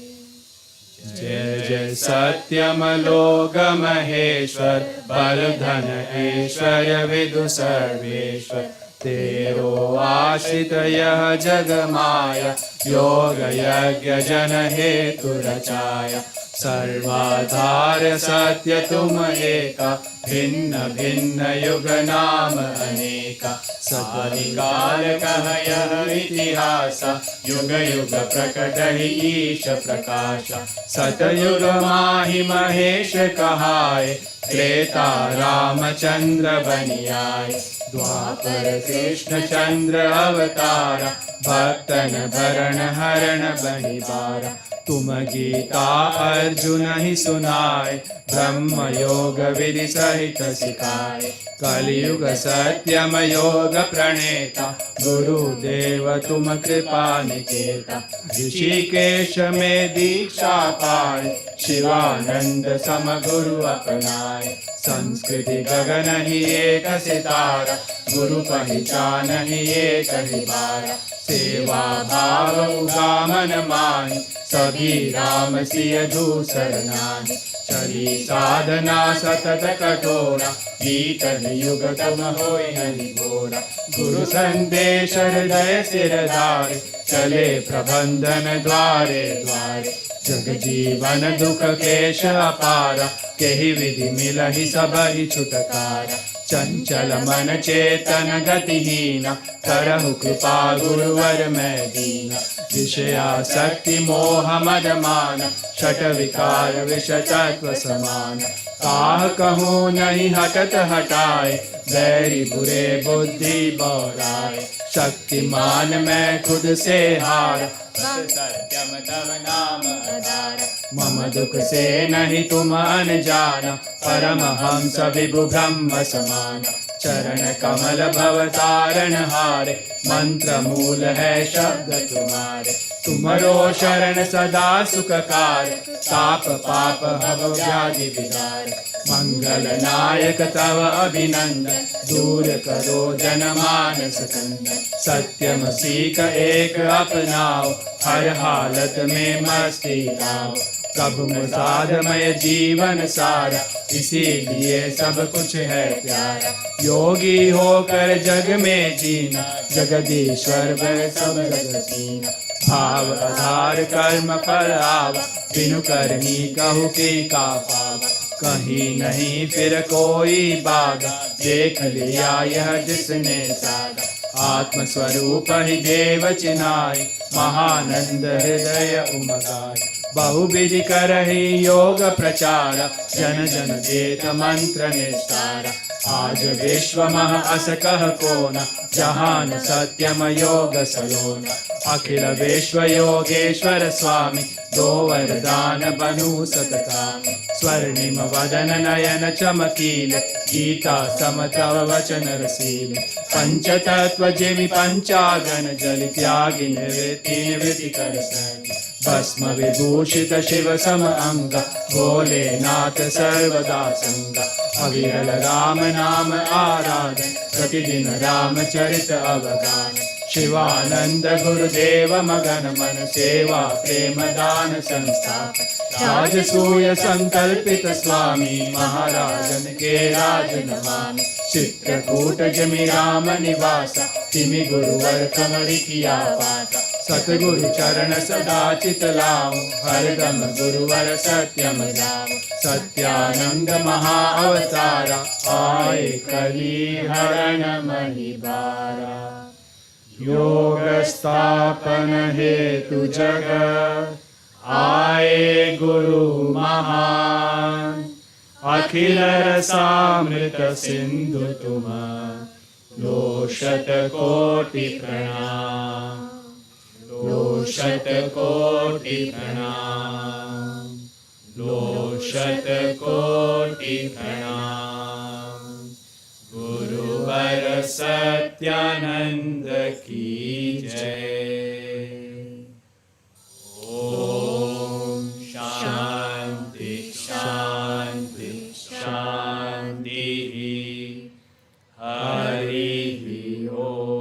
जय जय सत्यम लोक महेश्वर बल धन ऐश्वर्य विदु सर्वेश्वर तेरो आश्रित यह जग माया योग यज्ञ जन हेतु रचाया सर्वाधार सत्य तुम एका भिन्न भिन्न युग नाम अनेका सत्काल कह यह इतिहास युग युग प्रकट ही ईश प्रकाश सतयुग माहि महेश कहाय त्रेता रामचंद्र बनियाय द्वापर कृष्ण चंद्र अवतारा भक्तन भरण हरण बनि बारा तुम गीता अर्जुन ही सुनाए ब्रह्म योग विधि सहित सिखाए कलयुग सत्यम योग प्रणेता गुरुदेव तुम कृपा निकेता ऋषिकेश में दीक्षा पाए शिवानंद सम गुरु अपनाए संस्कृति गगन ही एक सितारा गुरु पहचान ही एक ही बारा सेवा भाव उगामन मान सभी राम सिय दूसर नानी चली साधना सतत कठोरा गीत युग तम होय हरि बोरा गुरु संदेश हृदय सिर धारे चले प्रबंधन द्वारे द्वारे जग जीवन दुख केश अपारा केहि विधि मिलहि सबहि छुटकारा चंचल मन चेतन गतिहीन करहु कृपा गुरुवर मैं दीना विषयासक्ति मोह मद मान छट विकार विष तत्व समान काह कहूँ नहीं हटत हटाए बैरी बुरे बुद्धि बौराए शक्तिमान मैं खुद से हार सत्यम तव नाम आधार मम दुख से नहीं तुम अनजान परम हंस विभु ब्रह्म समान चरण कमल भव तारण हारे मंत्र मूल है शब्द तुम्हारे तुमरो शरण सदा सुखकार ताप पाप भव व्याधि विदार मंगल नायक तव अभिनंदन दूर करो जन मानस कंदन सत्यम सीख एक अपनाओ हर हालत में मस्ती लाओ प्रभु साधमय जीवन सारा इसीलिए सब कुछ है प्यारा योगी होकर जग में जीना जगदीश्वर वह सब जगतीना भाव आधार कर्म फल आवा बिनु करनी कहु की का पावा कहीं नहीं फिर कोई बाधा देख लिया यह जिसने साधा आत्म स्वरूप ही देव चिनाय महानंद हृदय उमगाय बहुविधि करहि योग प्रचार जन जन देत मंत्र निस्तार आज विश्व मह अस कह कोन जहान सत्यम योग सलोन अखिल विश्व योगेश्वर स्वामी दो वरदान बनु सतकामी स्वर्णिम वदन नयन चमकील गीता समतव वचन रसील पंच तत्व जिमि पंचागन जल त्यागी निवृत्ति निवृत्ति कर सकी भस्म विभूषित शिव सम अंग भोलेनाथ सर्वदा संग अविरल राम नाम आराधन प्रतिदिन राम चरित अवगान शिवानंद गुरुदेव मगन मन सेवा प्रेम दान संस्थापन राजसूय संकल्पित स्वामी महाराजन के राज नमामि चित्रकूट जमि राम निवासा तिमि गुरुवर कमरि किया पाता सतगुरु चरण सदा चित लाऊं हरदम गुरुवर सत्यम जाऊं सत्यानंद महा अवतारा आए कली हरण महिबारा योग स्थापन हेतु जगत आए गुरु महान। अखिल रसामृत सिंधु तुम लो शत कोटि प्रणाम। लो शत कोटि प्रणाम। लो शत कोटि प्रणाम। गुरुवर सत्यानंद की जय। ओम शांति शांति शांति। हरि ओम।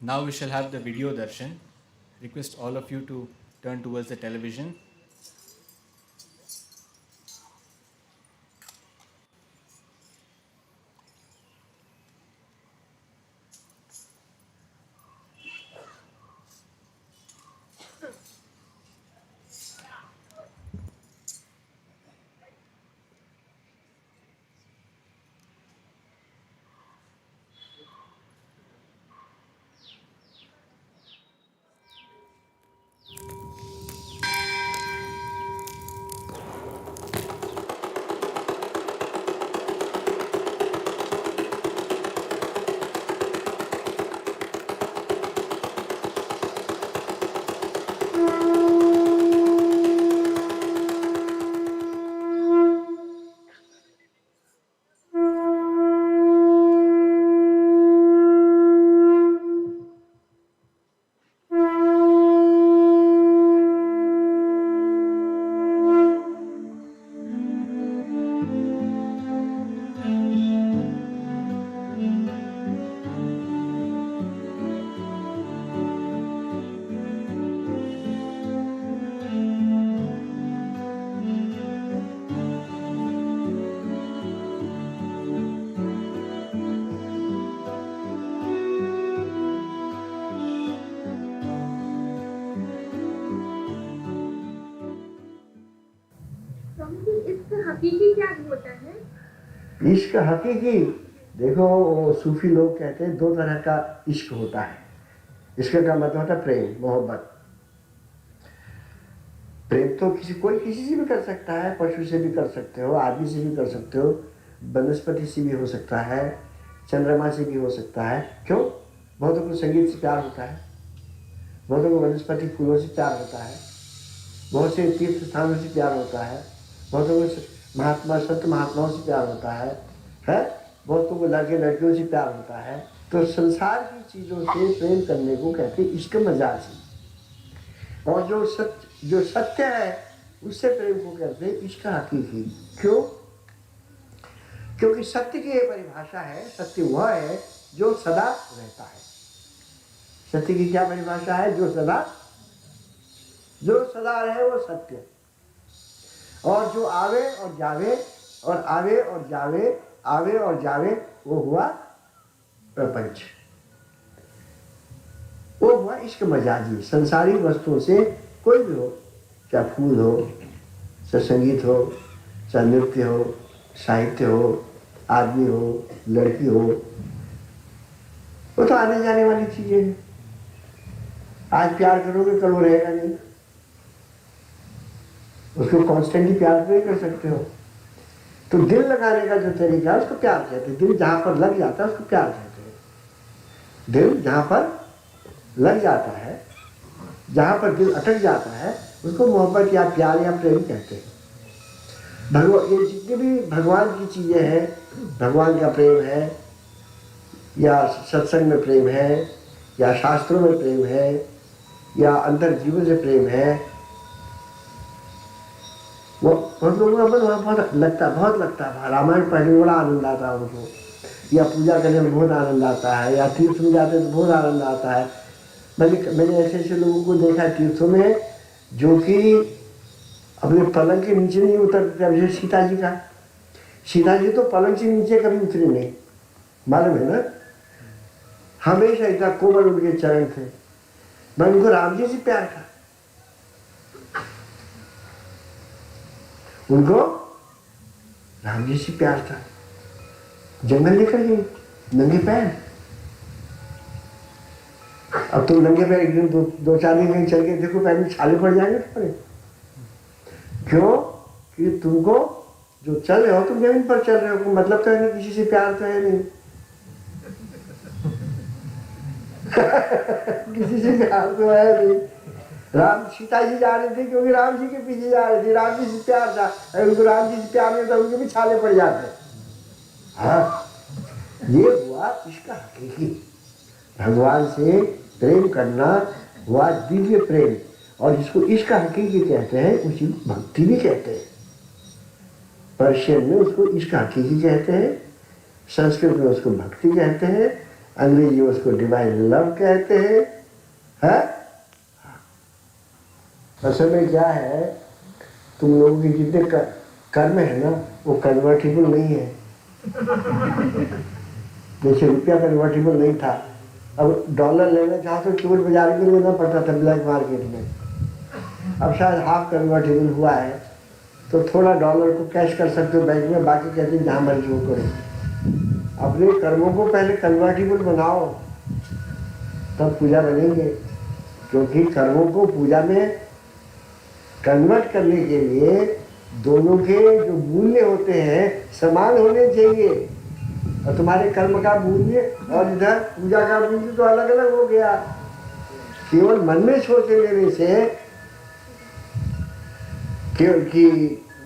Now we shall have the video darshan. Request all of you to turn towards the television. हकीकी क्या होता है? इश्क हकीकी, देखो वो सूफी लोग कहते हैं दो तरह का इश्क होता है। इश्क का मतलब होता है प्रेम, मोहब्बत। प्रेम तो कोई किसी से भी कर सकता है, पशु से भी कर सकते हो, आदमी से भी कर सकते हो, वनस्पति से भी हो सकता है, चंद्रमा से भी हो सकता है। क्यों? बहुतों को संगीत से प्यार होता है, बहुतों को वनस्पति फूलों से प्यार होता है, बहुत से तीर्थ स्थानों से प्यार होता है, बहुतों को महात्मा संत महात्माओं से प्यार होता है, बहुतों को लड़के लड़कियों से प्यार होता है। तो संसार की चीज़ों से प्रेम करने को कहते हैं इश्क मजाजी। और जो सत्य है उससे प्रेम को कहते हैं इश्क हकीकी। क्यों? क्योंकि सत्य की ये परिभाषा है, सत्य वह है जो सदा रहता है। सत्य की क्या परिभाषा है? जो सदा रहे वो सत्य। और जो आवे और जावे और आवे और जावे, आवे और जावे, वो हुआ प्रपंच, वो हुआ इश्क मजाजी। संसारी वस्तुओं से कोई भी हो, चाहे फूल हो, चाहे संगीत हो, चाहे नृत्य हो, साहित्य हो, आदमी हो, लड़की हो, वो तो आने जाने वाली चीजें हैं। आज प्यार करोगे कल वो रहेगा नहीं, उसको कॉन्स्टेंटली प्यार नहीं कर सकते हो। तो दिल लगाने का जो तरीका है उसको प्यार कहते हैं। दिल जहाँ पर लग जाता है उसको प्यार कहते हैं। दिल जहाँ पर लग जाता है, जहाँ पर दिल अटक जाता है, उसको मोहब्बत या प्यार या प्रेम कहते हैं। ये जितनी भी भगवान की चीज़ें हैं, भगवान का प्रेम है या सत्संग में प्रेम है या शास्त्रों में प्रेम है या अंतर जीवन से प्रेम है, वो बहुत लोगों को बहुत लगता है। रामायण पढ़ने में बड़ा आनंद आता है उनको, या पूजा करने में बहुत आनंद आता है, या तीर्थ में जाते हैं तो बहुत आनंद आता है। मैंने ऐसे लोगों को देखा है तीर्थों में जो कि अपने पलंग के नीचे नहीं उतरते। जैसे सीता जी तो पलंग से नीचे कभी उतरे नहीं, मालूम है ना। हमेशा इतना कोमल उनके चरण थे। मैं उनको राम जी से प्यार था, उनको राम जी से प्यार था। जंगल लेकर गई नंगे पैर। अब तुम नंगे पैर एक दिन दो चार दिन कहीं चल के देखो, पैर में छाले पड़ जाएंगे तुम्हारे। क्यों? कि तुमको जो चल रहे हो तुम जमीन पर चल रहे हो, मतलब तो है नहीं, किसी से प्यार तो है नहीं। किसी से प्यार तो है नहीं। राम सीता जी जा रहे थे क्योंकि राम जी के पीछे जा रहे थे, राम जी से प्यार था। अगर उनको राम जी से प्यार नहीं था उनके भी छाले पड़ जाते। हाँ, ये हुआ इसका हकीकी। भगवान से प्रेम करना हुआ दिव्य प्रेम, और जिसको इसका हकीकी कहते हैं उसी भक्ति भी कहते हैं। पर्शियन में उसको इसका हकीकी कहते हैं, संस्कृत में उसको भक्ति कहते हैं, अंग्रेजी में उसको डिवाइन लव कहते हैं। है? असल में क्या है, तुम लोगों के जितने कर्म है ना वो कन्वर्टिबल नहीं है। जैसे रुपया कन्वर्टिबल नहीं था, अब डॉलर लेना चाहो तो चोर बाजार में लेना पड़ता था, ब्लैक मार्केट में। अब शायद हाफ कन्वर्टिबल हुआ है तो थोड़ा डॉलर को कैश कर सकते हो बैंक में, बाकी कहते हैं जहाँ मर्जी वो करो। अपने कर्मों को पहले कन्वर्टिबल बनाओ तब पूजा बनेंगे, क्योंकि कर्मों को पूजा में कन्वर्ट करने के लिए दोनों के जो मूल्य होते हैं समान होने चाहिए। और तुम्हारे कर्म का मूल्य और इधर पूजा का मूल्य तो अलग अलग हो गया। केवल मन में सोच लेने से केवल कि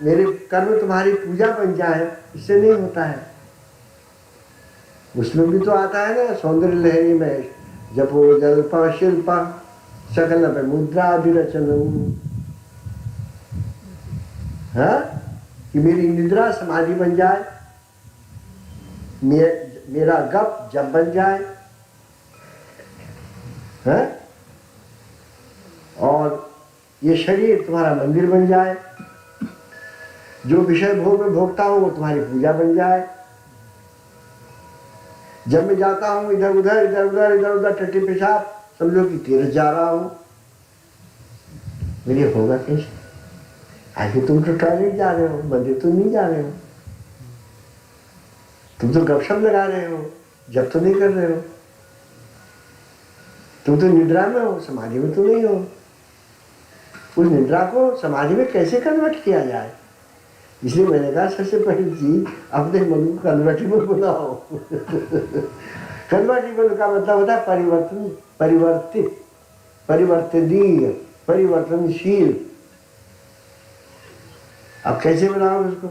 मेरे कर्म तुम्हारी पूजा बन जाए, इससे नहीं होता है। उसमें भी तो आता है ना सौंदर्य लहरी में, जपो जल्पा शिल्पा सकल पे मुद्रा विरचनम। हाँ, कि मेरी निद्रा समाधि बन जाए, मेरा गप जब बन जाए। है? और ये शरीर तुम्हारा मंदिर बन जाए, जो विषय भोग में भोगता हूं वो तुम्हारी पूजा बन जाए। जब मैं जाता हूं इधर उधर इधर उधर इधर उधर टट्टी पेशाब, समझो कि तीर्थ जा रहा हूं। मेरे होगा कैसे? आखिर तुम तो टॉयलेट जा रहे हो, मंदिर तो नहीं जा रहे हो। तुम तो गपशप लगा रहे हो, जब तो नहीं कर रहे हो। तुम तो निद्रा में हो, समाधि में तो नहीं हो। उस निद्रा को समाधि में कैसे कन्वर्ट किया जाए? इसलिए मैंने कहा सबसे पहली चीज अपने मन को कन्वर्टिबल बनाओ। कन्वर्टिबल का मतलब होता है परिवर्तन, परिवर्तित, परिवर्तनीय, परिवर्तनशील। अब कैसे बनाओ उसको?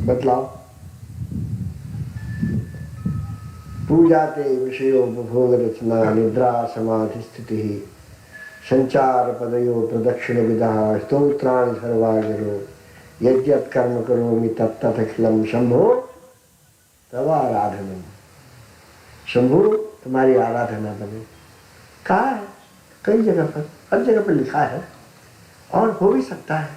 बतलाओ। पूजाते विषयोपभोग रचना निद्रा समाधि स्थिति संचार पदयो प्रदक्षिण विदा स्तोत्राणि सर्वागरो यज्ञत कर्म करोमि तत्तखिलम शंभो तव आराधनम। शंभु तुम्हारी आराधना बने। कहा है कई जगह पर, हर जगह पर लिखा है, और हो भी सकता है।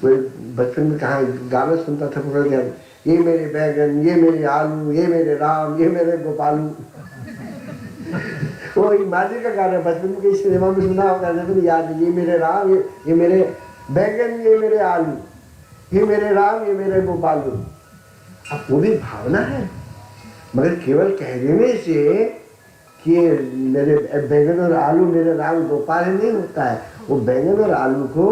बचपन में कहा गाना सुनता था पूरा दिन, ये मेरे बैगन, ये मेरे आलू, ये मेरे राम, ये मेरे गोपालू। वो माजी का गाना बचपन में कहीं सिनेमा में सुना होगा, नहीं याद है। ये मेरे राम, ये मेरे बैगन, ये मेरे आलू, ये मेरे राम, ये मेरे गोपालू। अब वो भी भावना है, मगर केवल कह देने से कि मेरे बैंगन और आलू मेरे राम गोपाल नहीं होता है। वो बैंगन और आलू को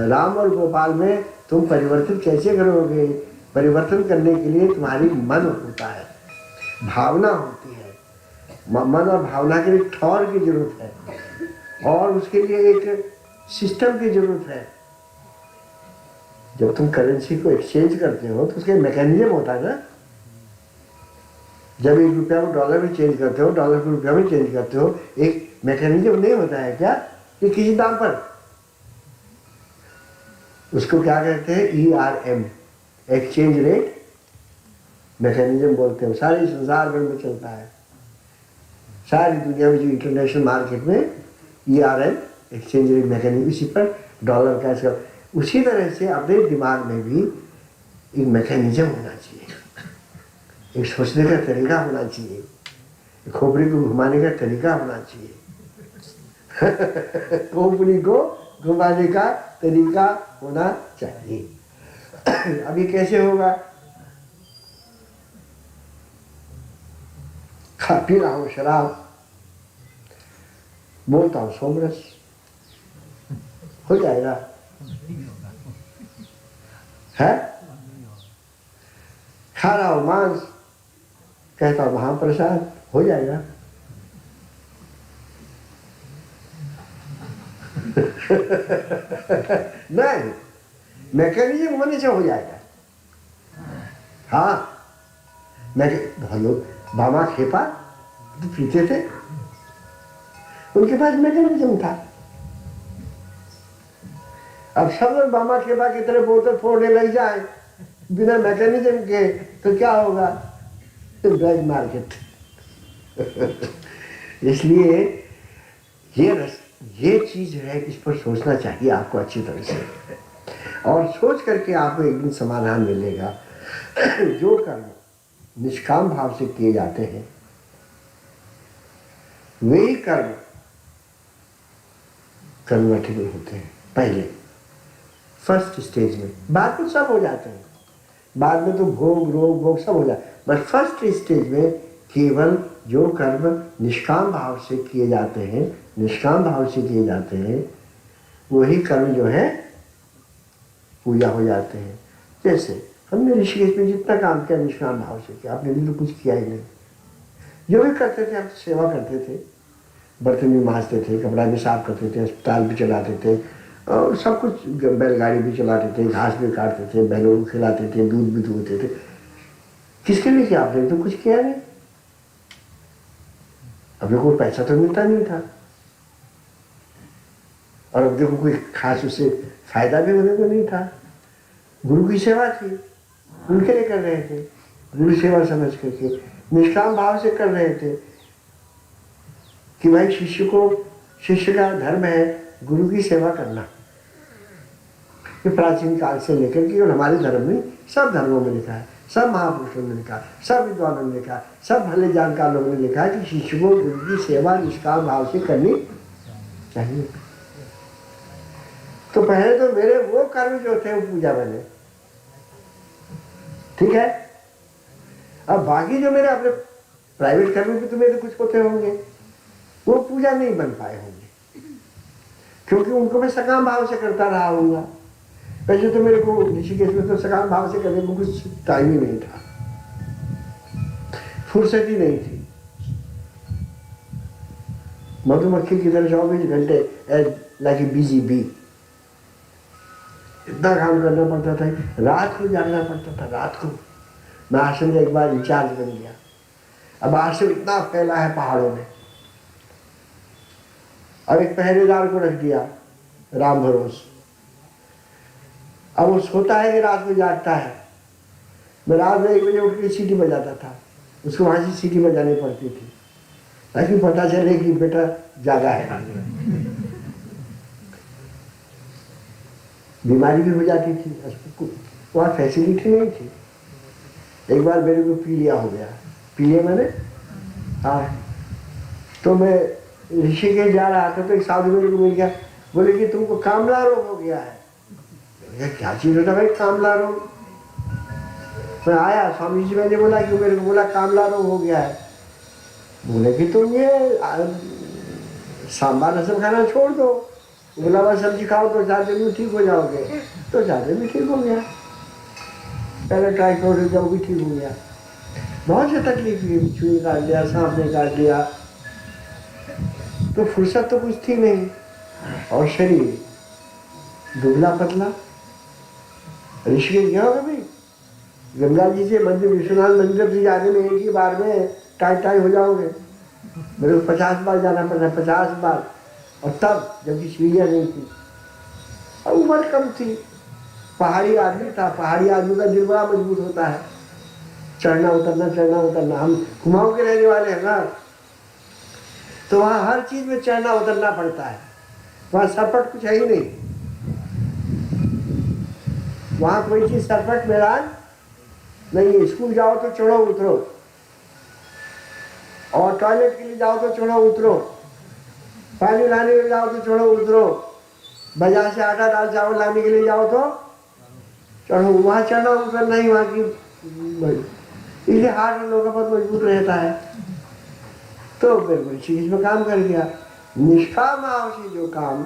राम और गोपाल में तुम परिवर्तित कैसे करोगे? परिवर्तन करने के लिए तुम्हारी मन होता है, भावना होती है। मन और भावना के लिए ठौर की जरूरत है, और उसके लिए एक सिस्टम की जरूरत है। जब तुम करेंसी को एक्सचेंज करते हो तो उसका मैकेनिज्म होता है ना। जब 1 रुपया को डॉलर में चेंज करते हो, डॉलर को रुपया में चेंज करते हो, एक मैकेनिज्म नहीं होता है क्या कि किसी दाम पर? उसको क्या कहते हैं? ERM, एक्सचेंज रेट मैकेनिज्म बोलते हैं। सारे संसार भर में चलता है, सारी दुनिया में जो इंटरनेशनल मार्केट में ERM एक्सचेंज रेट मैकेनिज्म, इसी पर डॉलर का इसका। उसी तरह से अपने दिमाग में भी एक मैकेनिज्म होना चाहिए, एक सोचने का तरीका होना चाहिए, खोपड़ी को घुमाने का तरीका होना चाहिए। खोपड़ी को घुमाने का तरीका होना चाहिए। अब ये कैसे होगा? खा पी रहा हूँ शराब, बोलता हूँ सोमरस, हो जाएगा? है? खा रहा हूँ मांस, कहता हूँ महाप्रसाद, हो जाएगा? नहीं, मैकेनिज्म होने से हो जाएगा। हाँ, मैं बहुत लोग बाबा खेपा तो पीते थे, उनके पास मैकेनिज्म था। अब सब लोग बाबा खेपा की तरह बोतल फोड़ने लग जाए बिना मैकेनिज्म के, तो क्या होगा? Black market. इसलिए ये चीज है, इस पर सोचना चाहिए आपको अच्छी तरह से, और सोच करके आपको एक दिन समाधान मिलेगा। जो कर्म निष्काम भाव से किए जाते हैं वही कर्म कन्वर्टेबल होते हैं पहले, फर्स्ट स्टेज में। बाद में सब हो जाते हैं, बाद में तो भोग रोग भोग सब हो जाए, बट फर्स्ट स्टेज में केवल जो कर्म निष्काम भाव से किए जाते हैं, निष्काम भाव से किए जाते हैं, वही कर्म जो है पूजा हो जाते हैं। जैसे हमने ऋषिकेश में जितना काम किया निष्काम भाव से किया, आपने भी तो कुछ किया ही नहीं। जो भी करते थे, हम सेवा करते थे, बर्तन भी मांजते थे, कपड़ा भी साफ करते थे, अस्पताल भी चलाते थे, और सब कुछ, बैलगाड़ी भी चलाते थे, घास भी काटते थे, बैलों को खिलाते थे, दूध भी दूहते थे। किसके लिए किया आपने? तो कुछ किया नहीं। अब देखो पैसा तो मिलता नहीं था, और अब देखो कोई खास उससे फायदा भी होने को नहीं था। गुरु की सेवा थी, उनके लिए कर रहे थे, गुरु सेवा समझ करके निष्काम भाव से कर रहे थे कि भाई शिष्य का धर्म है गुरु की सेवा करना। ये प्राचीन काल से लेकर केवल हमारे धर्म में, सब धर्मों में लिखा है, सब महापुरुषों ने लिखा, सब विद्वानों ने लिखा, सब भले जानकार लोगों ने लिखा है कि शिष्य को गुरु की सेवा निष्काम भाव से करनी चाहिए। तो पहले तो मेरे वो कर्म जो थे वो पूजा बने, ठीक है। अब बाकी जो मेरे अपने प्राइवेट कर्म भी तो मेरे कुछ होते होंगे, वो पूजा नहीं बन पाए होंगे, क्योंकि उनको मैं सकाम भाव से करता रहा हूँगा। वैसे तो मेरे को ऋषिकेश में तो सकाम भाव से करने को कुछ टाइम ही नहीं था, फुर्सत ही नहीं थी। मधुमक्खी की तरह 24 घंटे लाइक ए बिजी बी, इतना काम करना पड़ता था, रात को जागना पड़ता था। रात को मैं आश्रम का एक बार इंचार्ज बन गया। अब आश्रम इतना फैला है पहाड़ों में, अब एक पहरेदार को रख दिया राम भरोस। अब वो सोता है कि रात को जागता है। मैं रात में 1 बजे उठ के सीटी बजाता था, उसको वहां से सीटी बजानी पड़ती थी ताकि पता चले कि बेटा जागा है। बीमारी भी हो जाती थी, वहाँ फैसिलिटी नहीं थी। एक बार मेरे को पीलिया हो गया, पीलिया मैंने, हाँ, तो मैं ऋषिकेश जा रहा था तो एक साधु मेरे को मिल गया, बोले कि तुमको कामला रोग हो गया है। क्या चीज होता भाई कामला रोग? मैं आया, स्वामी जी मैंने बोला कि मेरे को बोला कामला रोग हो गया है। बोले कि तुम ये सांभर रसम खाना छोड़ दो, गुलाबा सब्जी खाओ तो 4 दिन में ठीक हो जाओगे। तो 4 दिन में ठीक हो गया, पहले टाइफाइड हो जाओ भी ठीक हो गया। बहुत से तकलीफ हुई, चूहे काट लिया, सांप ने काट लिया, तो फुर्सत तो कुछ थी नहीं, और शरीर दुबला पतला। ऋषिकेश गया कभी? गंगा जी से मंदिर, विश्वनाथ मंदिर से जाने में एक ही बार में टाई हो जाओगे। मेरे को 50 बार जाना पड़ रहा है, 50 बार, और तब जबकि सीढ़ियाँ नहीं थी और उम्र कम थी। पहाड़ी आदमी था, पहाड़ी आदमी का दिल बड़ा मजबूत होता है, चढ़ना उतरना। हम कुमाऊं के रहने वाले हैं ना, तो वहाँ हर चीज में चढ़ना उतरना पड़ता है। वहाँ सरपट कुछ है ही नहीं, वहाँ कोई चीज सरपट मैदान नहीं है। स्कूल जाओ तो चढ़ो उतरो, और टॉयलेट के लिए जाओ तो चढ़ो उतरो, पानी लाने के लिए जाओ तो चढ़ो उतरो, बाजार से आटा दाल चावल लाने के लिए जाओ तो चढ़ो, वहाँ चढ़ना उतरना ही वहाँ की, इसलिए हार्ट लोगों का बहुत मजबूत रहता है। तो बिल्कुल चीज में काम कर दिया। निष्काम भाव से जो काम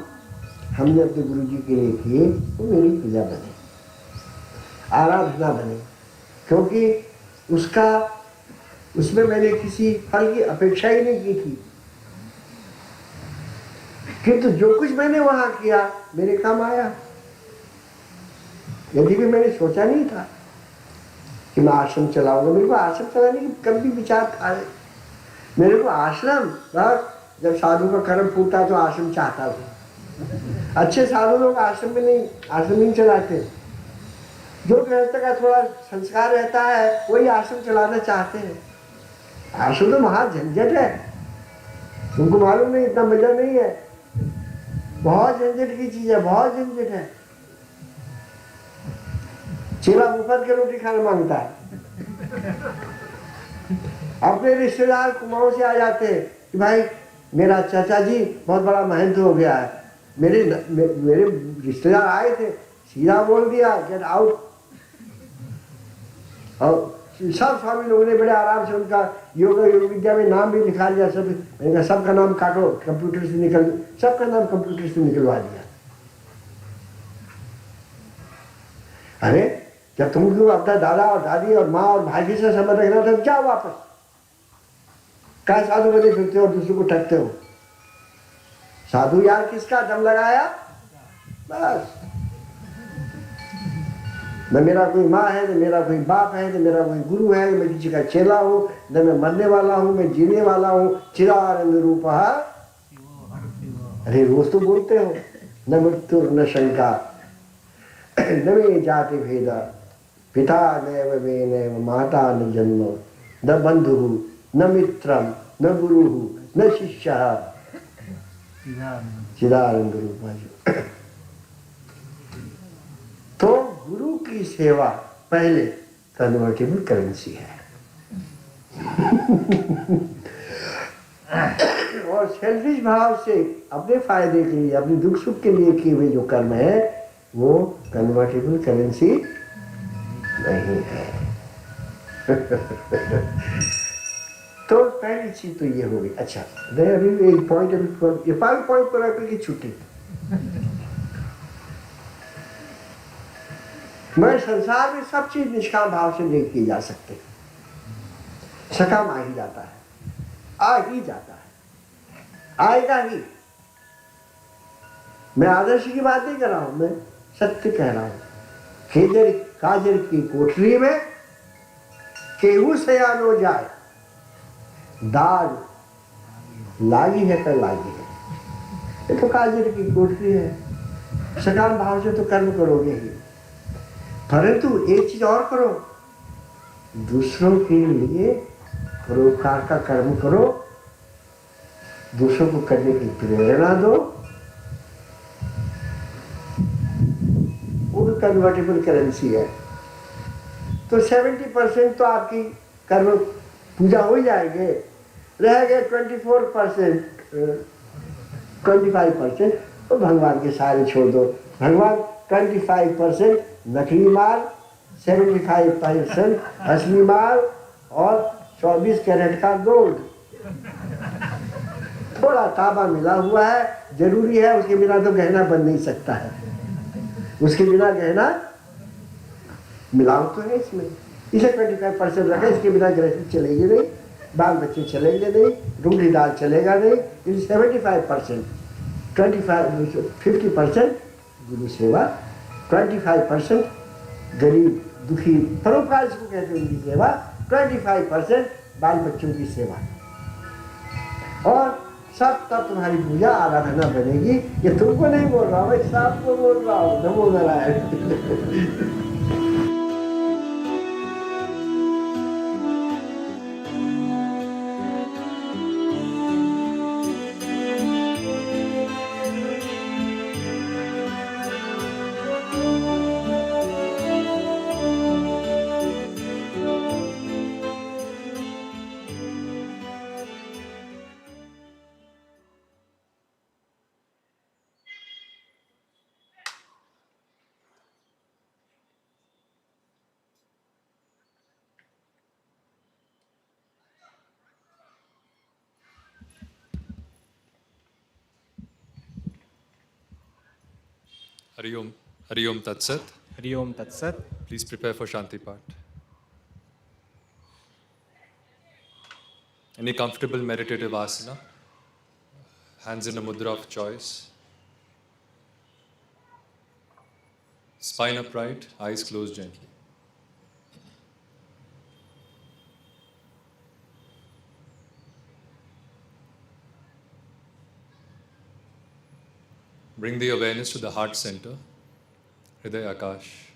हमने अपने गुरु जी के लिए किए वो मेरी पूजा बने, आराधना बने, क्योंकि उसका उसमें मैंने किसी फल की अपेक्षा ही नहीं की थी, किंतु जो कुछ मैंने वहां किया मेरे काम आया। यदि भी मैंने सोचा नहीं था कि मैं आश्रम चलाऊंगा, मेरे को आश्रम चलाने की कभी विचार था। मेरे को आश्रम, जब साधु का कर्म फूटा तो आश्रम चाहता था। अच्छे साधु लोग आश्रम नहीं चलाते। जो गृहस्थ का थोड़ा संस्कार रहता है वही आश्रम चलाना चाहते हैं। आश्रम तो महा झंझट है, तुमको मालूम नहीं, इतना मजा नहीं है, बहुत झंझट की चीज है, बहुत झंझट है। चेला मुफ्त के रोटी खाना मांगता है। अपने रिश्तेदार कुमाऊं से आ जाते हैं कि भाई मेरा चाचा जी बहुत बड़ा महंत हो गया है, मेरे रिश्तेदार आए थे, सीधा बोल दिया गेट आउट। और सब स्वामी लोगों ने बड़े आराम से उनका योग विद्या में नाम भी लिखा लिया। सबका नाम काटो, कंप्यूटर से सबका नाम कंप्यूटर से निकलवा दिया। अरे जब तुमको अपना दादा और दादी और माँ और भाई से संबंध रखना था, जाओ वापस। क्या साधु बने फिरते हो और दूसरों को ठगते हो? साधु यार किसका दम लगाया, बस। न मेरा कोई माँ है, न मेरा कोई बाप है, न मेरा कोई गुरु है, न मैं किसी का चेला हूँ, न मैं मरने वाला हूँ, मैं जीने वाला हूँ। चिरानंद रूप। अरे रोज तो बोलते हो, न मृत्यु न शंका, न मे जाति भेद, पिता नैव मे नैव माता न जन्म, न बंधु न मित्रम न गुरु न शिष्य, चिदानंद रूप। तो गुरु की सेवा पहले कन्वर्टेबल करेंसी है। और सेल्फिश भाव से अपने फायदे के लिए, अपने दुख सुख के लिए किए हुए जो कर्म है वो कन्वर्टेबल करेंसी नहीं है। तो पहली चीज तो ये हो गई। अच्छा, अभी एक पॉइंट, ये 5 पॉइंट पर आकर की छुट्टी। मैं संसार में सब चीज निष्काम भाव से नहीं की जा सकते। सकाम आ ही जाता है, आ ही जाता है, आएगा ही। मैं आदर्श की बात नहीं कर रहा हूं, मैं सत्य कह रहा हूं। खेजर काजर की कोठरी में केहू सयानो जाए, दाग लागी है तो लागी है। ये तो काजर की कोठरी है। सकाम भाव से तो कर्म करोगे ही, परंतु एक चीज और करो, दूसरों के लिए परोपकार का कर्म करो, दूसरों को करने की प्रेरणा दो। वो कन्वर्टेबल करेंसी है। तो 70% तो आपकी कर्म पूजा हो जाएंगे, रह गए 24%, 25%, तो भगवान के सारे छोड़ दो। भगवान 25% नकली माल, 75% असली माल और 24 कैरेट का गोल्ड। थोड़ा तांबा मिला हुआ है, जरूरी है, उसके बिना तो गहना बन नहीं सकता है। उसके बिना गहना मिलाओ तो है इसमें, इसे 25% रखें, इसके बिना गृहस्थी चलेगी नहीं, बाल बच्चे चलेंगे नहीं, रूढ़ी दाल चलेगा नहीं। इस 75%, 50% गुरु सेवा, 25% गरीब दुखी परोपकार जिसको कहते हैं उनकी सेवा, 25% बाल बच्चों की सेवा, और सब तब तुम्हारी पूजा आराधना बनेगी। ये तुमको नहीं बोल रहा हूँ, मैं सबको बोल रहा हूँ। नमो Narayan. Hari Om. Hari Om Tat Sat. Hari Om Tat Sat. Please prepare for Shanti Part. Any comfortable meditative asana. Hands in a mudra of choice. Spine upright, eyes closed gently. Bring the awareness to the heart center, Hriday Akash.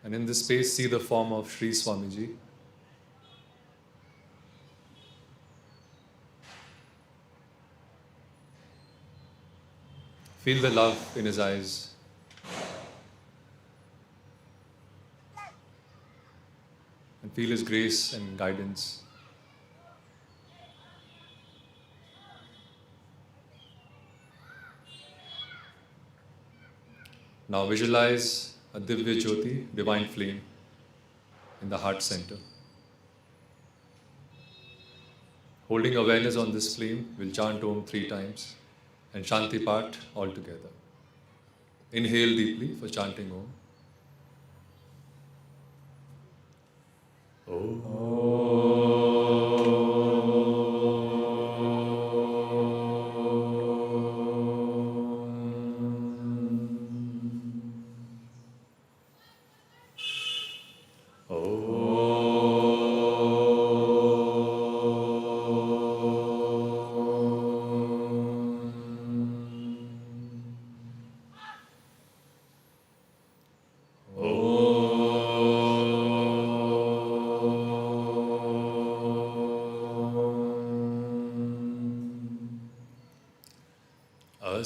And in this space, see the form of Sri Swamiji. Feel the love in his eyes. And feel his grace and guidance. Now visualize a Divya Jyoti, divine flame, in the heart center. Holding awareness on this flame, we'll chant Om 3 times and Shanti Part all together. Inhale deeply for chanting Om.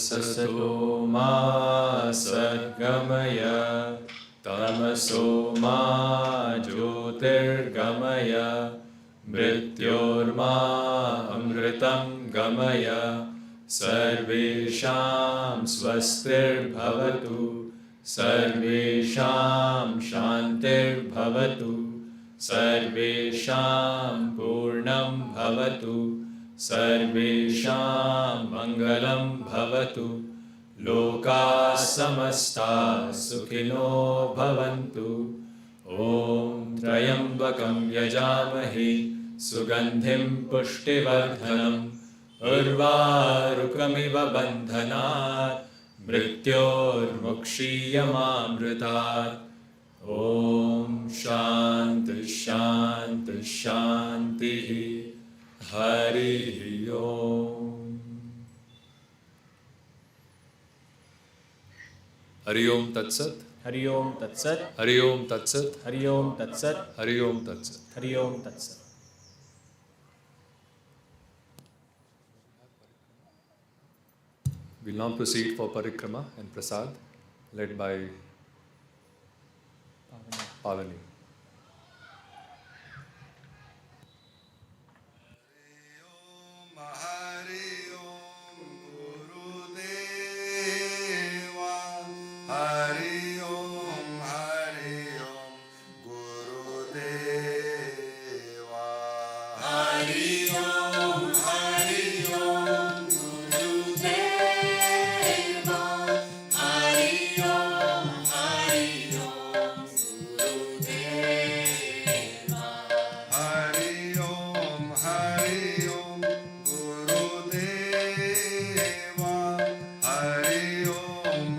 Asato ma sadgamaya tamaso ma jyotirgamaya mrityorma amritam gamaya sarvesham swastir bhavatu sarvesham shantir bhavatu sarvesham purnam bhavatu Sarvesham Mangalam Bhavatu Loka Samasta Sukhino Bhavantu Om Trayambakam Yajamahi Sugandhim Pushtivardhanam Urvarukamiva Bandhanat Mrityor Mukshiyamamritat Om Shanti Shanti Shanti Hari Om. Hari Om Tat Sat. Hari Om Tat Sat. Hari Om Tat Sat. Hari Om Tat Sat. Hari Om Tat Sat. Hari Om Tat Sat. We'll now proceed for Parikrama and Prasad, led by Pavani.